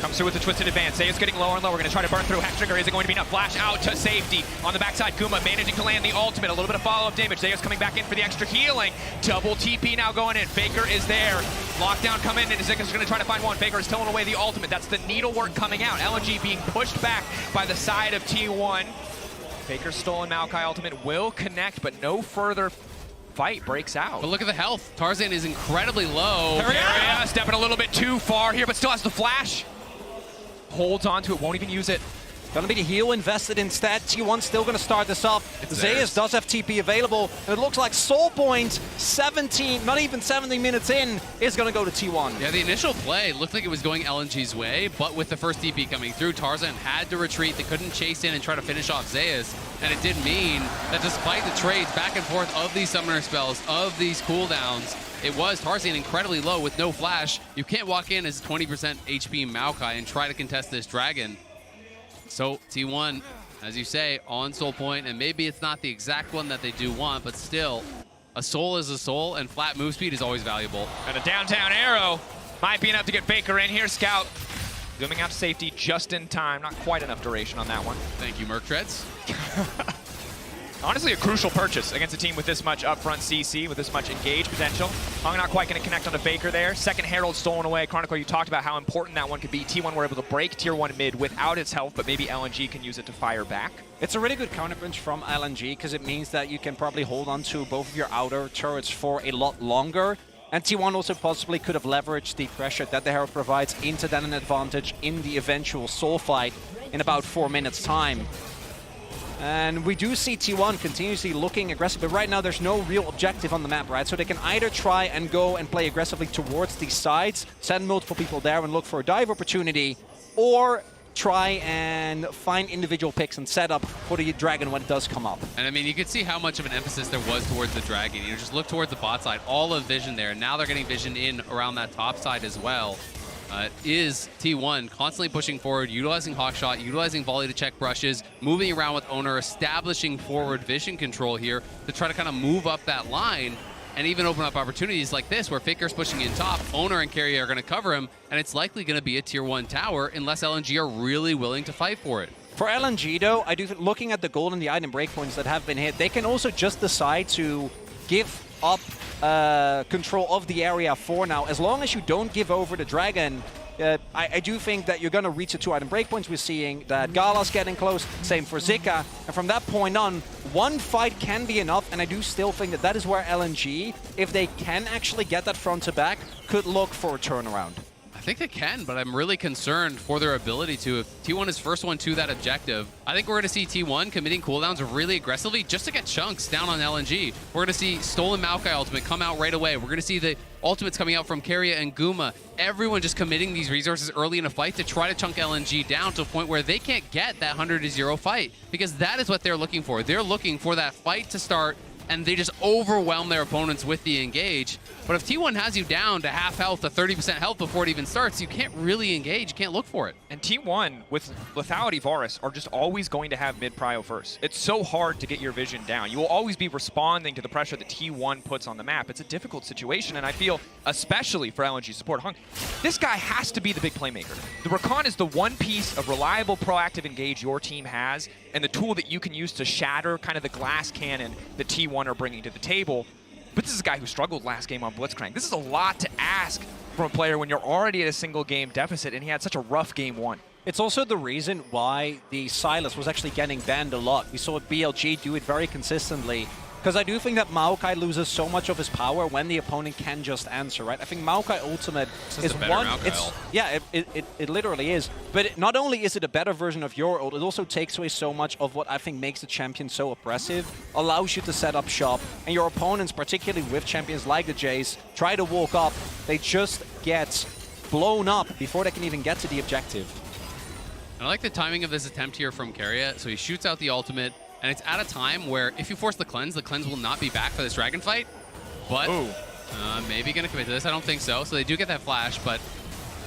comes through with the twisted advance. Zeus getting lower and lower. We're going to try to burn through Hex Trigger. Is it going to be enough? Flash out to safety. On the backside, Guma managing to land the ultimate. A little bit of follow-up damage. Zeus coming back in for the extra healing. Double TP now going in. Faker is there. Lockdown come in, and Zika's going to try to find one. Faker is towing away the ultimate. That's the needlework coming out. LNG being pushed back by the side of T1. Faker's stolen Maokai ultimate will connect, but no further fight breaks out. But look at the health. Tarzan is incredibly low. Keria stepping a little bit too far here, but still has the flash. Holds on to it, won't even use it. Gonna be the heal invested instead. T1 still gonna start this up. Zeus does have TP available, and it looks like Soul Point, 17, not even 70 minutes in, is gonna go to T1. Yeah, the initial play looked like it was going LNG's way, but with the first TP coming through, Tarzan had to retreat. They couldn't chase in and try to finish off Zeus, and it did mean that despite the trades back and forth of these summoner spells, of these cooldowns, it was Tarzan incredibly low with no flash. You can't walk in as 20% HP Maokai and try to contest this dragon. So T1, as you say, on Soul Point, and maybe it's not the exact one that they do want, but still, a soul is a soul, and flat move speed is always valuable. And a downtown arrow might be enough to get Faker in here. Scout zooming out to safety just in time. Not quite enough duration on that one. Thank you, Merc Treads. honestly a crucial purchase against a team with this much upfront CC, with this much engage potential. Hung not quite going to connect on the Faker there. Second Herald stolen away. Chronicle, you talked about how important that one could be. T1 were able to break Tier 1 mid without its health, but maybe LNG can use it to fire back. It's a really good counterpunch from LNG because it means that you can probably hold on to both of your outer turrets for a lot longer. And T1 also possibly could have leveraged the pressure that the Herald provides into then an advantage in the eventual soul fight in about 4 minutes' time. And we do see T1 continuously looking aggressive, but right now there's no real objective on the map, right? So they can either try and go and play aggressively towards these sides, send multiple people there and look for a dive opportunity, or try and find individual picks and set up for the Dragon when it does come up. And I mean, you could see how much of an emphasis there was towards the Dragon. You know, just look towards the bot side, all of vision there. Now they're getting vision in around that top side as well. Is T1 constantly pushing forward, utilizing Hawkshot, utilizing volley to check brushes, moving around with Owner, establishing forward vision control here to try to kind of move up that line and even open up opportunities like this where Faker's pushing in top, Owner and Carrier are going to cover him, and it's likely going to be a Tier 1 tower unless LNG are really willing to fight for it. For LNG though, I do think looking at the gold and the item breakpoints that have been hit, they can also just decide to give up control of the area for now. As long as you don't give over the Dragon, I do think that you're going to reach the 2 item breakpoints. We're seeing that Gala's getting close, same for Zika. And from that point on, one fight can be enough, and I do still think that that is where LNG, if they can actually get that front to back, could look for a turnaround. I think they can, but I'm really concerned for their ability to. If T1 is first one to that objective, I think we're going to see T1 committing cooldowns really aggressively just to get chunks down on LNG. We're going to see Stolen Maokai ultimate come out right away. We're going to see the ultimates coming out from Carrier and Guma. Everyone just committing these resources early in a fight to try to chunk LNG down to a point where they can't get that 100-0 fight, because that is what they're looking for. They're looking for that fight to start, and they just overwhelm their opponents with the engage. But if T1 has you down to half health, to 30% health before it even starts, you can't really engage, you can't look for it. And T1, with lethality Varus, are just always going to have mid-prio first. It's so hard to get your vision down. You will always be responding to the pressure that T1 puts on the map. It's a difficult situation, and I feel, especially for LNG support, Hung, this guy has to be the big playmaker. The Rakan is the one piece of reliable, proactive engage your team has, and the tool that you can use to shatter kind of the glass cannon that T1 are bringing to the table. But this is a guy who struggled last game on Blitzcrank. This is a lot to ask from a player when you're already at a single game deficit, and he had such a rough game 1. It's also the reason why the Silas was actually getting banned a lot. We saw BLG do it very consistently. Because I do think that Maokai loses so much of his power when the opponent can just answer, right? I think Maokai Ultimate is one... It literally is. But not only is it a better version of your ult, it also takes away so much of what I think makes the champion so oppressive, allows you to set up shop, and your opponents, particularly with champions like the Jace, try to walk up, they just get blown up before they can even get to the objective. I like the timing of this attempt here from Carrier. So he shoots out the ultimate, and it's at a time where if you force the cleanse will not be back for this Dragon fight. But maybe going to commit to this. I don't think so. So they do get that flash, but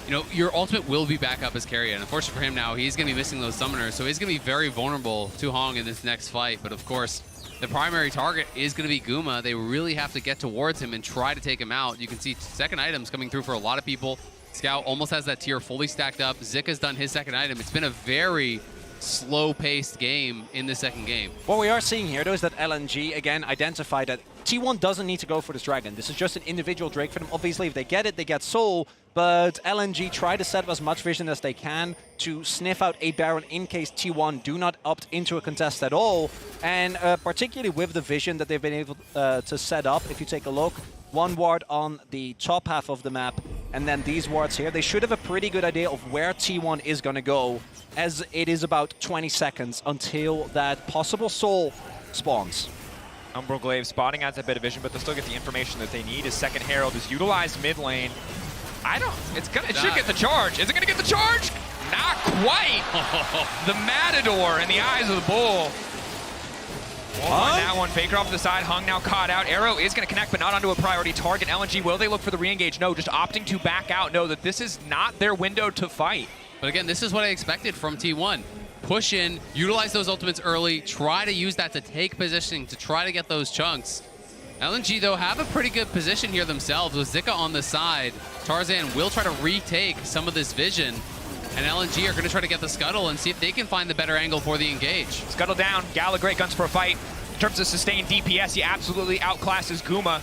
you know, your ultimate will be back up as Carrier. And unfortunately for him now, he's going to be missing those summoners. So he's going to be very vulnerable to Hong in this next fight. But of course, the primary target is going to be Guma. They really have to get towards him and try to take him out. You can see second items coming through for a lot of people. Scout almost has that tier fully stacked up. Zika's done his second item. It's been a very slow-paced game in the second game. What we are seeing here, though, is that LNG, again, identified that T1 doesn't need to go for this Dragon. This is just an individual Drake for them. Obviously, if they get it, they get Soul, but LNG try to set up as much vision as they can to sniff out a Baron in case T1 do not opt into a contest at all. And particularly with the vision that they've been able to set up, if you take a look, one ward on the top half of the map, and then these wards here, they should have a pretty good idea of where T1 is going to go, as it is about 20 seconds until that possible Soul spawns. Umbral spotting adds a bit of vision, but they'll still get the information that they need. His second Herald is utilized mid lane. It should get the charge. Is it going to get the charge? Not quite. The Matador in the eyes of the bull. On that one, Faker off to the side, Hung now caught out. Arrow is going to connect, but not onto a priority target. LNG, will they look for the re-engage? No, just opting to back out. Know that this is not their window to fight. But again, this is what I expected from T1. Push in, utilize those ultimates early, try to use that to take positioning, to try to get those chunks. LNG, though, have a pretty good position here themselves with Zika on the side. Tarzan will try to retake some of this vision, and LNG are going to try to get the Scuttle and see if they can find the better angle for the engage. Scuttle down, Gala, great guns for a fight. In terms of sustained DPS, he absolutely outclasses Guma.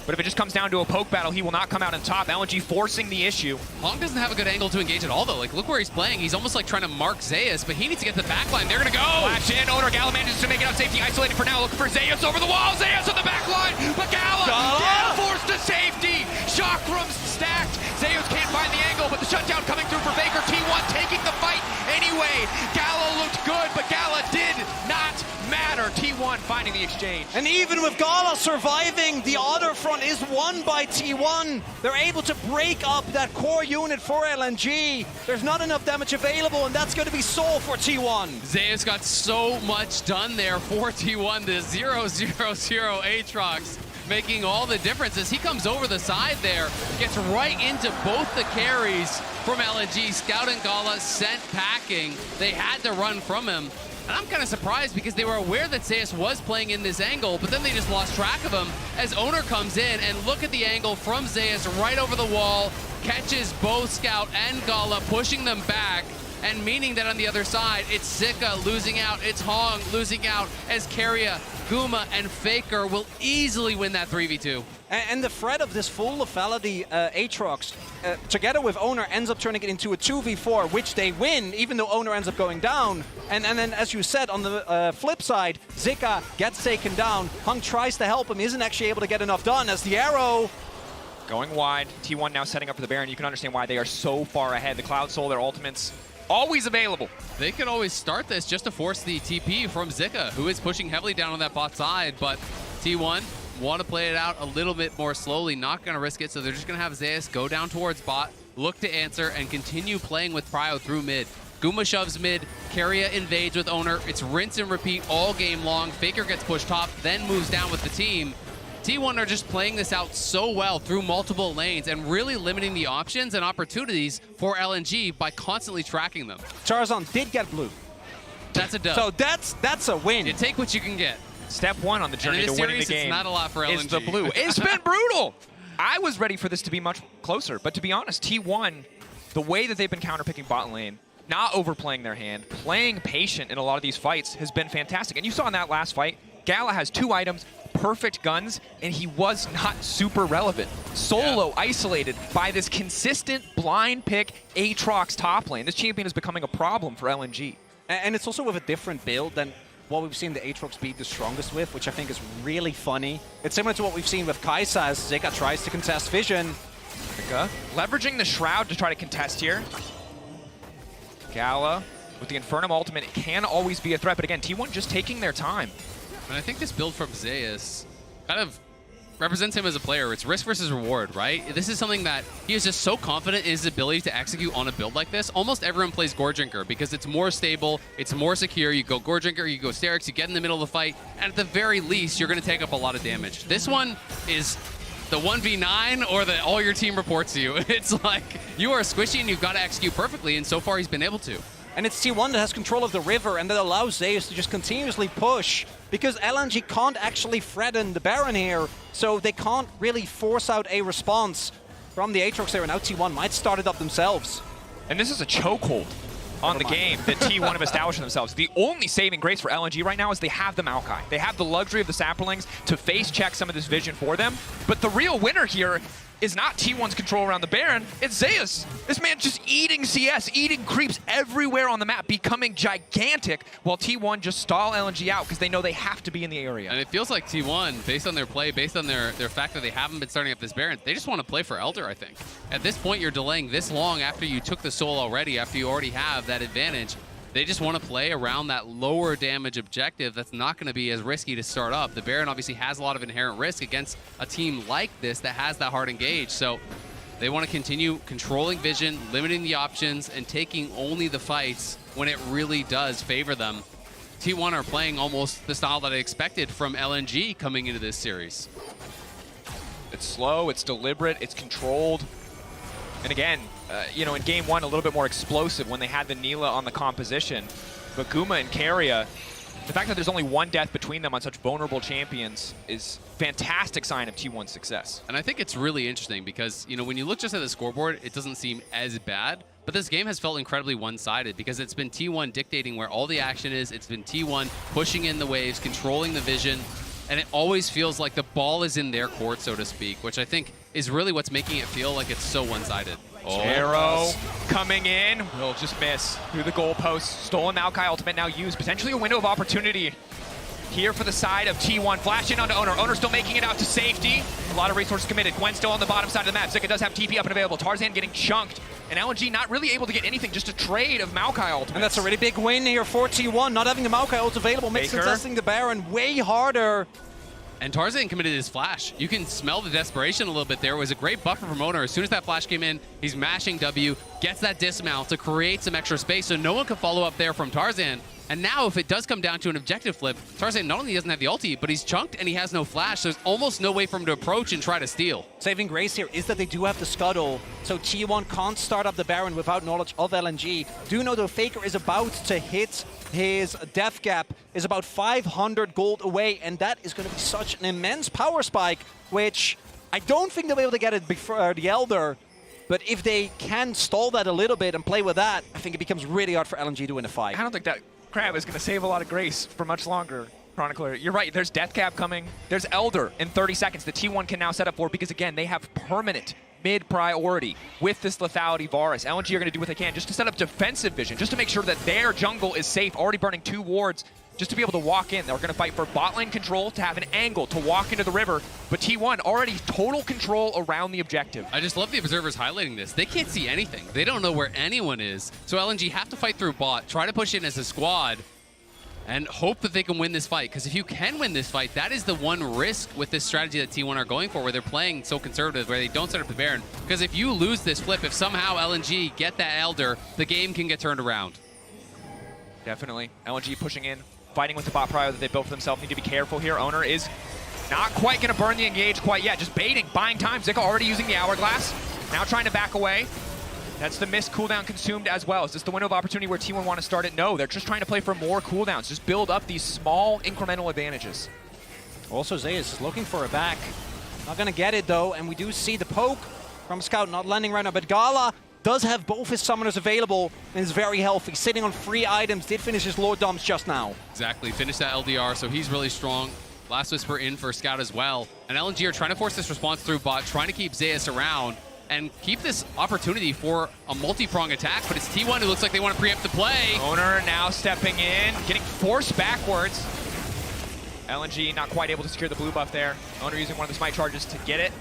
But if it just comes down to a poke battle, he will not come out on top. LNG forcing the issue. Hong doesn't have a good angle to engage at all, though. Like, look where he's playing. He's almost like trying to mark Zeus, but he needs to get the backline. They're going to go. Flash in. Owner Gala manages to make it out safety. Isolated for now. Looking for Zeus over the wall. Zeus on the backline. But Gala forced to safety. Chakrams stacked. Zeus can't find the angle, but the shutdown coming through for Faker. T1 taking the fight anyway. Gala looked good, but Gala did not matter. T1 finding the exchange. And even with Gala surviving, the other front is won by T1. They're able to break up that core unit for LNG. There's not enough damage available, and that's going to be Soul for T1. Zeus got so much done there for T1. The 0-0-0 Aatrox making all the difference as he comes over the side there, gets right into both the carries from LNG. Scout and Gala sent packing. They had to run from him. And I'm kind of surprised because they were aware that Zeus was playing in this angle, but then they just lost track of him as Owner comes in, and look at the angle from Zeus right over the wall, catches both Scout and Gala, pushing them back, and meaning that on the other side, it's Zika losing out, it's Hong losing out, as Keria, Guma, and Faker will easily win that 3v2. And the threat of this full lethality Aatrox, together with Owner, ends up turning it into a 2v4, which they win, even though Owner ends up going down. And then, as you said, on the flip side, Zika gets taken down. Hung tries to help him, isn't actually able to get enough done, as the arrow going wide. T1 now setting up for the Baron. You can understand why they are so far ahead. The Cloud Soul, their ultimates, always available. They could always start this just to force the TP from Zika, who is pushing heavily down on that bot side, but T1 want to play it out a little bit more slowly, not going to risk it, so they're just going to have Zeus go down towards bot, look to answer, and continue playing with Prio through mid. Guma shoves mid, Keria invades with Owner. It's rinse and repeat all game long. Faker gets pushed top, then moves down with the team. T1 are just playing this out so well through multiple lanes and really limiting the options and opportunities for LNG by constantly tracking them. Charizard did get blue. That's a dub. So that's a win. You take what you can get. Step one on the journey to winning the game. It's not a lot for LNG. Is the blue. It's been brutal. I was ready for this to be much closer, but to be honest, T1, the way that they've been counterpicking bot lane, not overplaying their hand, playing patient in a lot of these fights has been fantastic. And you saw in that last fight, Gala has 2 items, perfect guns, and he was not super relevant. Solo isolated by this consistent blind pick Aatrox top lane. This champion is becoming a problem for LNG. And it's also with a different build than what we've seen the Aatrox be the strongest with, which I think is really funny. It's similar to what we've seen with Kaisa as Zika tries to contest Vision. Zika leveraging the Shroud to try to contest here. Gala with the Infernum ultimate, it can always be a threat, but again, T1 just taking their time. And I think this build from Zeus kind of represents him as a player. It's risk versus reward, right? This is something that he is just so confident in his ability to execute on a build like this. Almost everyone plays Goredrinker because it's more stable, it's more secure. You go Goredrinker, you go Sterix, you get in the middle of the fight, and at the very least, you're going to take up a lot of damage. This one is the 1v9 or the all your team reports to you. It's like you are squishy and you've got to execute perfectly, and so far he's been able to. And it's T1 that has control of the river, and that allows Zeus to just continuously push, because LNG can't actually threaten the Baron here, so they can't really force out a response from the Aatrox there, and now T1 might start it up themselves. And this is a chokehold on the game that T1 have established themselves. The only saving grace for LNG right now is they have the Maokai. They have the luxury of the Saplings to face check some of this vision for them, but the real winner here is not T1's control around the Baron, it's Zeus. This man just eating CS, eating creeps everywhere on the map, becoming gigantic, while T1 just stall LNG out because they know they have to be in the area. And it feels like T1, based on their play, based on their fact that they haven't been starting up this Baron, they just want to play for Elder, I think. At this point, you're delaying this long after you took the Soul already, after you already have that advantage. They just want to play around that lower damage objective that's not going to be as risky to start up. The Baron obviously has a lot of inherent risk against a team like this that has that hard engage. So they want to continue controlling vision, limiting the options, and taking only the fights when it really does favor them. T1 are playing almost the style that I expected from LNG coming into this series. It's slow, it's deliberate, it's controlled. And again, you know, in game 1, a little bit more explosive when they had the Neela on the composition. But Guma and Keria The fact that there's only one death between them on such vulnerable champions is fantastic sign of T1's success. And I think it's really interesting because, you know, when you look just at the scoreboard, it doesn't seem as bad. But this game has felt incredibly one-sided because it's been T1 dictating where all the action is. It's been T1 pushing in the waves, controlling the vision. And it always feels like the ball is in their court, so to speak, which I think is really what's making it feel like it's so one-sided. Arrow coming in, will just miss through the goalpost. Stolen Maokai ultimate now used. Potentially a window of opportunity here for the side of T1. Flash in onto Owner. Owner still making it out to safety. A lot of resources committed. Gwen still on the bottom side of the map. Zika does have TP up and available. Tarzan getting chunked. And LNG not really able to get anything, just a trade of Maokai ultimates. And that's a really big win here for T1, not having the Maokai ult available. Makes contesting the Baron way harder. And Tarzan committed his flash. You can smell the desperation a little bit there. It was a great buffer from Owner. As soon as that flash came in, he's mashing W, gets that dismount to create some extra space so no one can follow up there from Tarzan. And now if it does come down to an objective flip, Tarzan not only doesn't have the ulti, but he's chunked and he has no flash. So there's almost no way for him to approach and try to steal. Saving grace here is that they do have the scuttle, so T1 can't start up the Baron without knowledge of LNG. Do know the Faker is about to hit his death gap, is about 500 gold away, and that is going to be such an immense power spike, which I don't think they'll be able to get it before the Elder. But if they can stall that a little bit and play with that, I think it becomes really hard for LNG to win a fight. I don't think that Crab is going to save a lot of grace for much longer, Chronicler. You're right, there's Death Cap coming. There's Elder in 30 seconds that T1 can now set up for because, again, they have permanent mid-priority with this lethality Varus. LNG are going to do what they can just to set up defensive vision, just to make sure that their jungle is safe, already burning 2 wards, just to be able to walk in. They're going to fight for bot lane control, to have an angle, to walk into the river. But T1 already total control around the objective. I just love the observers highlighting this. They can't see anything. They don't know where anyone is. So LNG have to fight through bot, try to push in as a squad, and hope that they can win this fight. Because if you can win this fight, that is the one risk with this strategy that T1 are going for, where they're playing so conservative, where they don't set up the Baron. Because if you lose this flip, if somehow LNG get that Elder, the game can get turned around. Definitely. LNG pushing in, fighting with the bot prio that they built for themselves. Need to be careful here. Owner is not quite going to burn the engage quite yet. Just baiting, buying time. Zika already using the hourglass. Now trying to back away. That's the missed cooldown consumed as well. Is this the window of opportunity where T1 want to start it? No, they're just trying to play for more cooldowns. Just build up these small incremental advantages. Also, Zeus is looking for a back. Not going to get it, though, and we do see the poke from Scout not landing right now, but Gala does have both his summoners available and is very healthy, sitting on 3 items, did finish his Lord Doms just now. Exactly, finished that LDR, so he's really strong. Last Whisper in for Scout as well. And LNG are trying to force this response through bot, trying to keep Zeus around and keep this opportunity for a multi-prong attack, but it's T1 who looks like they want to preempt the play. Owner now stepping in, getting forced backwards. LNG not quite able to secure the blue buff there. Owner using one of the smite charges to get it.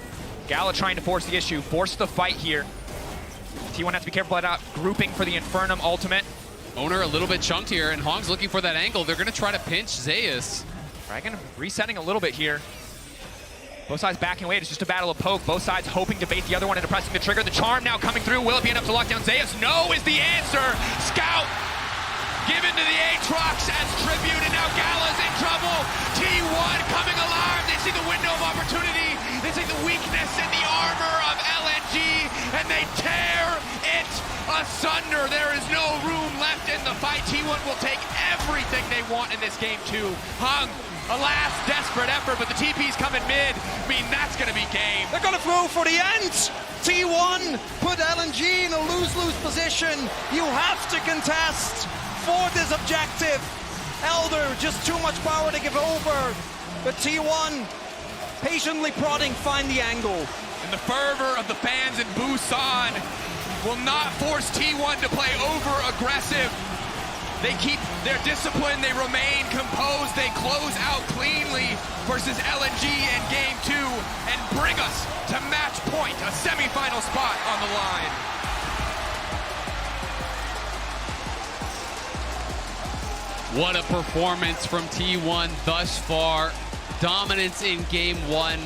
Gala trying to force the issue, force the fight here. T1 has to be careful about grouping for the Infernum ultimate. Owner a little bit chunked here, and Hong's looking for that angle. They're going to try to pinch Zeus. Dragon resetting a little bit here. Both sides backing away. It's just a battle of poke. Both sides hoping to bait the other one into pressing the trigger. The charm now coming through. Will it be enough to lock down Zeus? No is the answer. Scout given to the Aatrox as tribute, and now Gala's in trouble. T1 coming alarmed. They see the window of opportunity. They see the weakness in the armor of LNG, and they tear it asunder. There is no room left in the fight. T1 will take everything they want in this game too. Hung, a last desperate effort, but the TP's coming mid. I mean, that's going to be game. They're going to throw for the end. T1 put LNG in a lose-lose position. You have to contest for this objective. Elder, just too much power to give over. But T1 patiently prodding, find the angle. And the fervor of the fans in Busan will not force T1 to play over-aggressive. They keep their discipline, they remain composed, they close out cleanly versus LNG in Game 2 and bring us to match point, a semi-final spot on the line. What a performance from T1 thus far. Dominance in Game 1.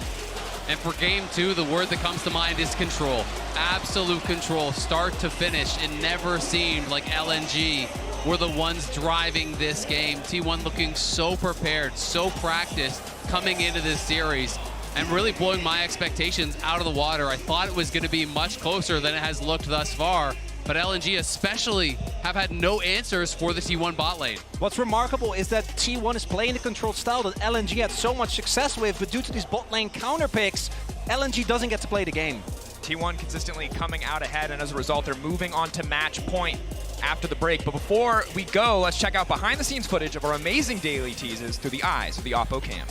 And for Game 2, the word that comes to mind is control. Absolute control, start to finish. It never seemed like LNG were the ones driving this game. T1 looking so prepared, so practiced coming into this series, and really blowing my expectations out of the water. I thought it was going to be much closer than it has looked thus far. but LNG especially have had no answers for the T1 bot lane. What's remarkable is that T1 is playing the controlled style that LNG had so much success with, but due to these bot lane counter picks, LNG doesn't get to play the game. T1 consistently coming out ahead, and as a result, they're moving on to match point after the break. But before we go, let's check out behind-the-scenes footage of our amazing daily teases through the eyes of the Oppo cam.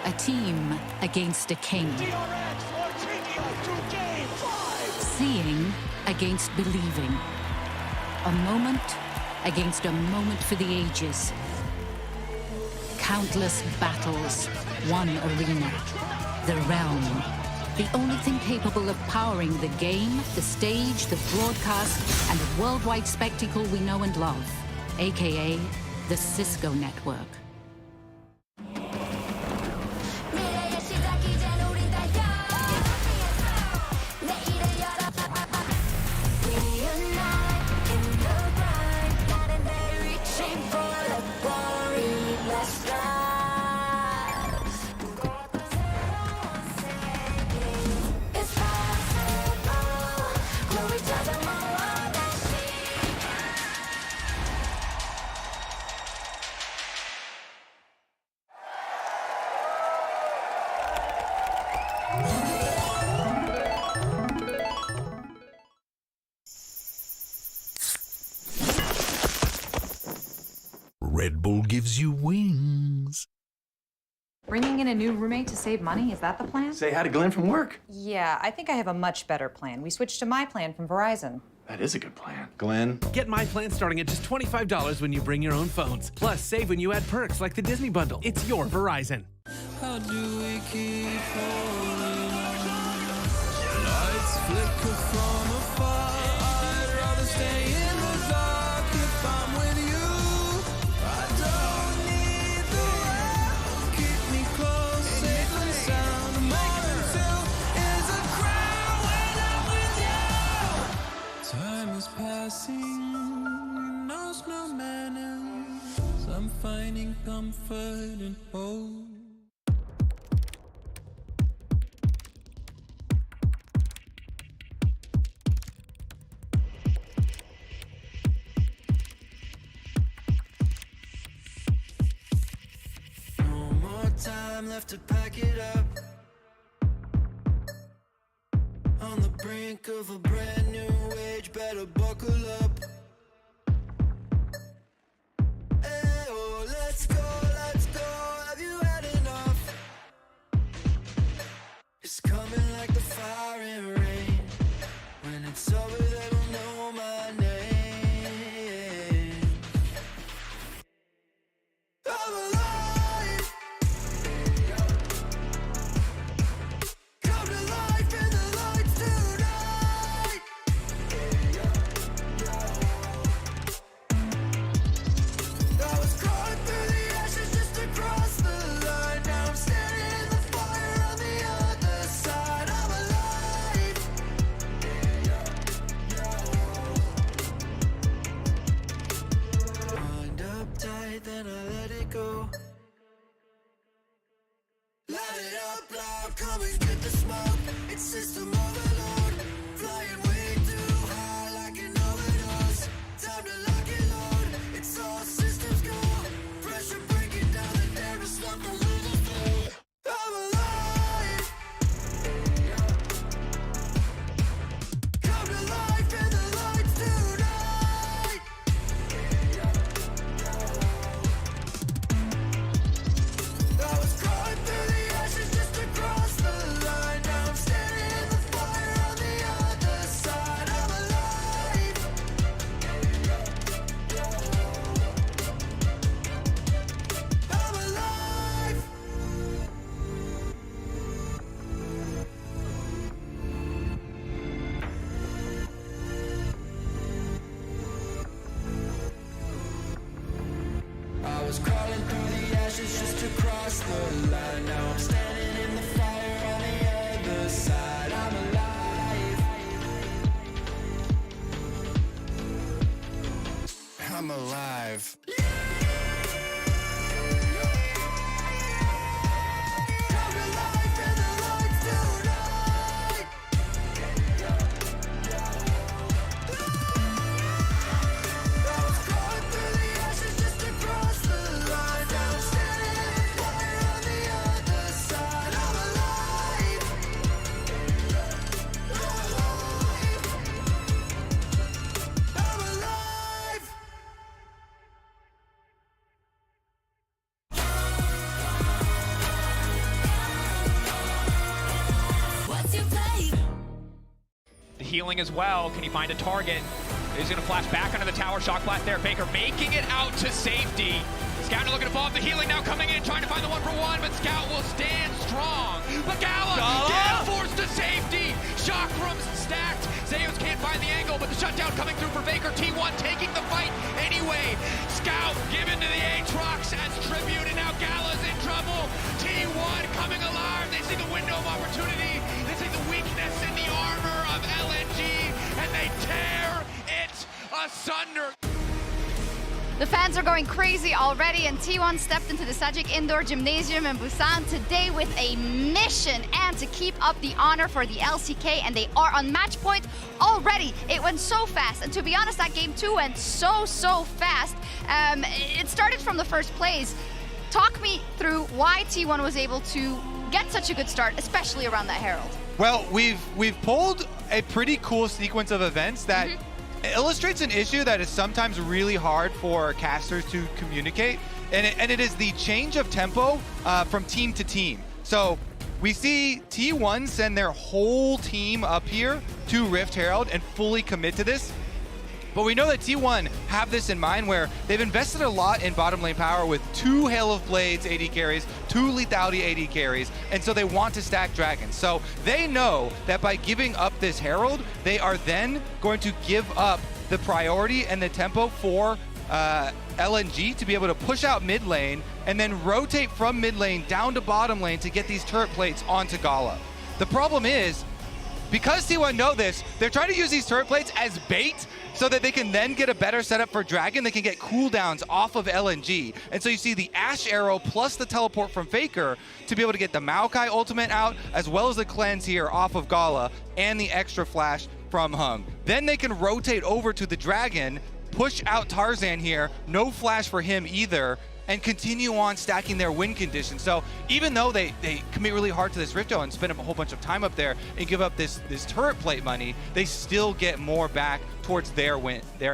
A team against a king. Seeing against believing. A moment against a moment for the ages. Countless battles, one arena. The realm. The only thing capable of powering the game, the stage, the broadcast, and the worldwide spectacle we know and love. AKA the Cisco Network. Red Bull gives you wings. Bringing in a new roommate to save money, is that the plan? Say hi to Glenn from work. Yeah, I think I have a much better plan. We switched to my plan from Verizon. That is a good plan. Glenn. Get my plan starting at just $25 when you bring your own phones. Plus, save when you add perks like the Disney Bundle. It's your Verizon. How do we keep falling? Lights flicker from afar. I'd rather stay in the dark if I'm with you. I don't need the world. Keep me close, safe and sound. More than two is a crowd when I'm with you. Time is passing, knows no manners. I'm finding comfort and hope. Time left to pack it up. On the brink of a brand new age, better buckle up. Hey, oh, let's go, have you had enough? it, then I let it go. Light it up loud, come and get the smoke. It's system overload, flying way too high like an overdose. Time to lock and load, it's all systems go. Pressure breaking down and there is nothing moving through. I'm alive. Come to life in the lights tonight. I was crawling through the ashes just to cross the line. Now I'm standing in the fire on the other side. I'm alive. I'm alive. I was crawling through the ashes just to cross the line. Now I'm standing in the fire on the other side. I'm alive. I'm alive. Come to life in the lights tonight. I was crawling through the ashes just to cross the line. Now I'm standing in the fire on the other side. I'm alive. I'm alive. What's your play? The healing as well. Can he find a target? He's going to flash back under the tower. Shock blast there. Faker making it out to safety. Scout looking to follow up the healing now coming in, trying to find the 1-for-1, but Scout will stand strong. But Gala gets forced to safety. Chakrams stacked. Zeus can't find the angle, but the shutdown coming through for Faker. T1 taking the fight anyway. Scout given to the Aatrox as tribute, and now Gala's in trouble. T1 coming alive. They see the window of opportunity. They see the weakness in the armor of LNG, and they tear it asunder. The fans are going crazy already, and T1 stepped into the Sajik Indoor Gymnasium in Busan today with a mission and to keep up the honor for the LCK, and they are on match point already. It went so fast, and to be honest, that game too went so fast. It started from the first plays. Talk me through why T1 was able to get such a good start, especially around that Herald. Well, we've pulled a pretty cool sequence of events that illustrates an issue that is sometimes really hard for casters to communicate, and it is the change of tempo from team to team. So we see T1 send their whole team up here to Rift Herald and fully commit to this. But we know that T1 have this in mind where they've invested a lot in bottom lane power with 2 Hail of Blades AD carries, 2 Lethality AD carries, and so they want to stack dragons. So they know that by giving up this Herald, they are then going to give up the priority and the tempo for LNG to be able to push out mid lane and then rotate from mid lane down to bottom lane to get these turret plates onto Gala. The problem is, because T1 know this, they're trying to use these turret plates as bait so that they can then get a better setup for Dragon. They can get cooldowns off of LNG. And so you see the Ash Arrow plus the teleport from Faker to be able to get the Maokai ultimate out, as well as the cleanse here off of Gala and the extra flash from Hung. Then they can rotate over to the Dragon, push out Tarzan here, no flash for him either, and continue on stacking their win conditions. So even though they commit really hard to this Rifto and spend a whole bunch of time up there and give up this turret plate money, they still get more back towards their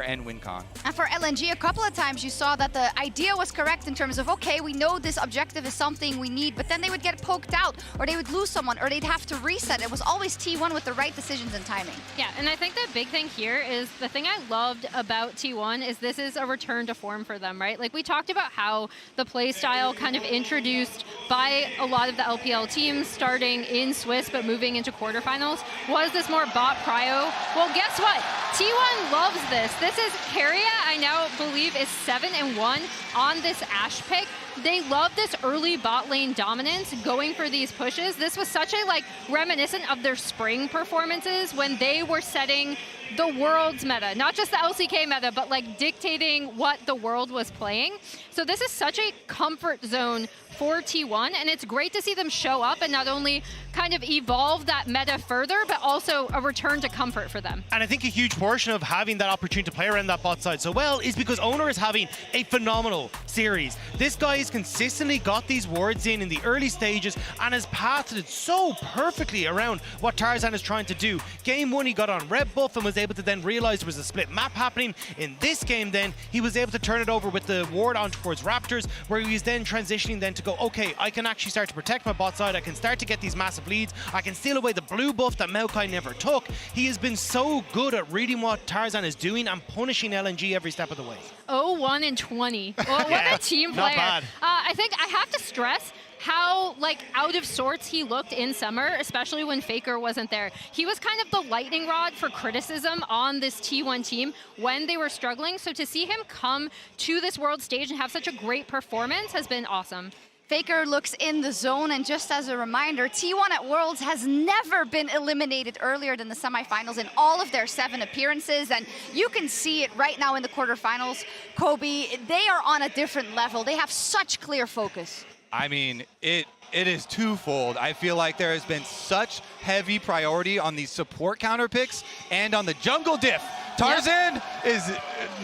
end win con. And for LNG, a couple of times you saw that the idea was correct in terms of, okay, we know this objective is something we need, but then they would get poked out, or they would lose someone, or they'd have to reset. It was always T1 with the right decisions and timing. Yeah, and I think the big thing here is the thing I loved about T1 is this is a return to form for them, right? Like we talked about how the play style kind of introduced by a lot of the LPL teams starting in Swiss but moving into quarterfinals was this more bot prio. Well, guess what? T1 loves this. This is Keria, I now believe, is 7-1 on this Ashe pick. They love this early bot lane dominance, going for these pushes. This was such a reminiscent of their spring performances when they were setting the world's meta, not just the LCK meta, but like dictating what the world was playing. So this is such a comfort zone for T1, and it's great to see them show up and not only kind of evolve that meta further, but also a return to comfort for them. And I think a huge portion of having that opportunity to play around that bot side so well is because Owner is having a phenomenal series. This guy has consistently got these wards in the early stages and has pathed it so perfectly around what Tarzan is trying to do. Game 1, he got on red buff and was able to then realize there was a split map happening. In this game then, he was able to turn it over with the ward on towards Raptors, where he was then transitioning then to go, okay, I can actually start to protect my bot side, I can start to get these massive leads, I can steal away the blue buff that Maokai never took. He has been so good at reading what Tarzan is doing and punishing LNG every step of the way. 0-1 and 20. Well, what a team player. Not bad. I think I have to stress how like out of sorts he looked in summer, especially when Faker wasn't there. He was kind of the lightning rod for criticism on this T1 team when they were struggling. So to see him come to this world stage and have such a great performance has been awesome. Faker looks in the zone, and just as a reminder, T1 at Worlds has never been eliminated earlier than the semifinals in all of their 7 appearances, and you can see it right now in the quarterfinals. Kobe, they are on a different level. They have such clear focus. I mean, it is twofold. I feel like there has been such heavy priority on these support counter picks and on the jungle diff. Tarzan is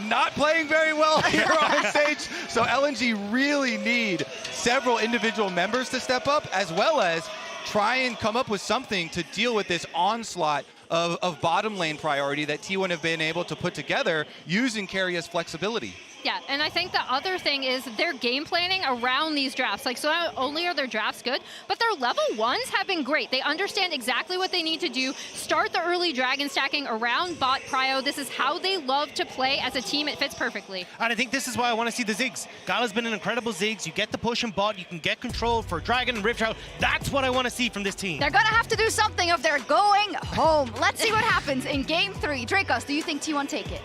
not playing very well here on stage, so LNG really need several individual members to step up, as well as try and come up with something to deal with this onslaught of bottom lane priority that T1 have been able to put together using Keриa's flexibility. Yeah, and I think the other thing is their game planning around these drafts. Like, so not only are their drafts good, but their level 1s have been great. They understand exactly what they need to do. Start the early dragon stacking around bot prio. This is how they love to play as a team. It fits perfectly. And I think this is why I want to see the Ziggs. Gala's been an incredible Ziggs. You get the push and bot, you can get control for Dragon and Rift Child. That's what I want to see from this team. They're going to have to do something if they're going home. Let's see what happens in Game 3. Dracos, do you think T1 take it?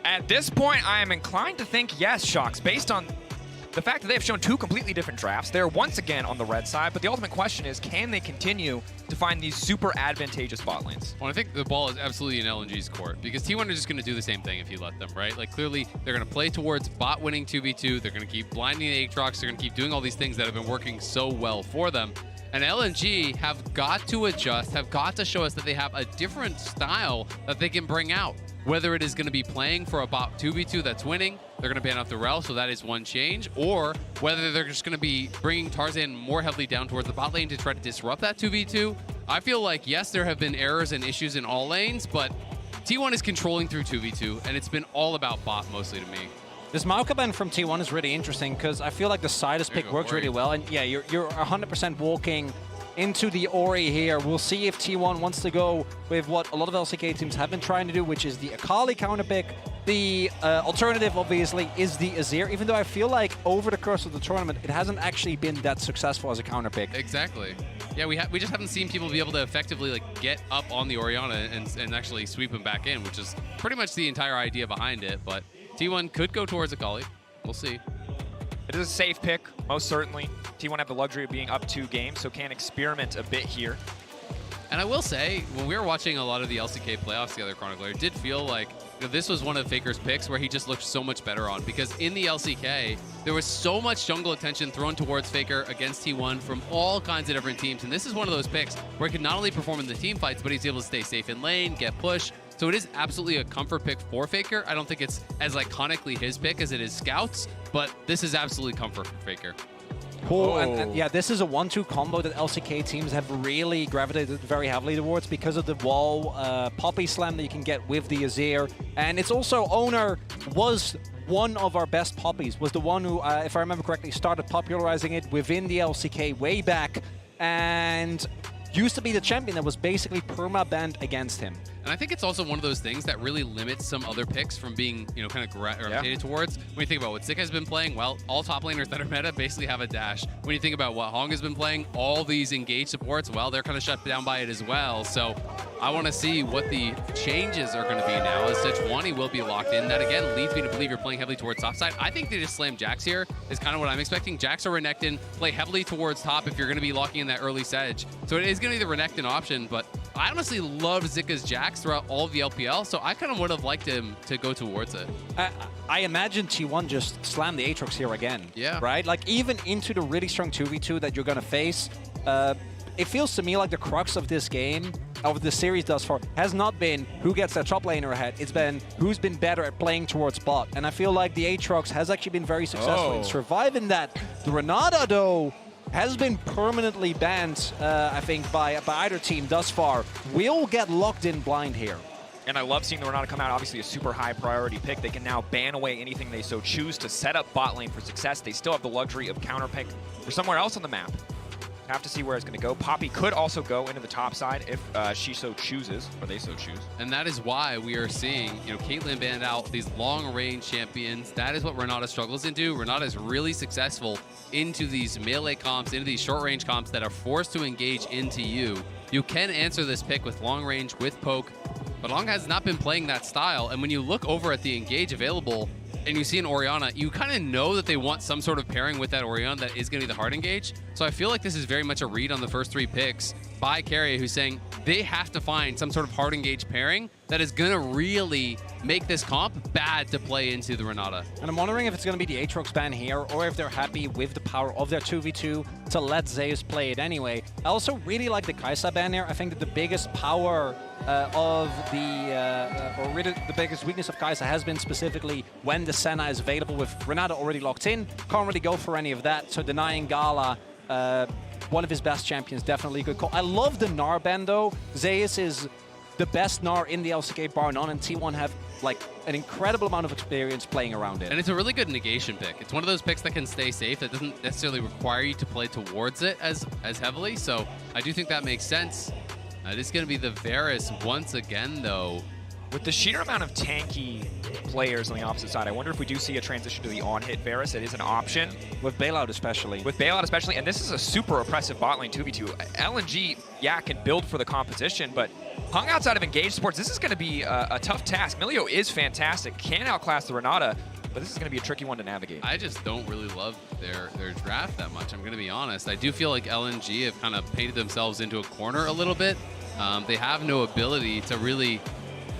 At this point, I am inclined to think yes, Shocks, based on the fact that they have shown 2 completely different drafts. They're once again on the red side, but the ultimate question is, can they continue to find these super advantageous bot lanes? Well, I think the ball is absolutely in LNG's court, because T1 is just going to do the same thing if you let them, right? Like, clearly, they're going to play towards bot winning 2v2. They're going to keep blinding the Aatrox. They're going to keep doing all these things that have been working so well for them. And LNG have got to adjust, have got to show us that they have a different style that they can bring out. Whether it is going to be playing for a bot 2v2 that's winning, they're going to ban off the Rel, so that is one change, or whether they're just going to be bringing Tarzan more heavily down towards the bot lane to try to disrupt that 2v2. I feel like, yes, there have been errors and issues in all lanes, but T1 is controlling through 2v2, and it's been all about bot mostly to me. This Maokai ban from T1 is really interesting because I feel like the Sidus pick works really well. And yeah, you're 100% walking into the Ori here. We'll see if T1 wants to go with what a lot of LCK teams have been trying to do, which is the Akali counter pick. The alternative, obviously, is the Azir, even though I feel like over the course of the tournament, it hasn't actually been that successful as a counter pick. Exactly. Yeah, we just haven't seen people be able to effectively like get up on the Orianna and actually sweep him back in, which is pretty much the entire idea behind it. But T1 could go towards Akali. We'll see. It is a safe pick, most certainly. T1 have the luxury of being up 2 games, so can experiment a bit here. And I will say, when we were watching a lot of the LCK playoffs together, Chronicler, it did feel like this was one of Faker's picks where he just looked so much better on. Because in the LCK, there was so much jungle attention thrown towards Faker against T1 from all kinds of different teams. And this is one of those picks where he can not only perform in the team fights, but he's able to stay safe in lane, get push. So it is absolutely a comfort pick for Faker. I don't think it's as iconically his pick as it is Scout's, but this is absolutely comfort for Faker. Cool. And yeah, this is a 1-2 combo that LCK teams have really gravitated very heavily towards because of the wall poppy slam that you can get with the Azir. And it's also Owner was one of our best poppies, was the one who, if I remember correctly, started popularizing it within the LCK way back and used to be the champion that was basically perma-banned against him. And I think it's also one of those things that really limits some other picks from being, kind of gravitated towards. When you think about what Sick has been playing, well, all top laners that are meta basically have a dash. When you think about what Hong has been playing, all these engaged supports, well, they're kind of shut down by it as well. So I want to see what the changes are going to be now. As Sejuani will be locked in. That, again, leads me to believe you're playing heavily towards top side. I think they just slam Jax here is kind of what I'm expecting. Jax or Renekton play heavily towards top if you're going to be locking in that early Sedge. So it is going to be the Renekton option, but I honestly loved Zika's Jax throughout all of the LPL, so I kind of would have liked him to go towards it. I imagine T1 just slam the Aatrox here again. Yeah. Right? Like, even into the really strong 2v2 that you're going to face, it feels to me like the crux of this game, of the series thus far, has not been who gets their top laner ahead. It's been who's been better at playing towards bot. And I feel like the Aatrox has actually been very successful in surviving that. The Renata, though, has been permanently banned, I think, by either team thus far. Will get locked in blind here. And I love seeing the Renata come out, obviously a super high priority pick. They can now ban away anything they so choose to set up bot lane for success. They still have the luxury of counter pick for somewhere else on the map. Have to see where it's going to go. Poppy could also go into the top side if she so chooses, or they so choose. And that is why we are seeing, Caitlyn banned out these long-range champions. That is what Renata struggles into. Renata is really successful into these melee comps, into these short-range comps that are forced to engage into you. You can answer this pick with long-range, with poke, but Long has not been playing that style. And when you look over at the engage available, and you see an Orianna, you kind of know that they want some sort of pairing with that Orianna that is going to be the hard engage. So I feel like this is very much a read on the first 3 picks by Carrier, who's saying they have to find some sort of hard engage pairing that is going to really make this comp bad to play into the Renata. And I'm wondering if it's going to be the Aatrox ban here, or if they're happy with the power of their 2v2 to let Zeus play it anyway. I also really like the Kai'Sa ban here. I think that the biggest power or really the biggest weakness of Kai'Sa has been specifically when the Senna is available with Renata already locked in. Can't really go for any of that, so denying Gala, one of his best champions, definitely a good call. I love the Gnar ban though. Zeus is the best Gnar in the LCK bar none, and T1 have like an incredible amount of experience playing around it. And it's a really good negation pick. It's one of those picks that can stay safe, that doesn't necessarily require you to play towards it as heavily, so I do think that makes sense. It is going to be the Varus once again, though. With the sheer amount of tanky players on the opposite side, I wonder if we do see a transition to the on-hit Varus. It is an option. With Bailout especially. With Bailout especially, and this is a super oppressive bot lane 2v2. LNG, yeah, can build for the competition, but hung outside of engaged sports, this is going to be a tough task. Milio is fantastic, can outclass the Renata, but this is going to be a tricky one to navigate. I just don't really love their draft that much, I'm going to be honest. I do feel like LNG have kind of painted themselves into a corner a little bit. They have no ability to really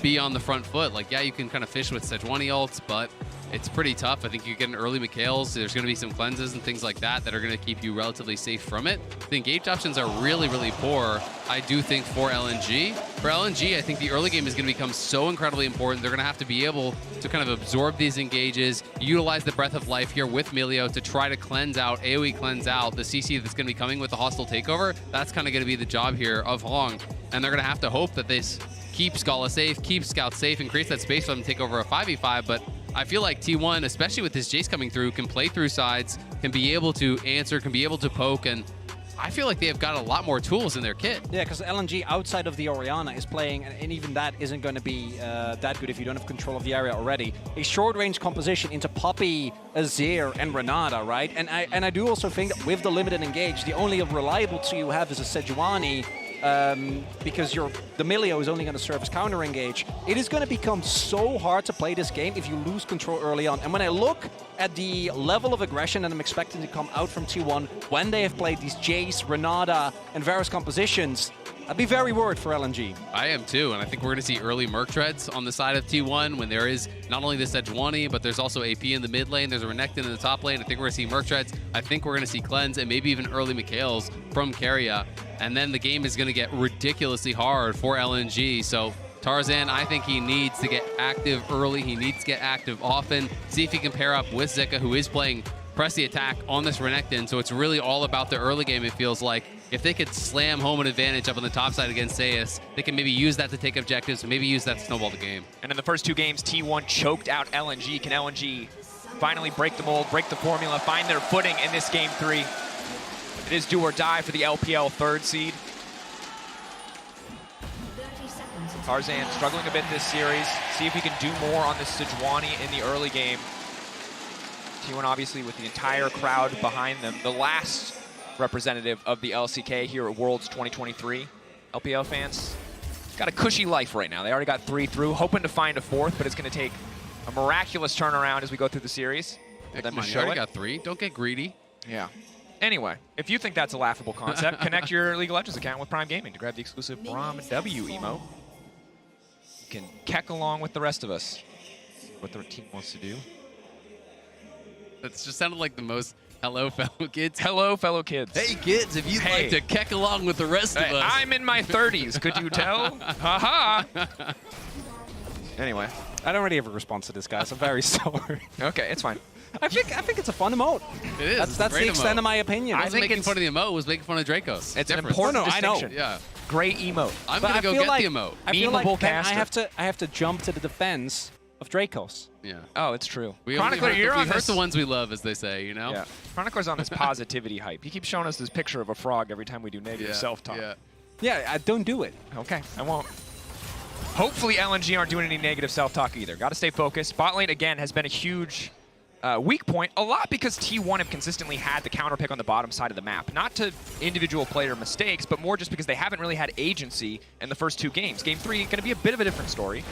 be on the front foot. Like, yeah, you can kind of fish with Sejuani ults, but it's pretty tough. I think you get an early Mikhails. There's going to be some cleanses and things like that that are going to keep you relatively safe from it. The engage options are really, really poor, I do think, for LNG. For LNG, I think the early game is going to become so incredibly important. They're going to have to be able to kind of absorb these engages, utilize the Breath of Life here with Milio to try to cleanse out, AoE cleanse out the CC that's going to be coming with the hostile takeover. That's kind of going to be the job here of Hong. And they're going to have to hope that this keeps Scala safe, keeps Scout safe, and creates that space for them to take over a 5v5. But I feel like T1, especially with this Jace coming through, can play through sides, can be able to answer, can be able to poke, and I feel like they have got a lot more tools in their kit. Yeah, because LNG outside of the Orianna is playing, and even that isn't going to be that good if you don't have control of the area already. A short-range composition into Poppy, Azir, and Renata, right? And I do also think that with the limited engage, the only reliable tool you have is a Sejuani, because the Milio is only going to serve as counter engage. It is going to become so hard to play this game if you lose control early on. And when I look at the level of aggression that I'm expecting to come out from T1 when they have played these Jace, Renata, and Varus compositions, I'd be very worried for LNG. I am too, and I think we're going to see early Merc Treads on the side of T1 when there is not only this Sejuani, but there's also AP in the mid lane, there's a Renekton in the top lane. I think we're going to see Merc Treads. I think we're going to see Cleanse and maybe even early Mikhails from Keria. And then the game is going to get ridiculously hard for LNG. So Tarzan, I think he needs to get active early. He needs to get active often. See if he can pair up with Zika, who is playing press the attack on this Renekton. So it's really all about the early game, it feels like. If they could slam home an advantage up on the top side against Zeus, they can maybe use that to take objectives, maybe use that to snowball the game. And in the first 2 games, T1 choked out LNG. Can LNG finally break the mold, break the formula, find their footing in this game 3? It is do or die for the LPL 3rd seed. Tarzan struggling a bit this series. See if he can do more on this Sejuani in the early game. T1 obviously with the entire crowd behind them. The last representative of the LCK here at Worlds 2023. LPL fans got a cushy life right now. They already got 3 through, hoping to find a 4th, but it's going to take a miraculous turnaround as we go through the series. Yeah, come on, you already got 3. Don't get greedy. Yeah. Anyway, if you think that's a laughable concept, connect your League of Legends account with Prime Gaming to grab the exclusive Brom W emote. You can keck along with the rest of us. What the team wants to do. That just sounded like the most hello, fellow kids. Hello, fellow kids. Hey, kids, if you'd like to keck along with the rest of us. I'm in my 30s. Could you tell? Haha. Anyway. I don't really have a response to this, guys. I'm very sorry. Okay, it's fine. I think it's a fun emote. It is. That's the extent of my opinion. I was making fun of the emote. Was making fun of Dracos. It's an important distinction. Yeah. Great emote. I'm gonna go get the emote. I feel like Memeable then caster. I have to jump to the defense of Dracos. Yeah. Oh, it's true. Chronicler, you're on hurt this. the ones we love, as they say, you know? Yeah. Chronicler's on this positivity hype. He keeps showing us this picture of a frog every time we do negative self-talk. Yeah, I don't do it. Okay, I won't. Hopefully LNG aren't doing any negative self-talk either. Got to stay focused. Bot lane, again, has been a huge weak point, a lot because T1 have consistently had the counter pick on the bottom side of the map. Not to individual player mistakes, but more just because they haven't really had agency in the first two games. Game 3 going to be a bit of a different story.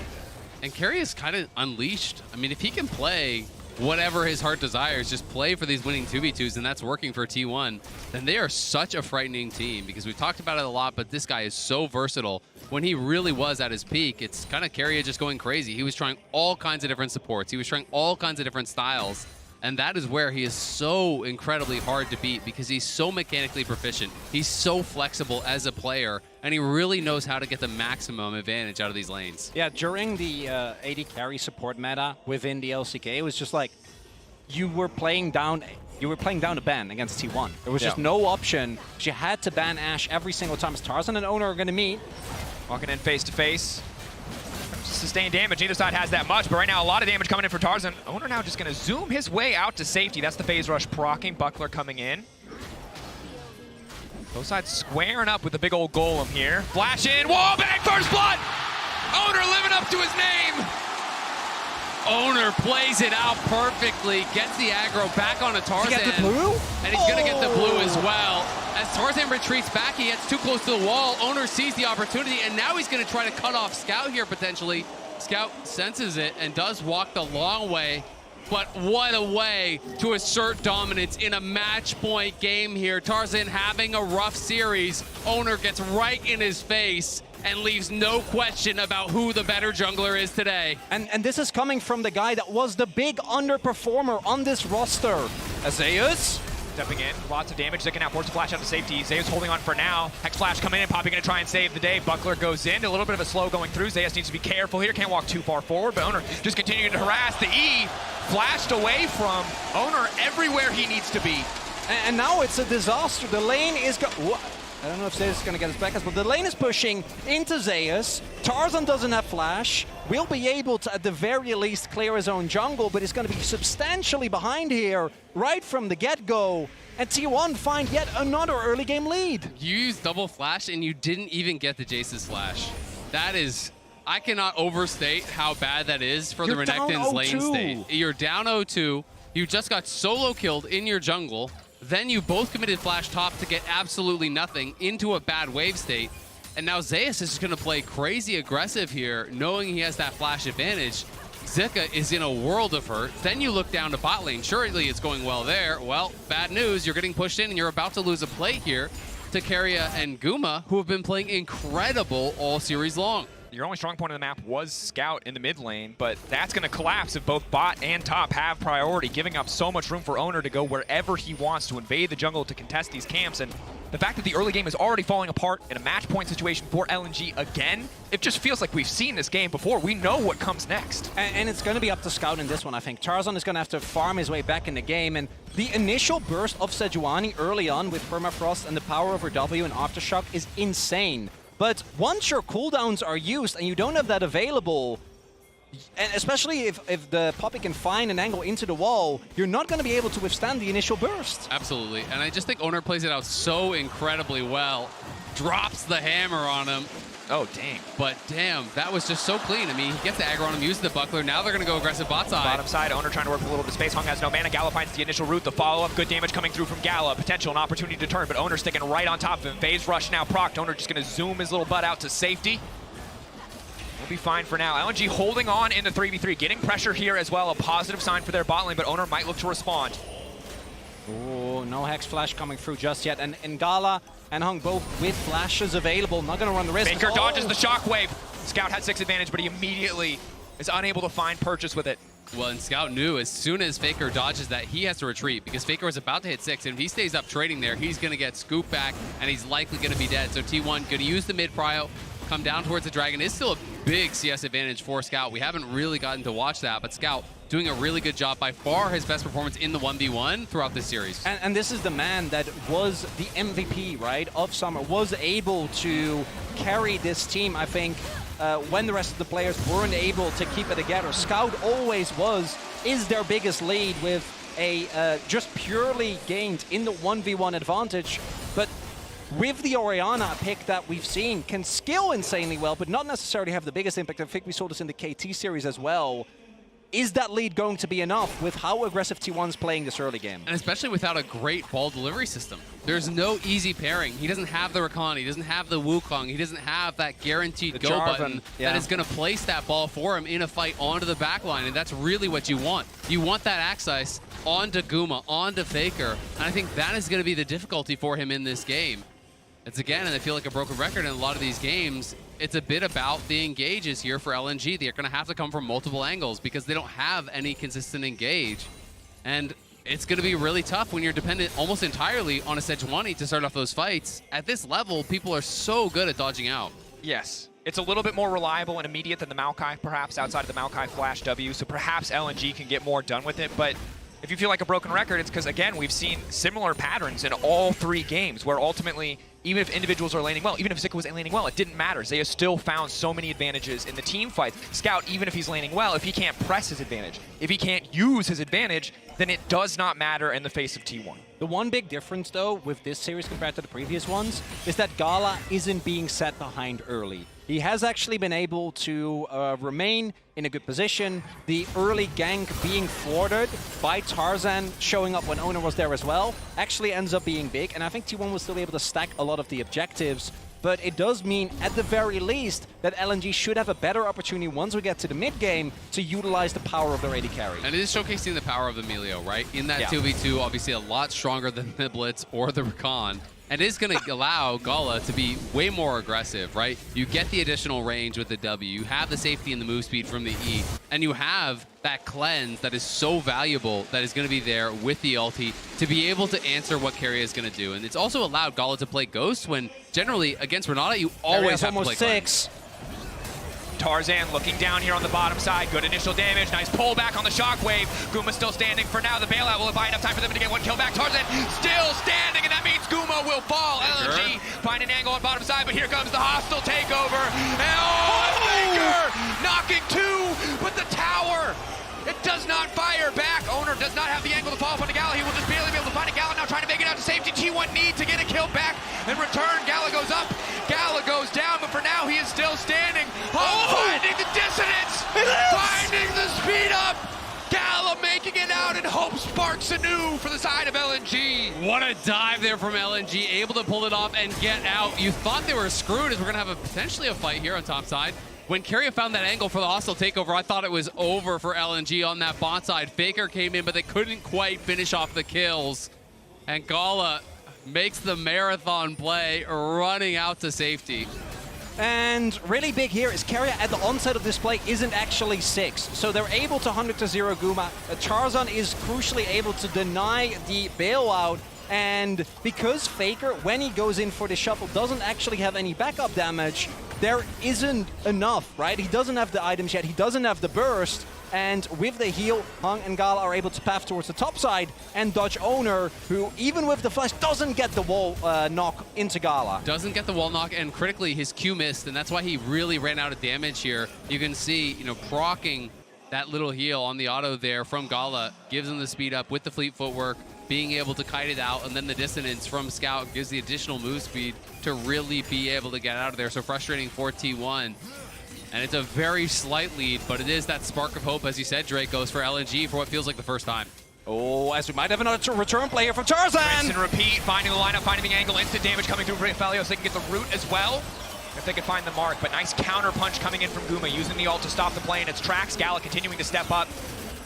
And Carey is kind of unleashed. I mean, if he can play whatever his heart desires, just play for these winning 2v2s, and that's working for T1, then they are such a frightening team because we've talked about it a lot, but this guy is so versatile. When he really was at his peak, it's kind of Carey just going crazy. He was trying all kinds of different supports. He was trying all kinds of different styles. And that is where he is so incredibly hard to beat because he's so mechanically proficient. He's so flexible as a player, and he really knows how to get the maximum advantage out of these lanes. Yeah, during the AD carry support meta within the LCK, it was just like you were playing down a ban against T1. There was just no option. You had to ban Ashe every single time as Tarzan and Owner are going to meet. Walking in face to face. Sustained damage. Neither side has that much, but right now a lot of damage coming in for Tarzan. Owner now just going to zoom his way out to safety. That's the phase rush proccing. Buckler coming in. Both sides squaring up with the big old golem here. Flash in. Wall bang. First blood. Owner living up to his name. Owner plays it out perfectly, gets the aggro back onto Tarzan. Did he get the blue? And he's going to get the blue as well. As Tarzan retreats back, he gets too close to the wall. Owner sees the opportunity, and now he's going to try to cut off Scout here, potentially. Scout senses it and does walk the long way. But what a way to assert dominance in a match point game here. Tarzan having a rough series. Owner gets right in his face and leaves no question about who the better jungler is today. And this is coming from the guy that was the big underperformer on this roster. Zeus stepping in, lots of damage. Zicken now forced to flash out to safety. Zeus holding on for now. Hex Flash coming in, Poppy going to try and save the day. Buckler goes in, a little bit of a slow going through. Zeus needs to be careful here, can't walk too far forward, but Owner just continuing to harass. The E flashed away from Owner everywhere he needs to be. And now it's a disaster. The lane is I don't know if Zeus is going to get his back, but the lane is pushing into Zeus. Tarzan doesn't have flash. Will be able to, at the very least, clear his own jungle, but he's going to be substantially behind here right from the get-go. And T1 find yet another early game lead. You used double flash, and you didn't even get the Jace's flash. That is... I cannot overstate how bad that is for the Renekton's lane state. You're down 0-2. You just got solo killed in your jungle. Then you both committed flash top to get absolutely nothing into a bad wave state. And now Zeus is just going to play crazy aggressive here, knowing he has that flash advantage. Zika is in a world of hurt. Then you look down to bot lane. Surely it's going well there. Well, bad news. You're getting pushed in and you're about to lose a plate here to Keria and Guma, who have been playing incredible all series long. Your only strong point of the map was Scout in the mid lane, but that's going to collapse if both bot and top have priority, giving up so much room for Owner to go wherever he wants to invade the jungle to contest these camps. And the fact that the early game is already falling apart in a match point situation for LNG again, it just feels like we've seen this game before. We know what comes next. And it's going to be up to Scout in this one, I think. Tarzan is going to have to farm his way back in the game, and the initial burst of Sejuani early on with Permafrost and the power over W and Aftershock is insane. But once your cooldowns are used and you don't have that available, and especially if the Poppy can find an angle into the wall, you're not going to be able to withstand the initial burst. Absolutely, and I just think Owner plays it out so incredibly well. Drops the hammer on him. Oh, dang. But damn, that was just so clean. I mean, he gets the aggro on him, uses the buckler. Now they're going to go aggressive bot side. Bottom side, Owner trying to work with a little bit of space. Hung has no mana. Gala finds the initial route. The follow-up, good damage coming through from Gala. Potential, an opportunity to turn, but Owner sticking right on top of him. Phase rush now procced. Owner just going to zoom his little butt out to safety. We'll be fine for now. LNG holding on in the 3v3. Getting pressure here as well. A positive sign for their bot lane, but Owner might look to respond. Oh, no Hex Flash coming through just yet. And Ngala and Hung both with flashes available. Not going to run the risk. Faker dodges the shockwave. Scout had 6 advantage, but he immediately is unable to find purchase with it. Well, and Scout knew as soon as Faker dodges that, he has to retreat because Faker was about to hit 6, and if he stays up trading there, he's going to get scooped back, and he's likely going to be dead. So T1 going to use the mid prio, come down towards the Dragon. It's still a big CS advantage for Scout. We haven't really gotten to watch that, but Scout doing a really good job. By far his best performance in the 1v1 throughout this series. And this is the man that was the MVP, right, of Summer, was able to carry this team, I think, when the rest of the players weren't able to keep it together. Scout always is their biggest lead with a just purely gained in the 1v1 advantage. But with the Orianna pick that we've seen, can skill insanely well, but not necessarily have the biggest impact. I think we saw this in the KT series as well. Is that lead going to be enough with how aggressive T1's playing this early game? And especially without a great ball delivery system. There's no easy pairing. He doesn't have the Rakan, he doesn't have the Wukong, he doesn't have that guaranteed go button that is going to place that ball for him in a fight onto the back line, and that's really what you want. You want that access onto Guma, onto Faker, and I think that is going to be the difficulty for him in this game. It's again, and I feel like a broken record in a lot of these games, it's a bit about the engages here for LNG. They're going to have to come from multiple angles because they don't have any consistent engage. And it's going to be really tough when you're dependent almost entirely on a Sejuani to start off those fights. At this level, people are so good at dodging out. Yes. It's a little bit more reliable and immediate than the Maokai, perhaps, outside of the Maokai Flash W, so perhaps LNG can get more done with it. But if you feel like a broken record, it's because, again, we've seen similar patterns in all 3 games where ultimately, even if individuals are laning well, even if Zika was laning well, it didn't matter. They have still found so many advantages in the team fights. Scout, even if he's laning well, if he can't press his advantage, if he can't use his advantage, then it does not matter in the face of T1. The one big difference, though, with this series compared to the previous ones, is that Gala isn't being set behind early. He has actually been able to remain in a good position. The early gank being thwarted by Tarzan showing up when Owner was there as well actually ends up being big, and I think T1 was still able to stack a lot of the objectives. But it does mean, at the very least, that LNG should have a better opportunity once we get to the mid-game to utilize the power of their AD carry. And it is showcasing the power of the Emilio, right? In that 2v2, obviously a lot stronger than the Blitz or the Rakan. And it is going to allow Gala to be way more aggressive, right? You get the additional range with the W, you have the safety and the move speed from the E, and you have that cleanse that is so valuable that is going to be there with the ulti to be able to answer what Keria is going to do. And it's also allowed Gala to play Ghost when generally against Renata you always have to play 6. Tarzan looking down here on the bottom side. Good initial damage. Nice pullback on the shockwave. Guma still standing for now. The bailout will buy enough time for them to get 1 kill back. Tarzan still standing, and that means Guma will fall. LNG find an angle on bottom side, but here comes the hostile takeover. And Faker knocking 2, but the tower, it does not fire back. Owner does not have the angle to fall up on the Gala. He will just barely be able to find a Gala now, trying to make it out to safety. T1 need to get a kill back and return. Gala goes up. Gala goes down, but for now he is still standing. Finding the dissonance, finding the speed up. Gala making it out, and hope sparks anew for the side of LNG. What a dive there from LNG, able to pull it off and get out. You thought they were screwed as we're going to have potentially a fight here on top side. When Keria found that angle for the hostile takeover, I thought it was over for LNG on that bot side. Faker came in, but they couldn't quite finish off the kills. And Gala makes the marathon play, running out to safety. And really big here is Keria at the onset of this play isn't actually 6. So they're able to 100-0 Guma. Tarzan is crucially able to deny the bailout. And because Faker, when he goes in for the shuffle, doesn't actually have any backup damage, there isn't enough, right? He doesn't have the items yet, he doesn't have the burst, and with the heal, Hung and Gala are able to path towards the top side and dodge Owner, who, even with the flash, doesn't get the wall knock into Gala. Doesn't get the wall knock, and critically, his Q missed, and that's why he really ran out of damage here. You can see, you know, proccing that little heal on the auto there from Gala gives him the speed up with the fleet footwork, being able to kite it out, and then the dissonance from Scout gives the additional move speed to really be able to get out of there. So frustrating for T1. And it's a very slight lead, but it is that spark of hope, as you said, Drake, goes for LNG for what feels like the first time. Oh, as we might have another return play here from Tarzan! Rinse and repeat, finding the lineup, finding the angle, instant damage coming through for Felios. They can get the root as well, if they can find the mark. But nice counter punch coming in from Guma, using the ult to stop the play in its tracks. Gala continuing to step up.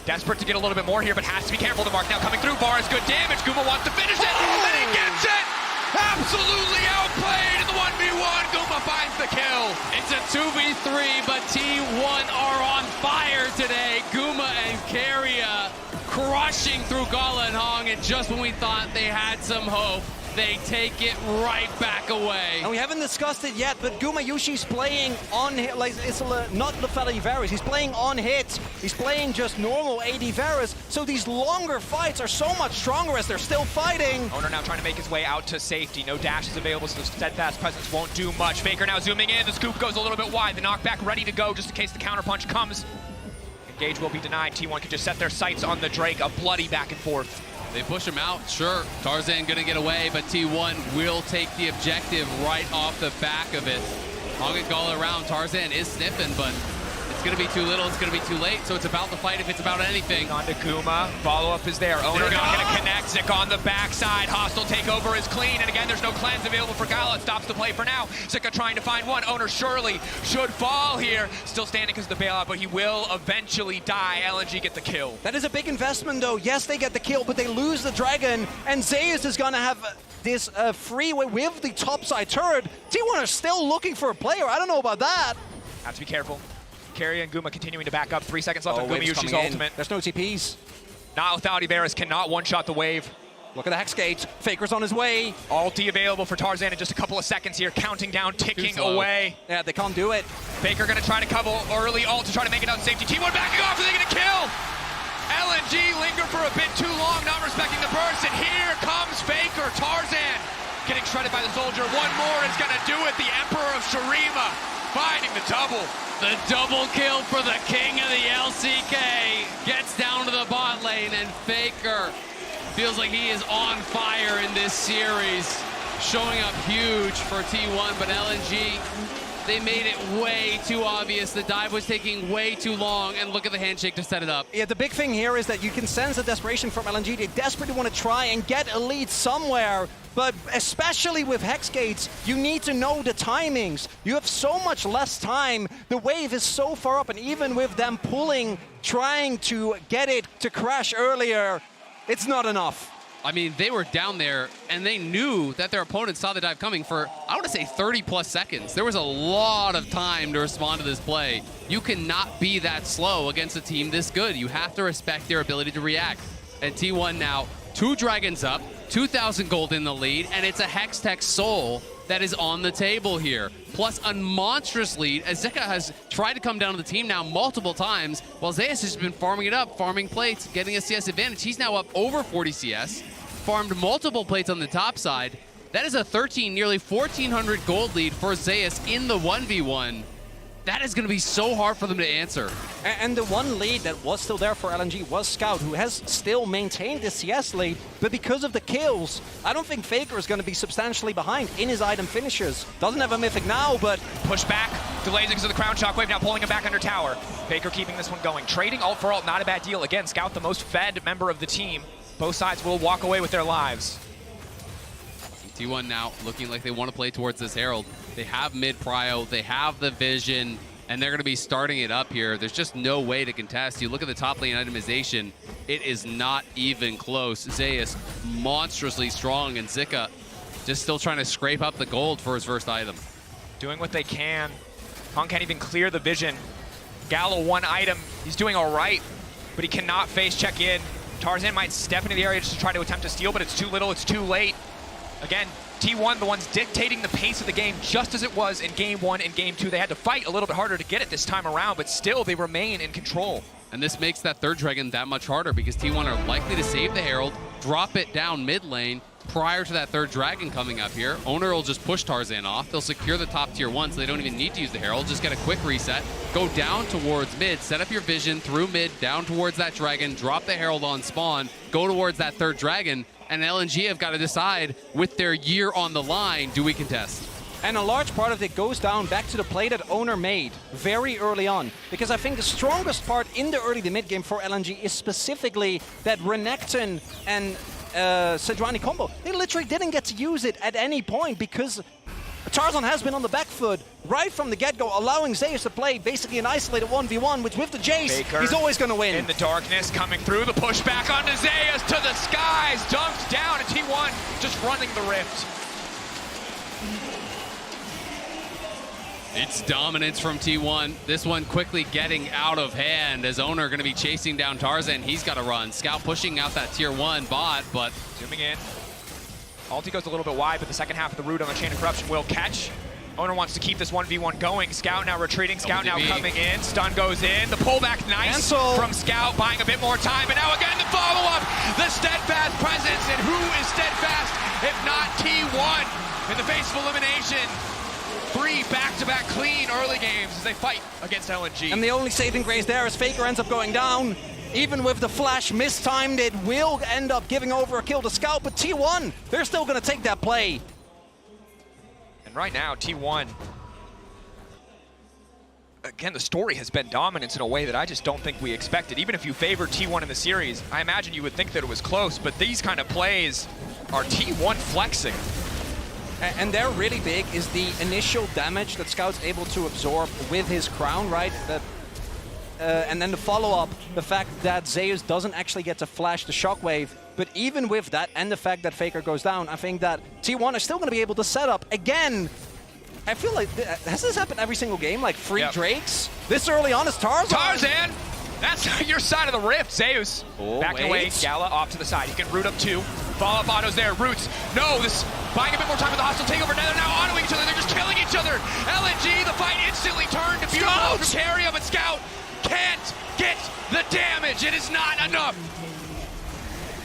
Desperate to get a little bit more here, but has to be careful. The mark now coming through. Bar is good damage. Guma wants to finish it, and he gets it! Absolutely outplayed in the 1v1. Guma finds the kill. It's a 2v3, but T1 are on fire today. Guma and Keria crushing through Gala and Hong, and just when we thought they had some hope, they take it right back away. And we haven't discussed it yet, but Guma Yushi's playing on hit, like it's not Lefella Varus. He's playing on hits. He's playing just normal AD Varus. So these longer fights are so much stronger as they're still fighting. Owner now trying to make his way out to safety. No dash is available, so the steadfast presence won't do much. Faker now zooming in. The scoop goes a little bit wide. The knockback ready to go just in case the counterpunch comes. Engage will be denied. T1 can just set their sights on the Drake. A bloody back and forth. They push him out, sure. Tarzan gonna get away, but T1 will take the objective right off the back of it. Hong and Gala around. Tarzan is sniffing, but it's gonna be too little, it's gonna be too late, so it's about the fight if it's about anything. On to Guma. Follow-up is there. Owner not gonna connect. Zik on the backside. Hostile takeover is clean, and again, there's no cleanse available for Gala. Stops the play for now. Zika trying to find one. Owner surely should fall here. Still standing because of the bailout, but he will eventually die. LNG get the kill. That is a big investment, though. Yes, they get the kill, but they lose the Dragon, and Zeus is gonna have this freeway with the topside turret. T1 are still looking for a player. I don't know about that. Have to be careful. Keria and Guma continuing to back up. 3 seconds left on Guma Yushi's ultimate. There's no TPs. Not without Ibarus, cannot one-shot the wave. Look at the Hex Gate. Faker's on his way. Ulti available for Tarzan in just a couple of seconds here. Counting down, ticking away. Yeah, they can't do it. Faker gonna try to cover early ult to try to make it out safety. T1 backing off, are they gonna kill? LNG linger for a bit too long, not respecting the burst, and here comes Faker. Tarzan getting shredded by the soldier. One more is gonna do it. The Emperor of Shurima finding the double. The double kill for the king of the LCK. Gets down to the bot lane, and Faker feels like he is on fire in this series. Showing up huge for T1, but LNG, they made it way too obvious. The dive was taking way too long, and look at the handshake to set it up. Yeah, the big thing here is that you can sense the desperation from LNG. They desperately want to try and get a lead somewhere, but especially with Hex Gates, you need to know the timings. You have so much less time. The wave is so far up, and even with them pulling, trying to get it to crash earlier, it's not enough. I mean, they were down there, and they knew that their opponent saw the dive coming for, I want to say, 30-plus seconds. There was a lot of time to respond to this play. You cannot be that slow against a team this good. You have to respect their ability to react. And T1 now, 2 Dragons up, 2,000 gold in the lead, and it's a Hextech Soul that is on the table here. Plus a monstrous lead, as Zeka has tried to come down to the team now multiple times, while Zeus has been farming it up, farming plates, getting a CS advantage. He's now up over 40 CS, farmed multiple plates on the top side. That is a 13, nearly 1,400 gold lead for Zeus in the 1v1. That is going to be so hard for them to answer. And the one lead that was still there for LNG was Scout, who has still maintained the CS lead, but because of the kills, I don't think Faker is going to be substantially behind in his item finishes. Doesn't have a Mythic now, but... Push back, delays because of the Crown Shockwave, now pulling him back under tower. Faker keeping this one going. Trading ult for ult, not a bad deal. Again, Scout the most fed member of the team. Both sides will walk away with their lives. T1 now looking like they want to play towards this Herald. They have mid prio, they have the vision, and they're going to be starting it up here. There's just no way to contest. You look at the top lane itemization, it is not even close. Zeus monstrously strong, and Zika just still trying to scrape up the gold for his first item. Doing what they can. Hong can't even clear the vision. Gallo, one item. He's doing all right, but he cannot face check in. Tarzan might step into the area just to try to attempt to steal, but it's too little, it's too late. Again, T1, the ones dictating the pace of the game, just as it was in Game 1 and Game 2. They had to fight a little bit harder to get it this time around, but still they remain in control. And this makes that third Dragon that much harder because T1 are likely to save the Herald, drop it down mid lane prior to that third Dragon coming up here. Owner will just push Tarzan off. They'll secure the top tier 1, so they don't even need to use the Herald. Just get a quick reset, go down towards mid, set up your vision through mid, down towards that Dragon, drop the Herald on spawn, go towards that third Dragon, and LNG have got to decide with their year on the line, do we contest? And a large part of it goes down back to the play that Owner made very early on. Because I think the strongest part in the early to mid game for LNG is specifically that Renekton and Sejuani combo. They literally didn't get to use it at any point because Tarzan has been on the back foot. effort right from the get-go, allowing Zeus to play basically an isolated 1v1, which with the Jace, Faker he's always going to win. in the darkness, coming through, the pushback onto Zeus to the skies, dunked down, and T1 just running the rift. It's dominance from T1. This one quickly getting out of hand as Owner going to be chasing down Tarzan. He's got to run. Scout pushing out that tier 1 bot, but... Zooming in. Ulti goes a little bit wide, but the second half of the root on the Chain of Corruption will catch. Owner wants to keep this 1v1 going. Scout now retreating. Scout now coming in. Stun goes in. The pullback nice Cancel from Scout, buying a bit more time. And now again the follow-up. The steadfast presence. And who is steadfast if not T1 in the face of elimination? 3 back-to-back clean early games as they fight against LNG. And the only saving grace there is Faker ends up going down. Even with the flash mistimed, it will end up giving over a kill to Scout, but T1, they're still going to take that play. And right now, T1, again, the story has been dominance in a way that I just don't think we expected. Even if you favored T1 in the series, I imagine you would think that it was close, but these kind of plays are T1 flexing. And they're really big is the initial damage that Scout's able to absorb with his crown, right? And then the follow-up, the fact that Zeus doesn't actually get to flash the shockwave. But even with that and the fact that Faker goes down, I think that T1 is still going to be able to set up again. I feel like, has this happened every single game? Like 3 Drakes? This early on is Tarzan. Tarzan! That's your side of the rift, Zeus. Backing away, Gala off to the side. He can root up 2. Follow-up autos there, roots. No, this buying a bit more time with the hostile takeover. Now they're autoing each other. They're just killing each other. LNG, the fight instantly turned to beautiful from Carrier, but Scout can't get the damage. It is not enough.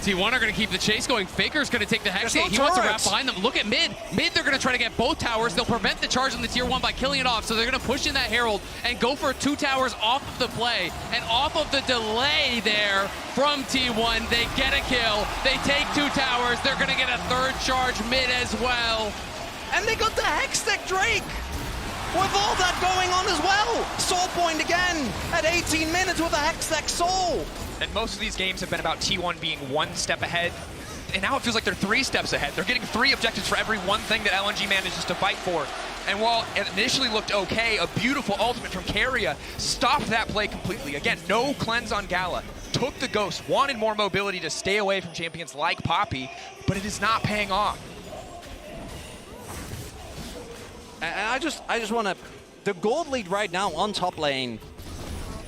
T1 are going to keep the chase going. Faker's going to take the Hex hit. He wants to wrap behind them. Look at mid. Mid, they're going to try to get both towers. They'll prevent the charge on the tier 1 by killing it off. So they're going to push in that Herald and go for 2 towers off of the play. And off of the delay there from T1, they get a kill. They take 2 towers. They're going to get a 3rd charge mid as well. And they got the Hextech Drake with all that going on as well. Soul point again at 18 minutes with a Hextech Soul. And most of these games have been about T1 being 1 step ahead. And now it feels like they're 3 steps ahead. They're getting 3 objectives for every one thing that LNG manages to fight for. And while it initially looked okay, a beautiful ultimate from Carrier stopped that play completely. Again, no cleanse on Gala. Took the Ghost, wanted more mobility to stay away from champions like Poppy, but it is not paying off. And I just want to, the gold lead right now on top lane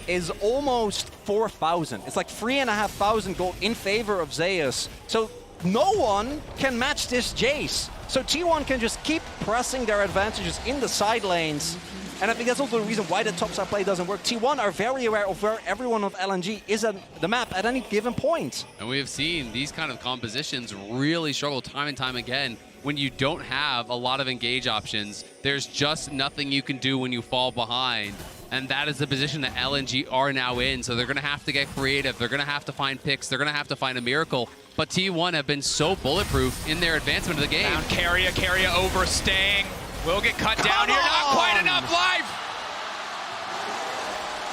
is almost 4,000. It's like 3,500 gold in favor of Zeus. So no one can match this Jace. So T1 can just keep pressing their advantages in the side lanes. And I think that's also the reason why the topside play doesn't work. T1 are very aware of where everyone of LNG is at the map at any given point. And we have seen these kind of compositions really struggle time and time again. When you don't have a lot of engage options, there's just nothing you can do when you fall behind. And that is the position that LNG are now in. So they're going to have to get creative. They're going to have to find picks. They're going to have to find a miracle. But T1 have been so bulletproof in their advancement of the game. Down Carrier overstaying. Will get cut down here. Not quite enough life.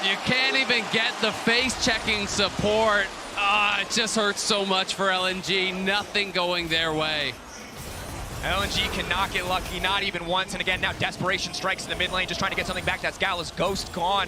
You can't even get the face-checking support. It just hurts so much for LNG. Nothing going their way. LNG cannot get lucky, not even once. And again, now desperation strikes in the mid lane, just trying to get something back. That's Gala's Ghost gone.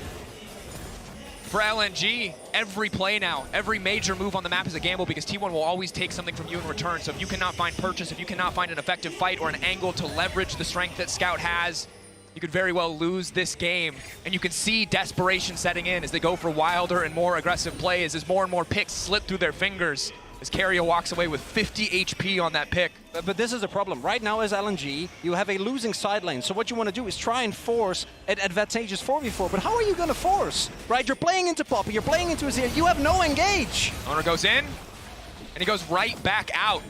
For LNG, every play now, every major move on the map is a gamble because T1 will always take something from you in return. So if you cannot find purchase, if you cannot find an effective fight or an angle to leverage the strength that Scout has, you could very well lose this game. And you can see desperation setting in as they go for wilder and more aggressive plays as more and more picks slip through their fingers. As Carrier walks away with 50 HP on that pick. But this is a problem. Right now as LNG, you have a losing side lane. So what you want to do is try and force an advantageous 4v4. But how are you going to force? Right, you're playing into Poppy, you're playing into Azir. You have no engage. Owner goes in, and he goes right back out.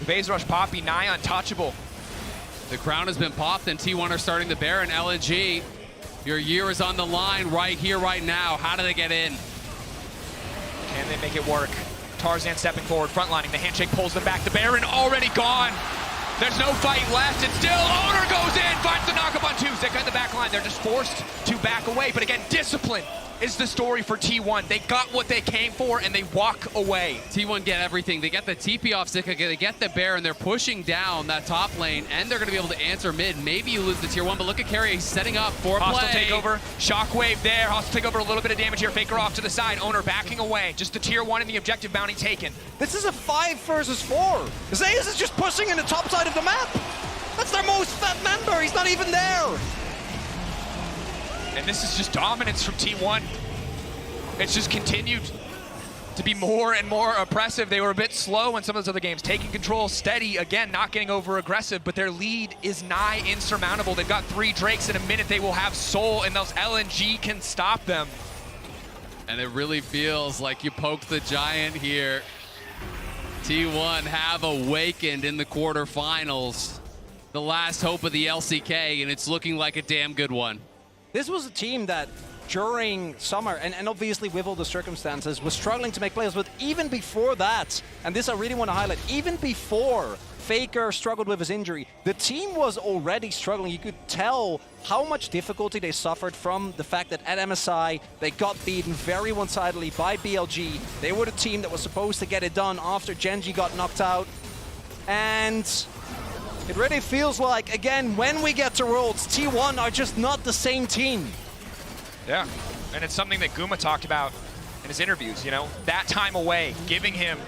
Phase rush Poppy, nigh untouchable. The crown has been popped, and T1 are starting the Baron. LNG, your year is on the line right here, right now. How do they get in? Can they make it work? Tarzan stepping forward, frontlining. The handshake pulls them back. The Baron already gone. There's no fight left. And still, Owner goes in, finds the knockup on 2. Zika in the back line. They're just forced to back away. But again, discipline is the story for T1. They got what they came for, and they walk away. T1 get everything. They get the TP off Zika, they get the bear, and they're pushing down that top lane, and they're going to be able to answer mid. Maybe you lose the tier 1, but look at Carrier. He's setting up for a Hostile play. takeover, Shockwave there. Hostile takeover, a little bit of damage here. Faker off to the side. Owner backing away. Just the tier 1 and the objective bounty taken. This is a 5 versus 4. Zeus is just pushing in the top side of the map. That's their most fat member. He's not even there. And this is just dominance from T1. It's just continued to be more and more oppressive. They were a bit slow in some of those other games, taking control, steady, again, not getting over aggressive, but their lead is nigh insurmountable. They've got 3 Drakes in a minute. They will have Soul, and those LNG can stop them. And it really feels like you poked the giant here. T1 have awakened in the quarterfinals. The last hope of the LCK, and it's looking like a damn good one. This was a team that during summer, and obviously with all the circumstances, was struggling to make plays, but even before that, and this I really want to highlight, even before Faker struggled with his injury, the team was already struggling. You could tell how much difficulty they suffered from the fact that at MSI, they got beaten very one-sidedly by BLG. They were the team that was supposed to get it done after Genji got knocked out. And it really feels like, again, when we get to Worlds, T1 are just not the same team. Yeah, and it's something that Guma talked about in his interviews, you know, that time away, giving him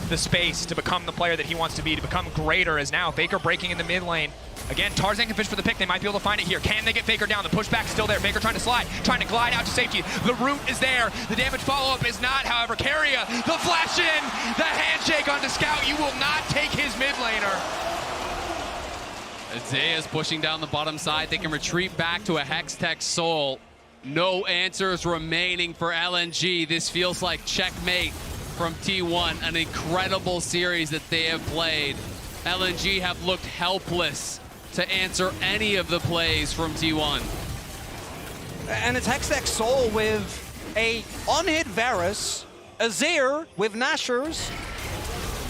the space to become the player that he wants to be, to become greater, as now Faker breaking in the mid lane. Again, Tarzan can fish for the pick. They might be able to find it here. Can they get Faker down? The pushback's still there. Faker trying to slide, trying to glide out to safety. The root is there. The damage follow-up is not, however. Carrier, the flash in, the handshake onto Scout. You will not take his mid laner. Isaiah's pushing down the bottom side. They can retreat back to a Hextech Soul. No answers remaining for LNG. This feels like checkmate from T1. An incredible series that they have played. LNG have looked helpless to answer any of the plays from T1. And it's Hextech Soul with a on-hit Varus, Azir with Nashers,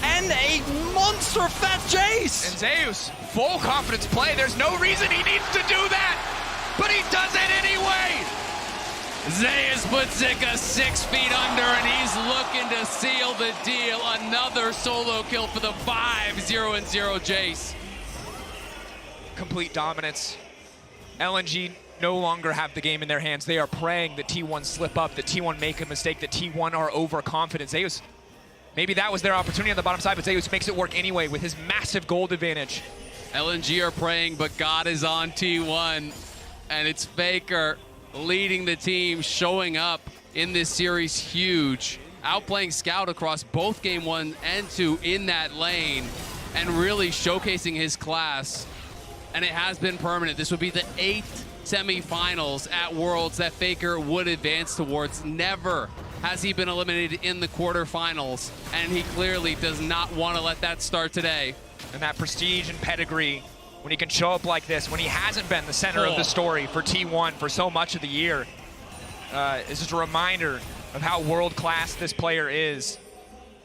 and a monster fat Jace! And Zeus, full confidence play. There's no reason he needs to do that, but he does it anyway! Zeus puts Zika 6 feet under, and he's looking to seal the deal. Another solo kill for the 5-0-0 Jace. Complete dominance. LNG no longer have the game in their hands. They are praying that T1 slip up, that T1 make a mistake, that T1 are overconfident. Zeus, maybe that was their opportunity on the bottom side, but Zeus makes it work anyway with his massive gold advantage. LNG are praying, but God is on T1, and it's Faker leading the team, showing up in this series huge, outplaying Scout across both game 1 and 2 in that lane, and really showcasing his class. And it has been permanent. This would be the 8th semifinals at Worlds that Faker would advance towards. Never has he been eliminated in the quarterfinals, and he clearly does not want to let that start today. And that prestige and pedigree, when he can show up like this, when he hasn't been the center of the story for T1 for so much of the year, is just a reminder of how world-class this player is.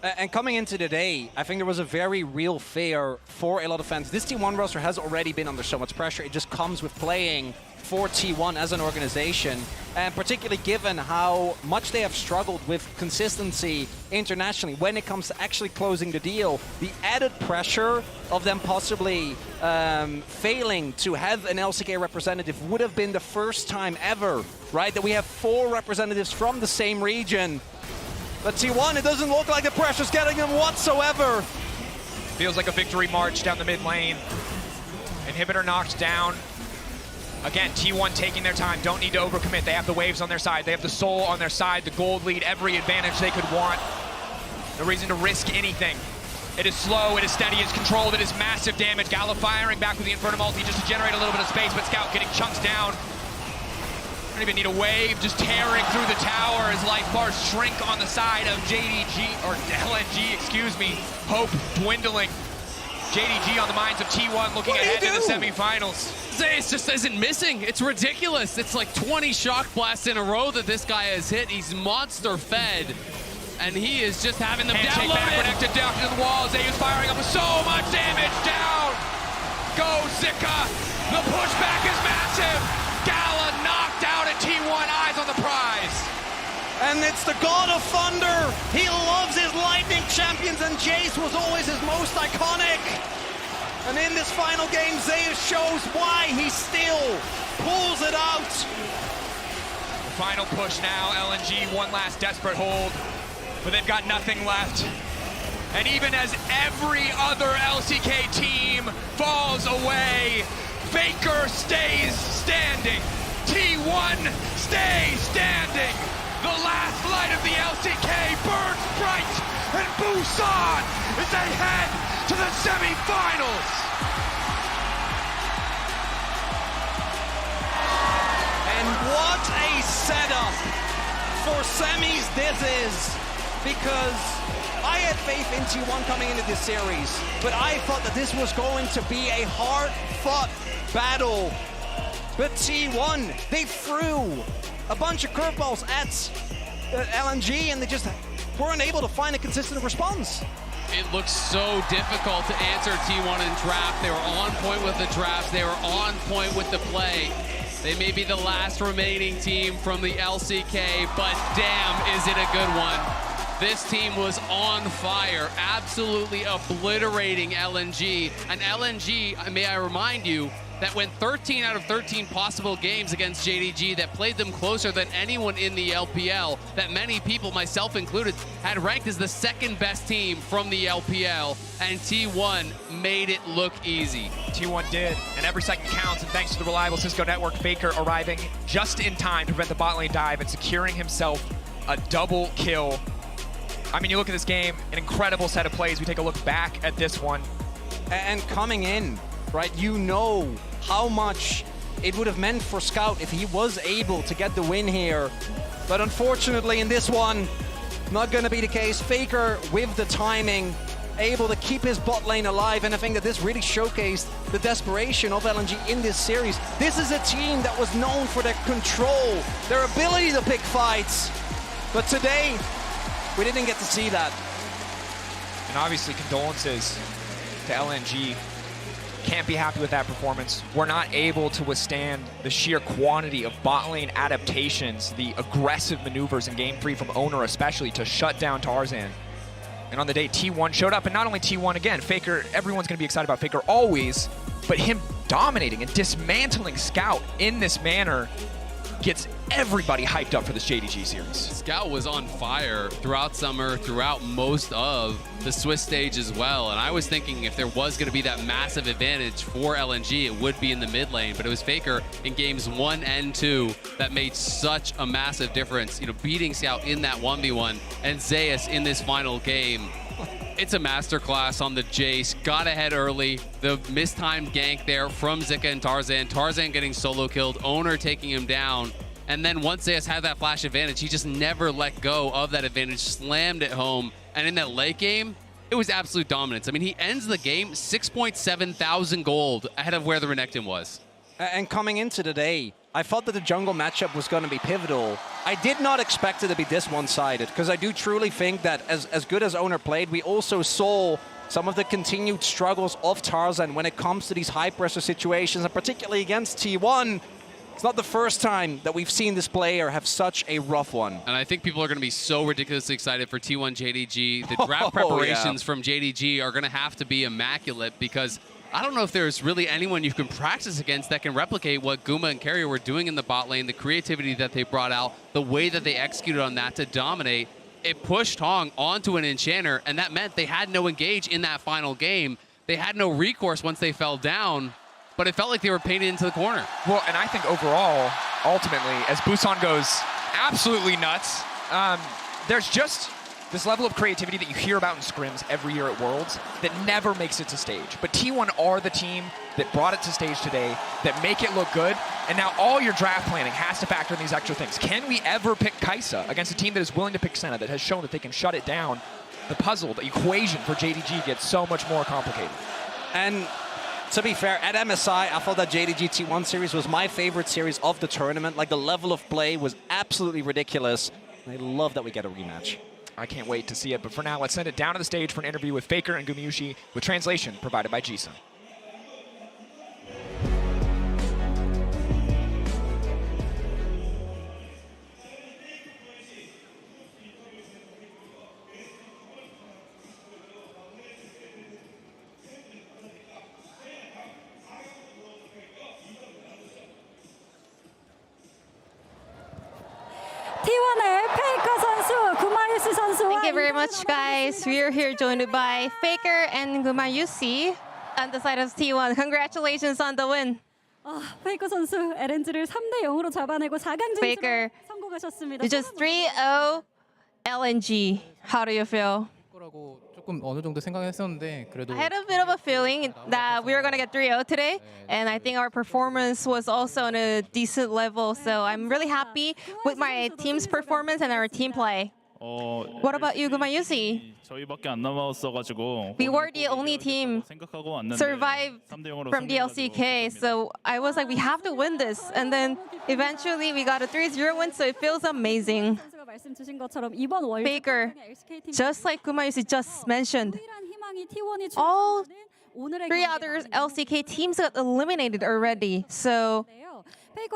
And coming into today, I think there was a very real fear for a lot of fans. This T1 roster has already been under so much pressure. It just comes with playing for T1 as an organization, and particularly given how much they have struggled with consistency internationally when it comes to actually closing the deal. The added pressure of them possibly failing to have an LCK representative would have been the first time ever, right, that we have 4 representatives from the same region. But T1, it doesn't look like the pressure's getting them whatsoever. Feels like a victory march down the mid lane. Inhibitor knocked down. Again, T1 taking their time, don't need to overcommit. They have the waves on their side, they have the soul on their side, the gold lead, every advantage they could want. No reason to risk anything. It is slow, it is steady, it is controlled, it is massive damage. Gala firing back with the Inferno multi just to generate a little bit of space, but Scout getting chunks down. Don't even need a wave, just tearing through the tower as life bars shrink on the side of LNG, excuse me. Hope dwindling. JDG on the minds of T1 looking ahead to the semifinals. Zeus just isn't missing. It's ridiculous. It's like 20 shock blasts in a row that this guy has hit. He's monster fed, and he is just having them handshake back, connected down to the wall. Zeus firing up with so much damage. Down goes Zika. The pushback is massive. Gala knocked out at T1, eyes on the prize. And it's the God of Thunder. He loves his lightning champions, and Jace was always his most iconic. And in this final game, Zeus shows why he still pulls it out. The final push now, LNG, one last desperate hold, but they've got nothing left. And even as every other LCK team falls away, Faker stays standing. T1 stays standing. The last light of the LCK burns bright, and Busan is ahead to the semifinals. And what a setup for semis this is, because I had faith in T1 coming into this series, but I thought that this was going to be a hard-fought battle. But T1, they threw a bunch of curveballs at LNG, and they just weren't able to find a consistent response. It looks so difficult to answer T1 in draft. They were on point with the drafts. They were on point with the play. They may be the last remaining team from the LCK, but damn, is it a good one. This team was on fire, absolutely obliterating LNG. And LNG, may I remind you, that went 13 out of 13 possible games against JDG, that played them closer than anyone in the LPL, that many people, myself included, had ranked as the second best team from the LPL, and T1 made it look easy. T1 did, and every second counts, and thanks to the reliable Cisco network, Faker arriving just in time to prevent the bot lane dive and securing himself a double kill. I mean, you look at this game, an incredible set of plays. We take a look back at this one. And coming in, right, you know how much it would have meant for Scout if he was able to get the win here. But unfortunately in this one, not going to be the case. Faker with the timing, able to keep his bot lane alive, and I think that this really showcased the desperation of LNG in this series. This is a team that was known for their control, their ability to pick fights. But today, we didn't get to see that. And obviously condolences to LNG. Can't be happy with that performance. We're not able to withstand the sheer quantity of bot lane adaptations, the aggressive maneuvers in Game 3 from Owner especially to shut down Tarzan. And on the day, T1 showed up, and not only T1 again, Faker, everyone's gonna be excited about Faker always, but him dominating and dismantling Scout in this manner gets everybody hyped up for this JDG series. Scout was on fire throughout summer, throughout most of the Swiss stage as well. And I was thinking if there was going to be that massive advantage for LNG, it would be in the mid lane. But it was Faker in games 1 and 2 that made such a massive difference. You know, beating Scout in that 1v1 and Zeus in this final game. It's a masterclass on the Jace. Got ahead early. The mistimed gank there from Zika and Tarzan. Tarzan getting solo killed. Owner taking him down. And then once Zeus had that flash advantage, he just never let go of that advantage. Slammed it home. And in that late game, it was absolute dominance. I mean, he ends the game 6.7 thousand gold ahead of where the Renekton was. And coming into today, I thought that the jungle matchup was going to be pivotal. I did not expect it to be this one-sided, because I do truly think that as good as Owner played, we also saw some of the continued struggles of Tarzan when it comes to these high-pressure situations, and particularly against T1. It's not the first time that we've seen this player have such a rough one. And I think people are going to be so ridiculously excited for T1 JDG. The draft preparations from JDG are going to have to be immaculate, because I don't know if there's really anyone you can practice against that can replicate what Guma and Carrier were doing in the bot lane, the creativity that they brought out, the way that they executed on that to dominate. It pushed Hong onto an Enchanter, and that meant they had no engage in that final game. They had no recourse once they fell down, but it felt like they were painted into the corner. Well, and I think overall, ultimately, as Busan goes absolutely nuts, there's just this level of creativity that you hear about in scrims every year at Worlds that never makes it to stage. But T1 are the team that brought it to stage today, that make it look good, and now all your draft planning has to factor in these extra things. Can we ever pick Kai'Sa against a team that is willing to pick Senna, that has shown that they can shut it down? The puzzle, the equation for JDG gets so much more complicated. And to be fair, at MSI, I thought that JDG T1 series was my favorite series of the tournament. Like, the level of play was absolutely ridiculous. I love that we get a rematch. I can't wait to see it, but for now, let's send it down to the stage for an interview with Faker and Gumayushi, with translation provided by Jisun. you very much, guys. We are here joined by Faker and Gumayusi on the side of T1. Congratulations on the win. 페이커 선수 LNG를 3대 0으로 잡아내고 4강 Faker, 진출에 성공하셨습니다. you just 3-0 LNG. How do you feel? 조금 어느 정도 생각했었는데 그래도 I had a bit of a feeling that we were going to get 3-0 today, and I think our performance was also on a decent level, so I'm really happy with my team's performance and our team play. What about you, Gumayusi? 저희밖에 안 남았어가지고 We were the only team 생각하고 왔는데 survived 3대0으로 from the LCK, so I was like, we have to win this, and then eventually we got a 3-0 win, so it feels amazing. 선수가 말씀 주신 것처럼 이번 월드 Faker, LCK 팀 just like Gumayusi just mentioned, 희망이 T1이 all 오늘의 3 other LCK teams got eliminated already, so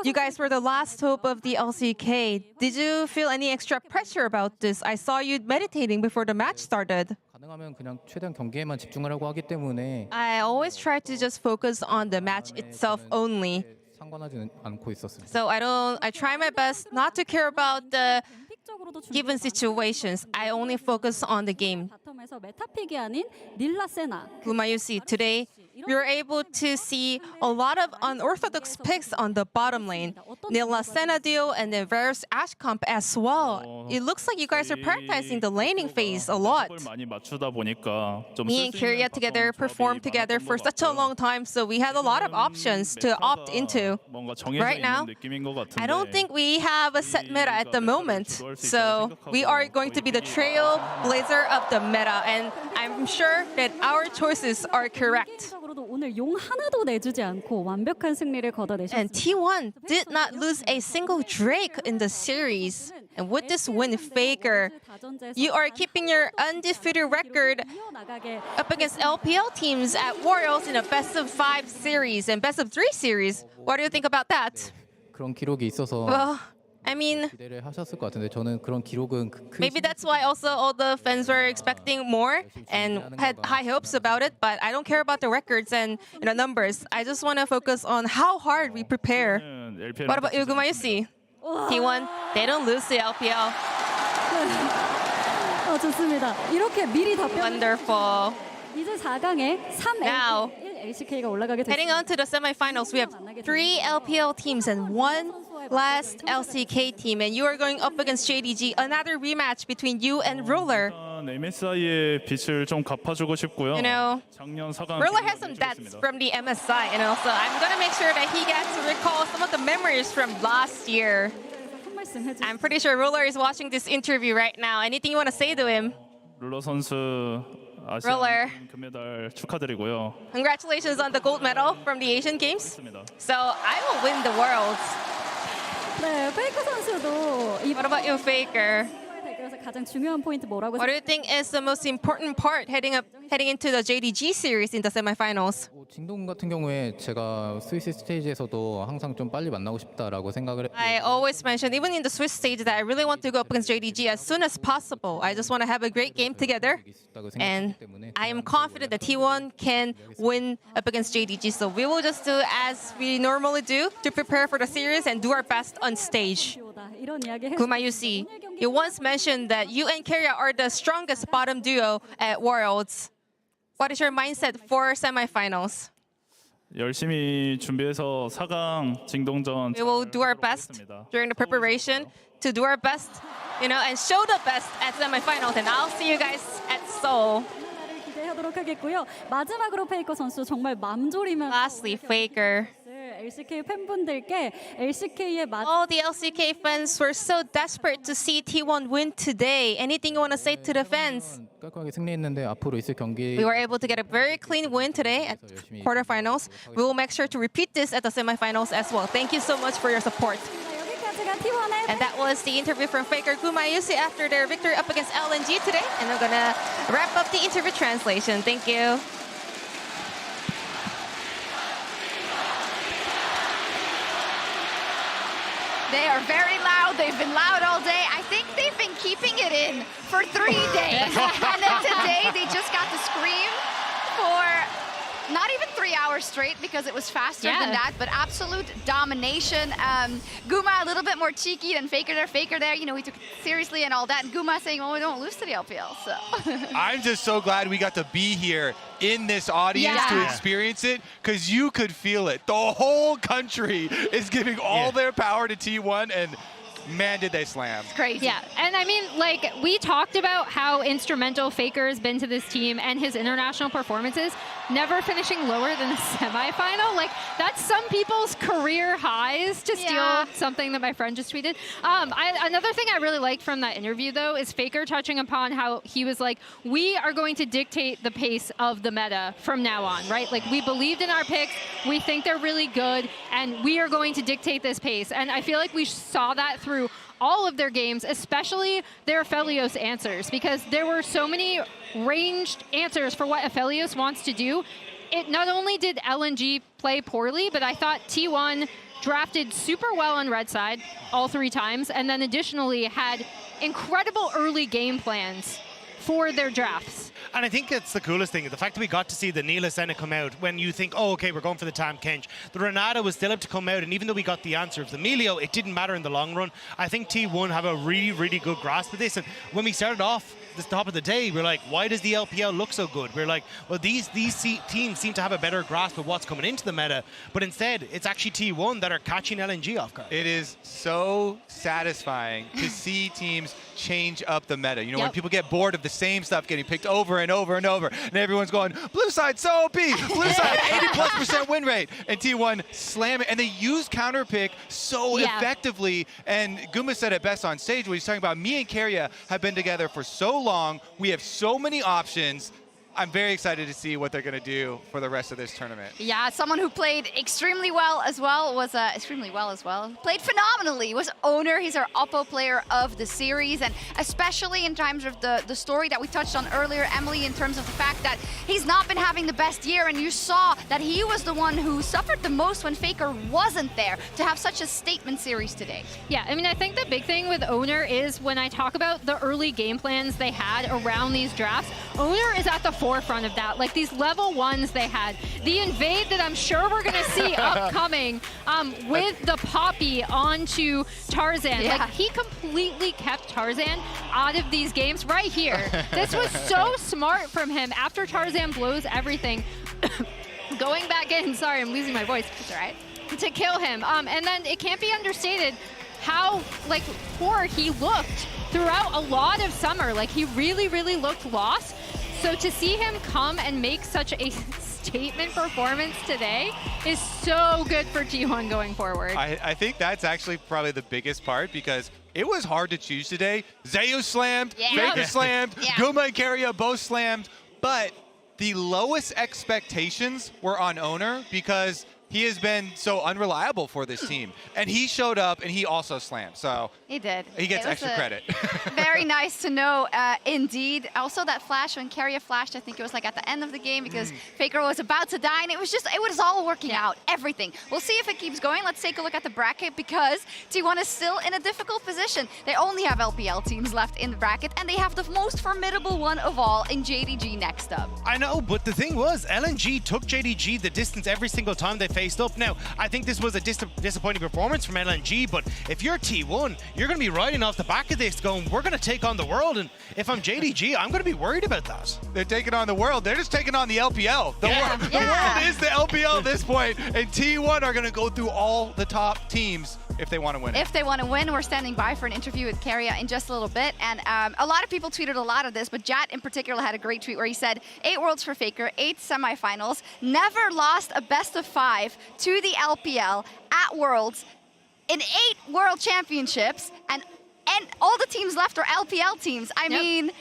you guys were the last hope of the LCK. Did you feel any extra pressure about this? I saw you meditating before the match started. 가능하면 그냥 최대한 경기에만 집중하려고 하기 때문에 I always try to just focus on the match itself only. 상관하지 않고 있었습니다. So I try my best not to care about the given situations. I only focus on the game. 바텀에서 메타픽이 아닌 닐라세나. Gumayusi, today we were able to see a lot of unorthodox picks on the bottom lane. Nila Senadio and then Varus Ashcomp as well. It looks like you guys are prioritizing the laning phase a lot. 많이 맞추다 보니까 좀 Me and Kyria together performed together for such a long time, so we had a lot of options to opt into. 뭔가 정해져 Right now, 있는 느낌인 것 같은데. I don't think we have a set meta at the moment. So we are going to be the trailblazer of the meta, and I'm sure that our choices are correct. 오늘 용 하나도 내주지 않고 완벽한 승리를 거둬내셨습니다. And T1 did not lose a single Drake in the series. And with this win, Faker, you are keeping your undefeated record up against LPL teams at Warriors in a best-of-5 series and best-of-3 series. What do you think about that? 그런 기록이 있어서 Well, I mean, 기대를 하셨을 것 같은데 저는 그런 기록은 maybe that's why also all the fans were expecting more and had high hopes about it. But I don't care about the records and numbers. I just want to focus on how hard we prepare. What about you, Gumayusi? T1, they don't lose the LPL. 좋습니다. 이렇게 미리 답변. Wonderful. 이제 4강에 3 Now, LCK가 올라가게 됐습니다. heading on to the semifinals, we have 3 LPL teams and 1 last LCK team, and you are going up against JDG. Another rematch between you and Ruler. MSI의 빚을 좀 갚아주고 싶고요. You know, 작년 4강 Ruler has some debts from the MSI, and also I'm gonna make sure that he gets to recall some of the memories from last year. I'm pretty sure Ruler is watching this interview right now. Anything you want to say to him? 룰러 선수 Ruler. 아시안 금메달 축하드리고요. Congratulations on the gold medal from the Asian Games. So I will win the Worlds. 네, 페이커 선수도 이 What about you, Faker? 대결에서 가장 중요한 포인트 뭐라고 What do you think is the most important part heading into the JDG series in the semifinals? 진동 같은 경우에 제가 스위스 스테이지에서도 항상 좀 빨리 만나고 싶다라고 생각을 I always mention, even in the Swiss stage, that I really want to go up against JDG as soon as possible. I just want to have a great game together. And I am confident that T1 can win up against JDG. So we will just do as we normally do to prepare for the series and do our best on stage. Gumayusi, you once mentioned that you and Kyria are the strongest bottom duo at Worlds. What is your mindset for semifinals? 열심히 준비해서 4강 징동전 We will do our best during the preparation to do our best, and show the best at semifinals. And I'll see you guys at Seoul. 기대하도록 하겠고요. 마지막으로 페이커 선수 정말 맘졸이면 Lastly, Faker. LCK 팬분들께 LCK의 All the LCK fans were so desperate to see T1 win today. Anything you want to say to the fans? 깔끔하게 승리했는데 앞으로 있을 경기 We were able to get a very clean win today at quarterfinals. We will make sure to repeat this at the semifinals as well. Thank you so much for your support. And that was the interview from Faker Gumayusi after their victory up against LNG today. And I'm gonna wrap up the interview translation. Thank you. They are very loud. They've been loud all day. I think they've been keeping it in for 3 days. And then today they just got to scream for not even 3 hours straight because it was faster Yeah. than that, but absolute domination. Guma a little bit more cheeky than Faker there, you know, he took it seriously and all that. And Guma saying, well, we don't lose to the LPL, so. I'm just so glad we got to be here in this audience to experience it, because you could feel it. The whole country is giving all their power to T1, and man, did they slam. It's crazy. Yeah, and I mean, like, we talked about how instrumental Faker has been to this team and his international performances, never finishing lower than a semifinal. Like, that's some people's career highs, to steal something that my friend just tweeted. Another thing I really liked from that interview, though, is Faker touching upon how he was like, we are going to dictate the pace of the meta from now on, right? Like, we believed in our picks, we think they're really good, and we are going to dictate this pace. And I feel like we saw that through all of their games, especially their Aphelios answers, because there were so many ranged answers for what Aphelios wants to do. It not only did LNG play poorly, but I thought T1 drafted super well on red side all 3 times, and then additionally had incredible early game plans for their drafts. And I think it's the coolest thing, the fact that we got to see the Neela Senna come out when you think, oh, okay, we're going for the Tam Kench. The Renata was still able to come out, and even though we got the answer of the Melio, it didn't matter in the long run. I think T1 have a really, really good grasp of this. And when we started off the top of the day, we're like, why does the LPL look so good? We're like, well, these teams seem to have a better grasp of what's coming into the meta, but instead, it's actually T1 that are catching LNG off guard. It is so satisfying to see teams change up the meta. You know, when people get bored of the same stuff getting picked over and over and over, and everyone's going, blue side so OP, blue side 80+% win rate, and T1 slam it, and they use counter pick so effectively. And Guma said it best on stage when he's talking about, me and Keria have been together for so long, we have so many options. I'm very excited to see what they're going to do for the rest of this tournament. Yeah, someone who played extremely well as well was played phenomenally was Owner. He's our Oppo player of the series, and especially in terms of the story that we touched on earlier, Emily, in terms of the fact that he's not been having the best year, and you saw that he was the one who suffered the most when Faker wasn't there, to have such a statement series today. Yeah, I mean, I think the big thing with Owner is when I talk about the early game plans they had around these drafts, Owner is at the forefront of that. Like, these level 1s they had, the invade that I'm sure we're gonna see upcoming with the Poppy onto Tarzan. Like, he completely kept Tarzan out of these games right here. This was so smart from him after Tarzan blows everything. Going back in, sorry, I'm losing my voice, it's all right, to kill him. And then it can't be understated how, like, poor he looked throughout a lot of summer. Like, he really, really looked lost. So to see him come and make such a statement performance today is so good for T1 going forward. I think that's actually probably the biggest part, because it was hard to choose today. Zeus slammed, Faker slammed, Guma and Keria both slammed, but the lowest expectations were on Owner, because he has been so unreliable for this team. And he showed up and he also slammed. So he did. He gets extra credit. Very nice to know, indeed. Also that flash, when Keria flashed, I think it was like at the end of the game, because Faker was about to die, and it was all working out, everything. We'll see if it keeps going. Let's take a look at the bracket, because T1 is still in a difficult position. They only have LPL teams left in the bracket, and they have the most formidable one of all in JDG next up. I know, but the thing was, LNG took JDG the distance every single time they faced up. Now, I think this was a disappointing performance from LNG, but if you're T1, you're going to be riding off the back of this going, we're going to take on the world, and if I'm JDG, I'm going to be worried about that. They're taking on the world. They're just taking on the LPL. The world is the LPL at this point, and T1 are going to go through all the top teams if they want to win it. If they want to win, we're standing by for an interview with Keria in just a little bit. And a lot of people tweeted a lot of this, but Jat in particular had a great tweet where he said, 8 worlds for Faker, 8 semifinals, never lost a best of 5 to the LPL at Worlds, in 8 world championships, and all the teams left are LPL teams. I mean,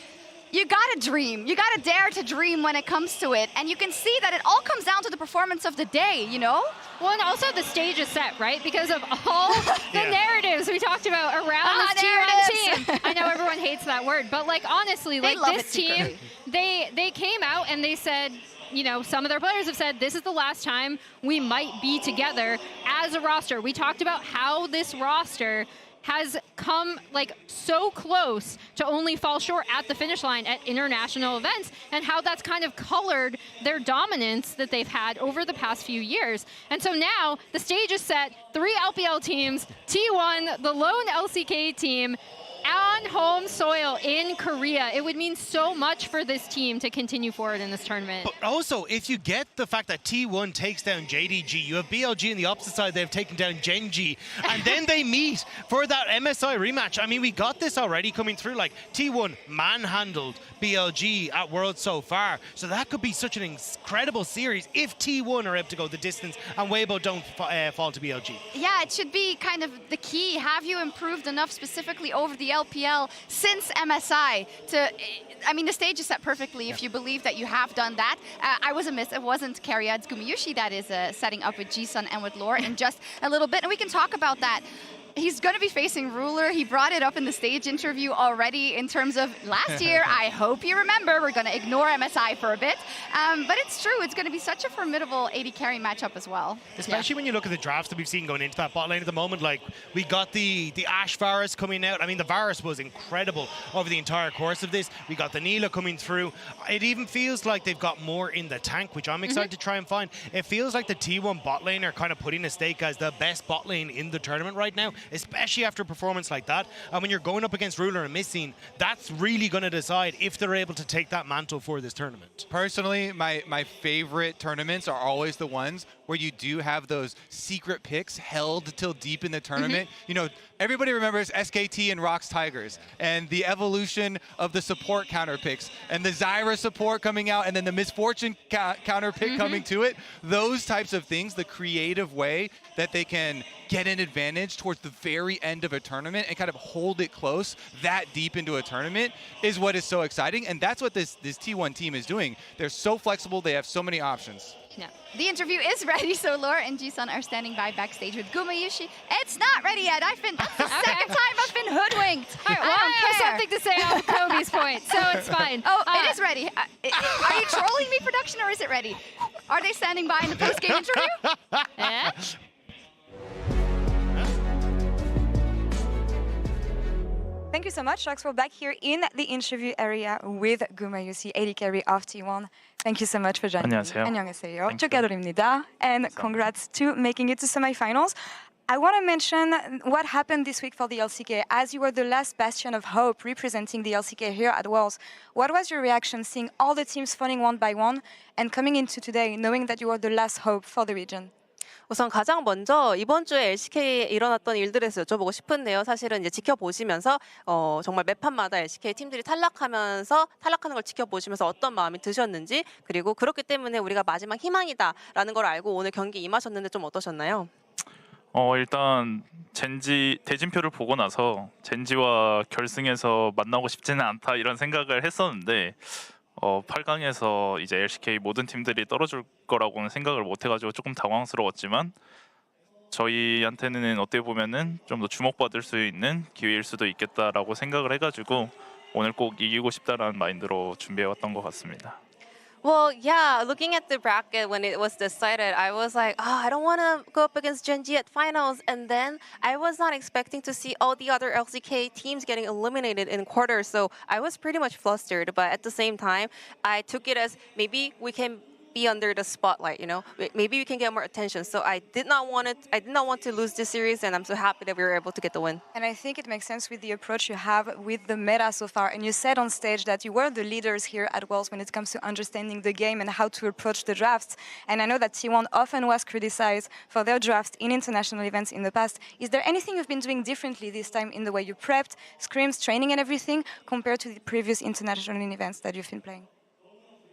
you gotta dream. You gotta dare to dream when it comes to it. And you can see that it all comes down to the performance of the day, you know? Well, and also the stage is set, right? Because of all the narratives we talked about around this T1 team. I know everyone hates that word, but like, honestly, like, this team, they came out and they said, you know, some of their players have said, this is the last time we might be together as a roster. We talked about how this roster has come like so close to only fall short at the finish line at international events, and how that's kind of colored their dominance that they've had over the past few years. And so now the stage is set, 3 LPL teams, T1, the lone LCK team, on home soil in Korea. It would mean so much for this team to continue forward in this tournament. But also, if you get the fact that T1 takes down JDG, you have BLG on the opposite side, they've taken down Genji, and then they meet for that MSI rematch. I mean, we got this already coming through, like T1 manhandled BLG at Worlds so far. So that could be such an incredible series if T1 are able to go the distance and Weibo don't fall to BLG. Yeah, it should be kind of the key. Have you improved enough specifically over the LPL since MSI to, I mean, the stage is set perfectly if you believe that you have done that. I was amiss. It wasn't Cariad's Gumayushi that is setting up with Jisun and with Lore in just a little bit, and we can talk about that. He's going to be facing Ruler. He brought it up in the stage interview already in terms of last year. I hope you remember. We're going to ignore MSI for a bit. But it's true. It's going to be such a formidable AD carry matchup as well. Especially when you look at the drafts that we've seen going into that bot lane at the moment. Like, we got the Ashe Varus coming out. I mean, the Varus was incredible over the entire course of this. We got the Neela coming through. It even feels like they've got more in the tank, which I'm excited to try and find. It feels like the T1 bot lane are kind of putting a stake as the best bot lane in the tournament right now, especially after a performance like that. And when you're going up against Ruler and missing, that's really going to decide if they're able to take that mantle for this tournament. Personally, my favorite tournaments are always the ones where you do have those secret picks held till deep in the tournament. You know, everybody remembers SKT and Rox Tigers and the evolution of the support counter picks and the Zyra support coming out and then the Misfortune counter pick coming to it. Those types of things, the creative way that they can get an advantage towards the very end of a tournament and kind of hold it close that deep into a tournament is what is so exciting. And that's what this T1 team is doing. They're so flexible. They have so many options. Yeah. The interview is ready, so Lore and Jisun are standing by backstage with Gumayushi. It's not ready yet. That's the second time I've been hoodwinked. All right, well, I have something to say on Kobe's point, so it's fine. Oh, it is ready. Are you trolling me, production, or is it ready? Are they standing by in the post-game interview? Thank you so much, Shox. We're back here in the interview area with Gumayushi, AD carry of T1. Thank you so much for joining 안녕하세요. me. 안녕하세요. 축하드립니다. And congrats to making it to semifinals. I want to mention what happened this week for the LCK. As you were the last bastion of hope representing the LCK here at Worlds, what was your reaction seeing all the teams falling one by one and coming into today knowing that you were the last hope for the region? 우선 가장 먼저 이번 주에 LCK에 일어났던 일들에 대해서 여쭤보고 싶은데요. 사실은 이제 지켜보시면서 정말 매판마다 LCK 팀들이 탈락하는 걸 지켜보시면서 어떤 마음이 드셨는지, 그리고 그렇기 때문에 우리가 마지막 희망이다라는 걸 알고 오늘 경기 임하셨는데 좀 어떠셨나요? 일단 대진표를 보고 나서 젠지와 결승에서 만나고 싶지는 않다 이런 생각을 했었는데 8강에서 이제 LCK 모든 팀들이 떨어질 거라고는 생각을 못 해가지고 조금 당황스러웠지만 저희한테는 어떻게 보면은 좀 더 주목받을 수 있는 기회일 수도 있겠다라고 생각을 해가지고 오늘 꼭 이기고 싶다라는 마인드로 준비해왔던 것 같습니다. Well, yeah, looking at the bracket when it was decided, I was like, I don't want to go up against Genji at finals. And then I was not expecting to see all the other LCK teams getting eliminated in quarters. So I was pretty much flustered. But at the same time, I took it as maybe we can be under the spotlight, you know, maybe we can get more attention. So I did not want to lose this series, and I'm so happy that we were able to get the win. And I think it makes sense with the approach you have with the meta so far. And you said on stage that you were the leaders here at Worlds when it comes to understanding the game and how to approach the drafts. And I know that T1 often was criticized for their drafts in international events in the past. Is there anything you've been doing differently this time in the way you prepped, scrims, training and everything compared to the previous international events that you've been playing?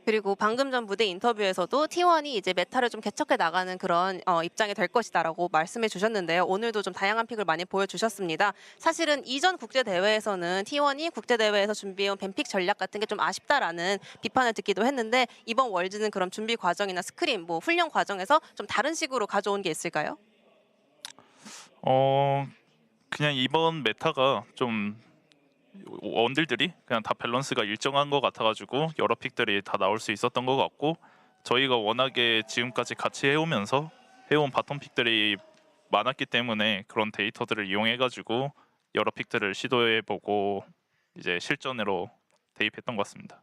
그리고 방금 전 무대 인터뷰에서도 T1이 이제 메타를 좀 개척해 나가는 그런 입장이 될 것이다라고 말씀해 주셨는데요. 오늘도 좀 다양한 픽을 많이 보여주셨습니다. 사실은 이전 국제 대회에서는 T1이 국제 대회에서 준비해온 뱀픽 전략 같은 게 좀 아쉽다라는 비판을 듣기도 했는데 이번 월드는 그럼 준비 과정이나 스크림, 뭐 훈련 과정에서 좀 다른 식으로 가져온 게 있을까요? 그냥 이번 메타가 좀 원딜들이 그냥 다 밸런스가 일정한 것 같아가지고 여러 픽들이 다 나올 수 있었던 것 같고 저희가 워낙에 지금까지 같이 해온 바텀 픽들이 많았기 때문에 그런 데이터들을 이용해가지고 여러 픽들을 시도해보고 이제 실전으로 대입했던 것 같습니다.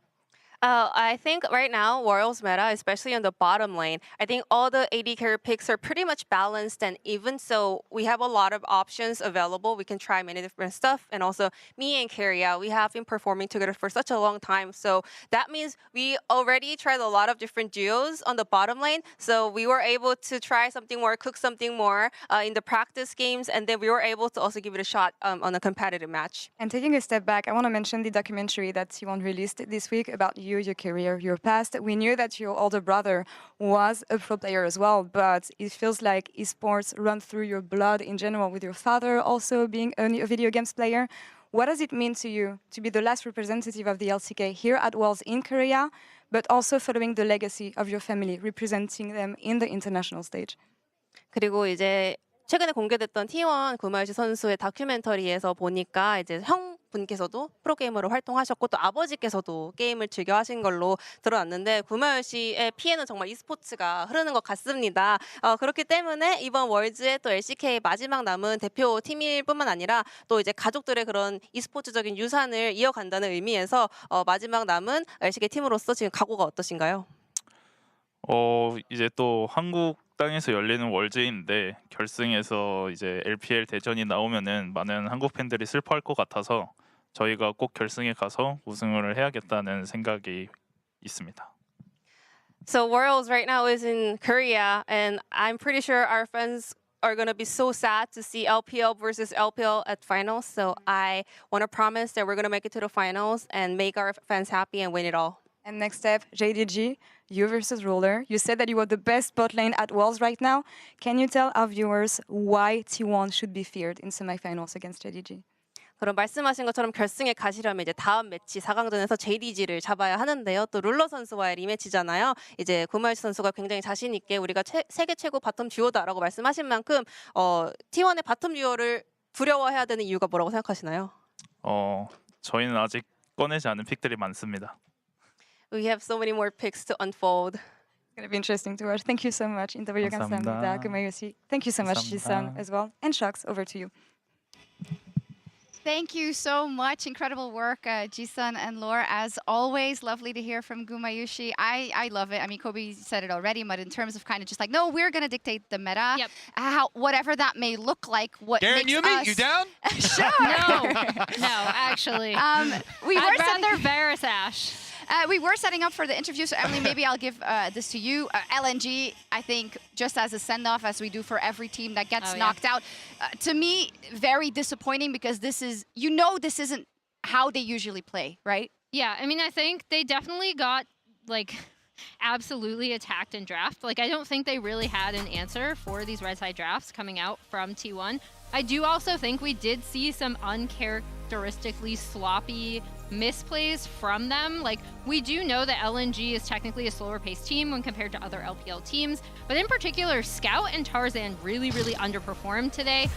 I think right now, Royals meta, especially on the bottom lane, I think all the AD carry picks are pretty much balanced and even, so we have a lot of options available. We can try many different stuff. And also, me and Carria, we have been performing together for such a long time. So that means we already tried a lot of different duos on the bottom lane. So we were able to try something more, cook something more in the practice games. And then we were able to also give it a shot on a competitive match. And taking a step back, I want to mention the documentary that T1 released this week about you, your career, your past. We knew that your older brother was a pro player as well, but it feels like esports run through your blood in general, with your father also being a video games player. What does it mean to you to be the last representative of the LCK here at Worlds in Korea, but also following the legacy of your family, representing them in the international stage? 그리고 이제 최근에 공개됐던 T1 구마유시 선수의 다큐멘터리에서 보니까 이제 형분께서도 프로게이머로 활동하셨고 또 아버지께서도 게임을 즐겨 하신 걸로 드러났는데 구마유시의 피해는 정말 e스포츠가 흐르는 것 같습니다. 그렇기 때문에 이번 월즈에 또 LCK 마지막 남은 대표 팀일 뿐만 아니라 또 이제 가족들의 그런 e스포츠적인 유산을 이어간다는 의미에서 마지막 남은 LCK 팀으로서 지금 각오가 어떠신가요? 이제 또 한국 땅에서 열리는 월즈인데 결승에서 이제 LPL 대전이 나오면은 많은 한국 팬들이 슬퍼할 것 같아서 저희가 꼭 결승에 가서 우승을 해야겠다는 생각이 있습니다. So Worlds right now is in Korea, and I'm pretty sure our fans are going to be so sad to see LPL versus LPL at finals. So I want to promise that we're going to make it to the finals and make our fans happy and win it all. And next step, JDG, you versus Roller. You said that you were the best bot lane at Worlds right now. Can you tell our viewers why T1 should be feared in semifinals against JDG? 그럼 말씀하신 것처럼 결승에 가시려면 이제 다음 매치 4강전에서 JDG를 잡아야 하는데요. 또 룰러 선수와의 리매치잖아요. 이제 구마유시 선수가 굉장히 자신 있게 우리가 세계 최고 바텀 듀오다라고 말씀하신 만큼 T1의 바텀 듀오를 두려워해야 되는 이유가 뭐라고 생각하시나요? 저희는 아직 꺼내지 않은 픽들이 많습니다. We have so many more picks to unfold. It's going to be interesting to watch. Thank you so much. 인터뷰 감사합니다. 구마유시. Thank you so much, Jisun, as well. And Shucks, over to you. Thank you so much. Incredible work, Jisun and Laura. As always, lovely to hear from Gumayushi. I love it. I mean, Kobe said it already, but in terms of kind of just like, no, we're going to dictate the meta. Yep. Whatever that may look like. What Darren makes Yumi, us... you down? Sure. No, actually. I'd rather Varus Ash. We were setting up for the interview, so Emily, maybe I'll give this to you. LNG, I think, just as a send-off, as we do for every team that gets knocked out. To me, very disappointing because this is, this isn't how they usually play, right? Yeah, I mean, I think they definitely got, like, absolutely attacked in draft. Like, I don't think they really had an answer for these red side drafts coming out from T1. I do also think we did see some uncharacteristically sloppy misplays from them. Like, we do know that LNG is technically a slower paced team when compared to other LPL teams, but in particular, Scout and Tarzan really underperformed today.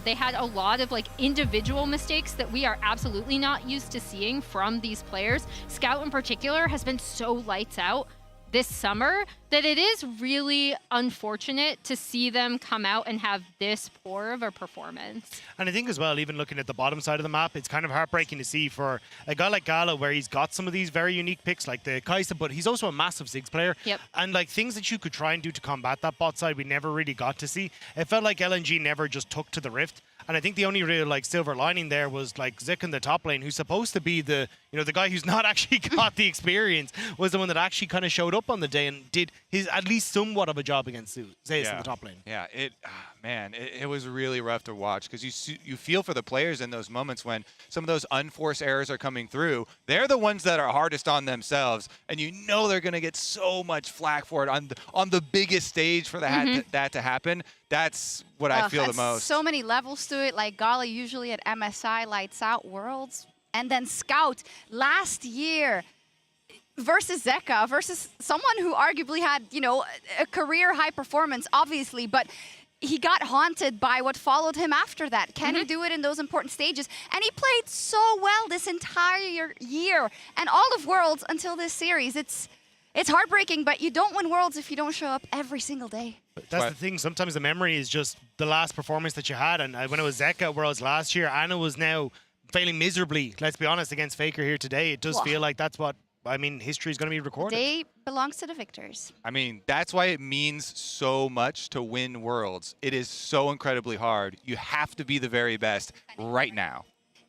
They had a lot of like individual mistakes that we are absolutely not used to seeing from these players. Scout in particular has been so lights out this summer that it is really unfortunate to see them come out and have this poor of a performance. And I think as well, even looking at the bottom side of the map, it's kind of heartbreaking to see for a guy like Gala, where he's got some of these very unique picks like the Kaisa, but he's also a massive Ziggs player. Yep. And like things that you could try and do to combat that bot side, we never really got to see. It felt like LNG never just took to the rift. And I think the only real like silver lining there was like Zik in the top lane, who's supposed to be the the guy who's not actually got the experience, was the one that actually kind of showed up on the day and did his at least somewhat of a job against Zeus in the top lane. Yeah, it was really rough to watch because you feel for the players in those moments when some of those unforced errors are coming through. They're the ones that are hardest on themselves, and they're going to get so much flack for it on the biggest stage for that to happen. That's what I feel the most. So many levels to it. Like Gala usually at MSI lights out Worlds, and then Scout last year versus Zeka, versus someone who arguably had a career high performance, obviously, but he got haunted by what followed him after that. Can he do it in those important stages? And he played so well this entire year and all of Worlds until this series. It's heartbreaking, but you don't win Worlds if you don't show up every single day. That's the thing. Sometimes the memory is just the last performance that you had. And when it was Zeka at Worlds last year, Anna was now failing miserably, let's be honest, against Faker here today. It does feel like that's what, I mean, history is going to be recorded. Day belongs to the victors. I mean, that's why it means so much to win Worlds. It is so incredibly hard. You have to be the very best right now.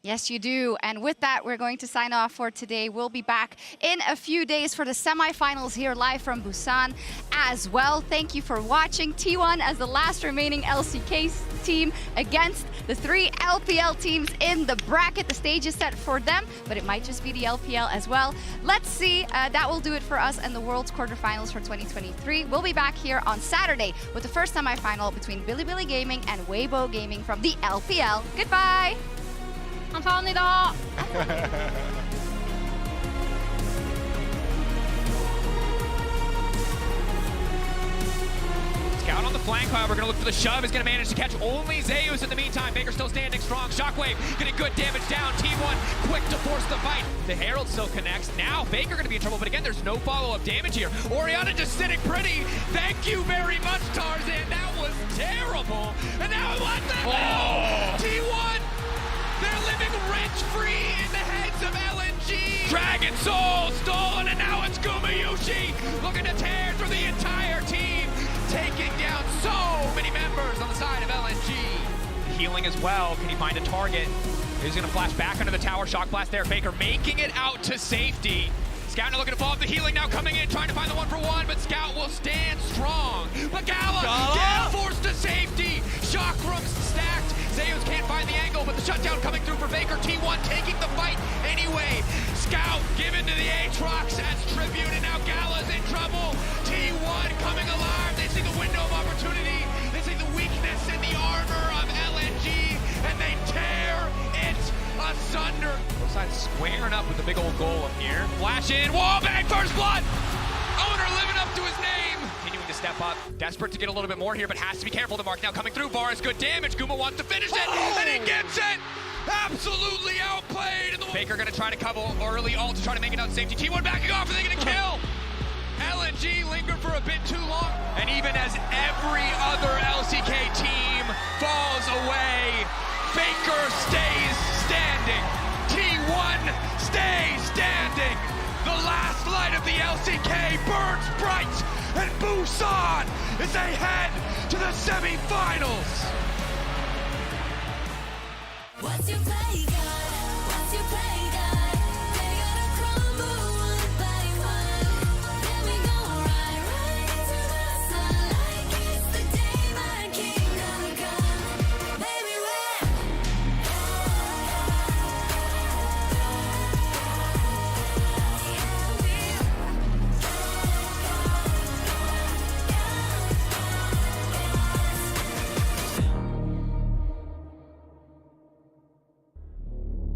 Yes, you do. And with that, we're going to sign off for today. We'll be back in a few days for the semifinals here live from Busan as well. Thank you for watching. T1 as the last remaining LCK team against the 3 LPL teams in the bracket. The stage is set for them, but it might just be the LPL as well. Let's see. That will do it for us and the World's quarterfinals for 2023. We'll be back here on Saturday with the first semifinal between Bilibili Gaming and Weibo Gaming from the LPL. Goodbye! 감사합니다. Scout on the flank, however, going to look for the shove. Is going to manage to catch only Zeus in the meantime. Baker still standing strong. Shockwave getting good damage down. Team 1 quick to force the fight. The Herald still connects. Now Baker going to be in trouble, but again, there's no follow-up damage here. Oriana just sitting pretty. Thank you very much, Tarzan. That was terrible. And now what the hell? T1! They're living rent-free in the heads of LNG. Dragon Soul stolen, and now it's Gumayushi looking to tear through the entire team, taking down so many members on the side of LNG. Healing as well. Can he find a target? He's going to flash back under the tower. Shock blast there. Faker making it out to safety. Scout now looking to follow up the healing, now coming in, trying to find the 1-for-1, but Scout will stand strong. But Gala forced to safety. Chakrams stacked. Zeus can't find the angle, but the shutdown coming through for Faker. T1 taking the fight anyway. Scout given to the Aatrox as tribute, and now Gala's in trouble. T1 coming alive. They see the window of opportunity. They see the weakness in the armor of LNG, and they tear it asunder. Both sides squaring up with the big old goal up here. Flash in, wall bang, first blood! Owner living up to his name. Continuing to step up, desperate to get a little bit more here, but has to be careful. The mark now coming through. Var is good damage. Guma wants to finish it, and he gets it! Absolutely outplayed. Faker gonna try to cover early ult to try to make it out safety. T1 backing off, and they're gonna kill. LNG lingered for a bit too long. And even as every other LCK team falls away, Faker stays standing. T1 stays standing. The last light of the LCK burns bright, and Busan is ahead to the semifinals. What's your play, God? What's your play, God? They gotta crumble one by one. Then we gon' ride right into the sun like it's the day my kingdom come. Baby, we're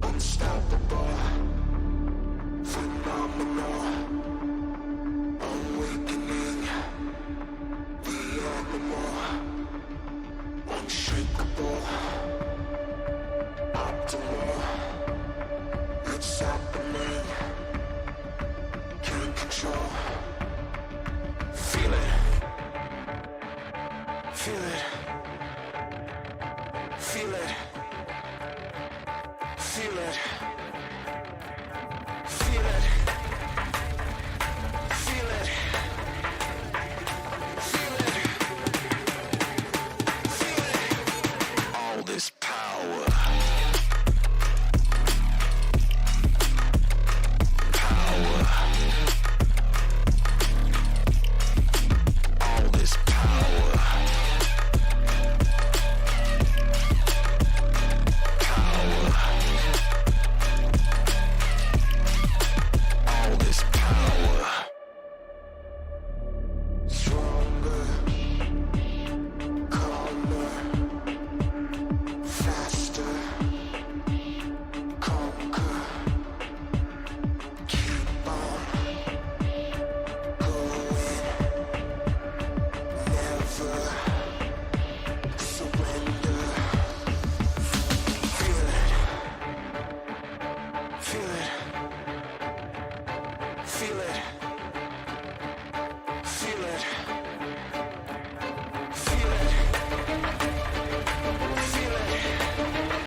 unstoppable, phenomenal, awakening, the animal, unshakable, optimal, it's happening, can't control, feel it, feel it, feel it. Feel it.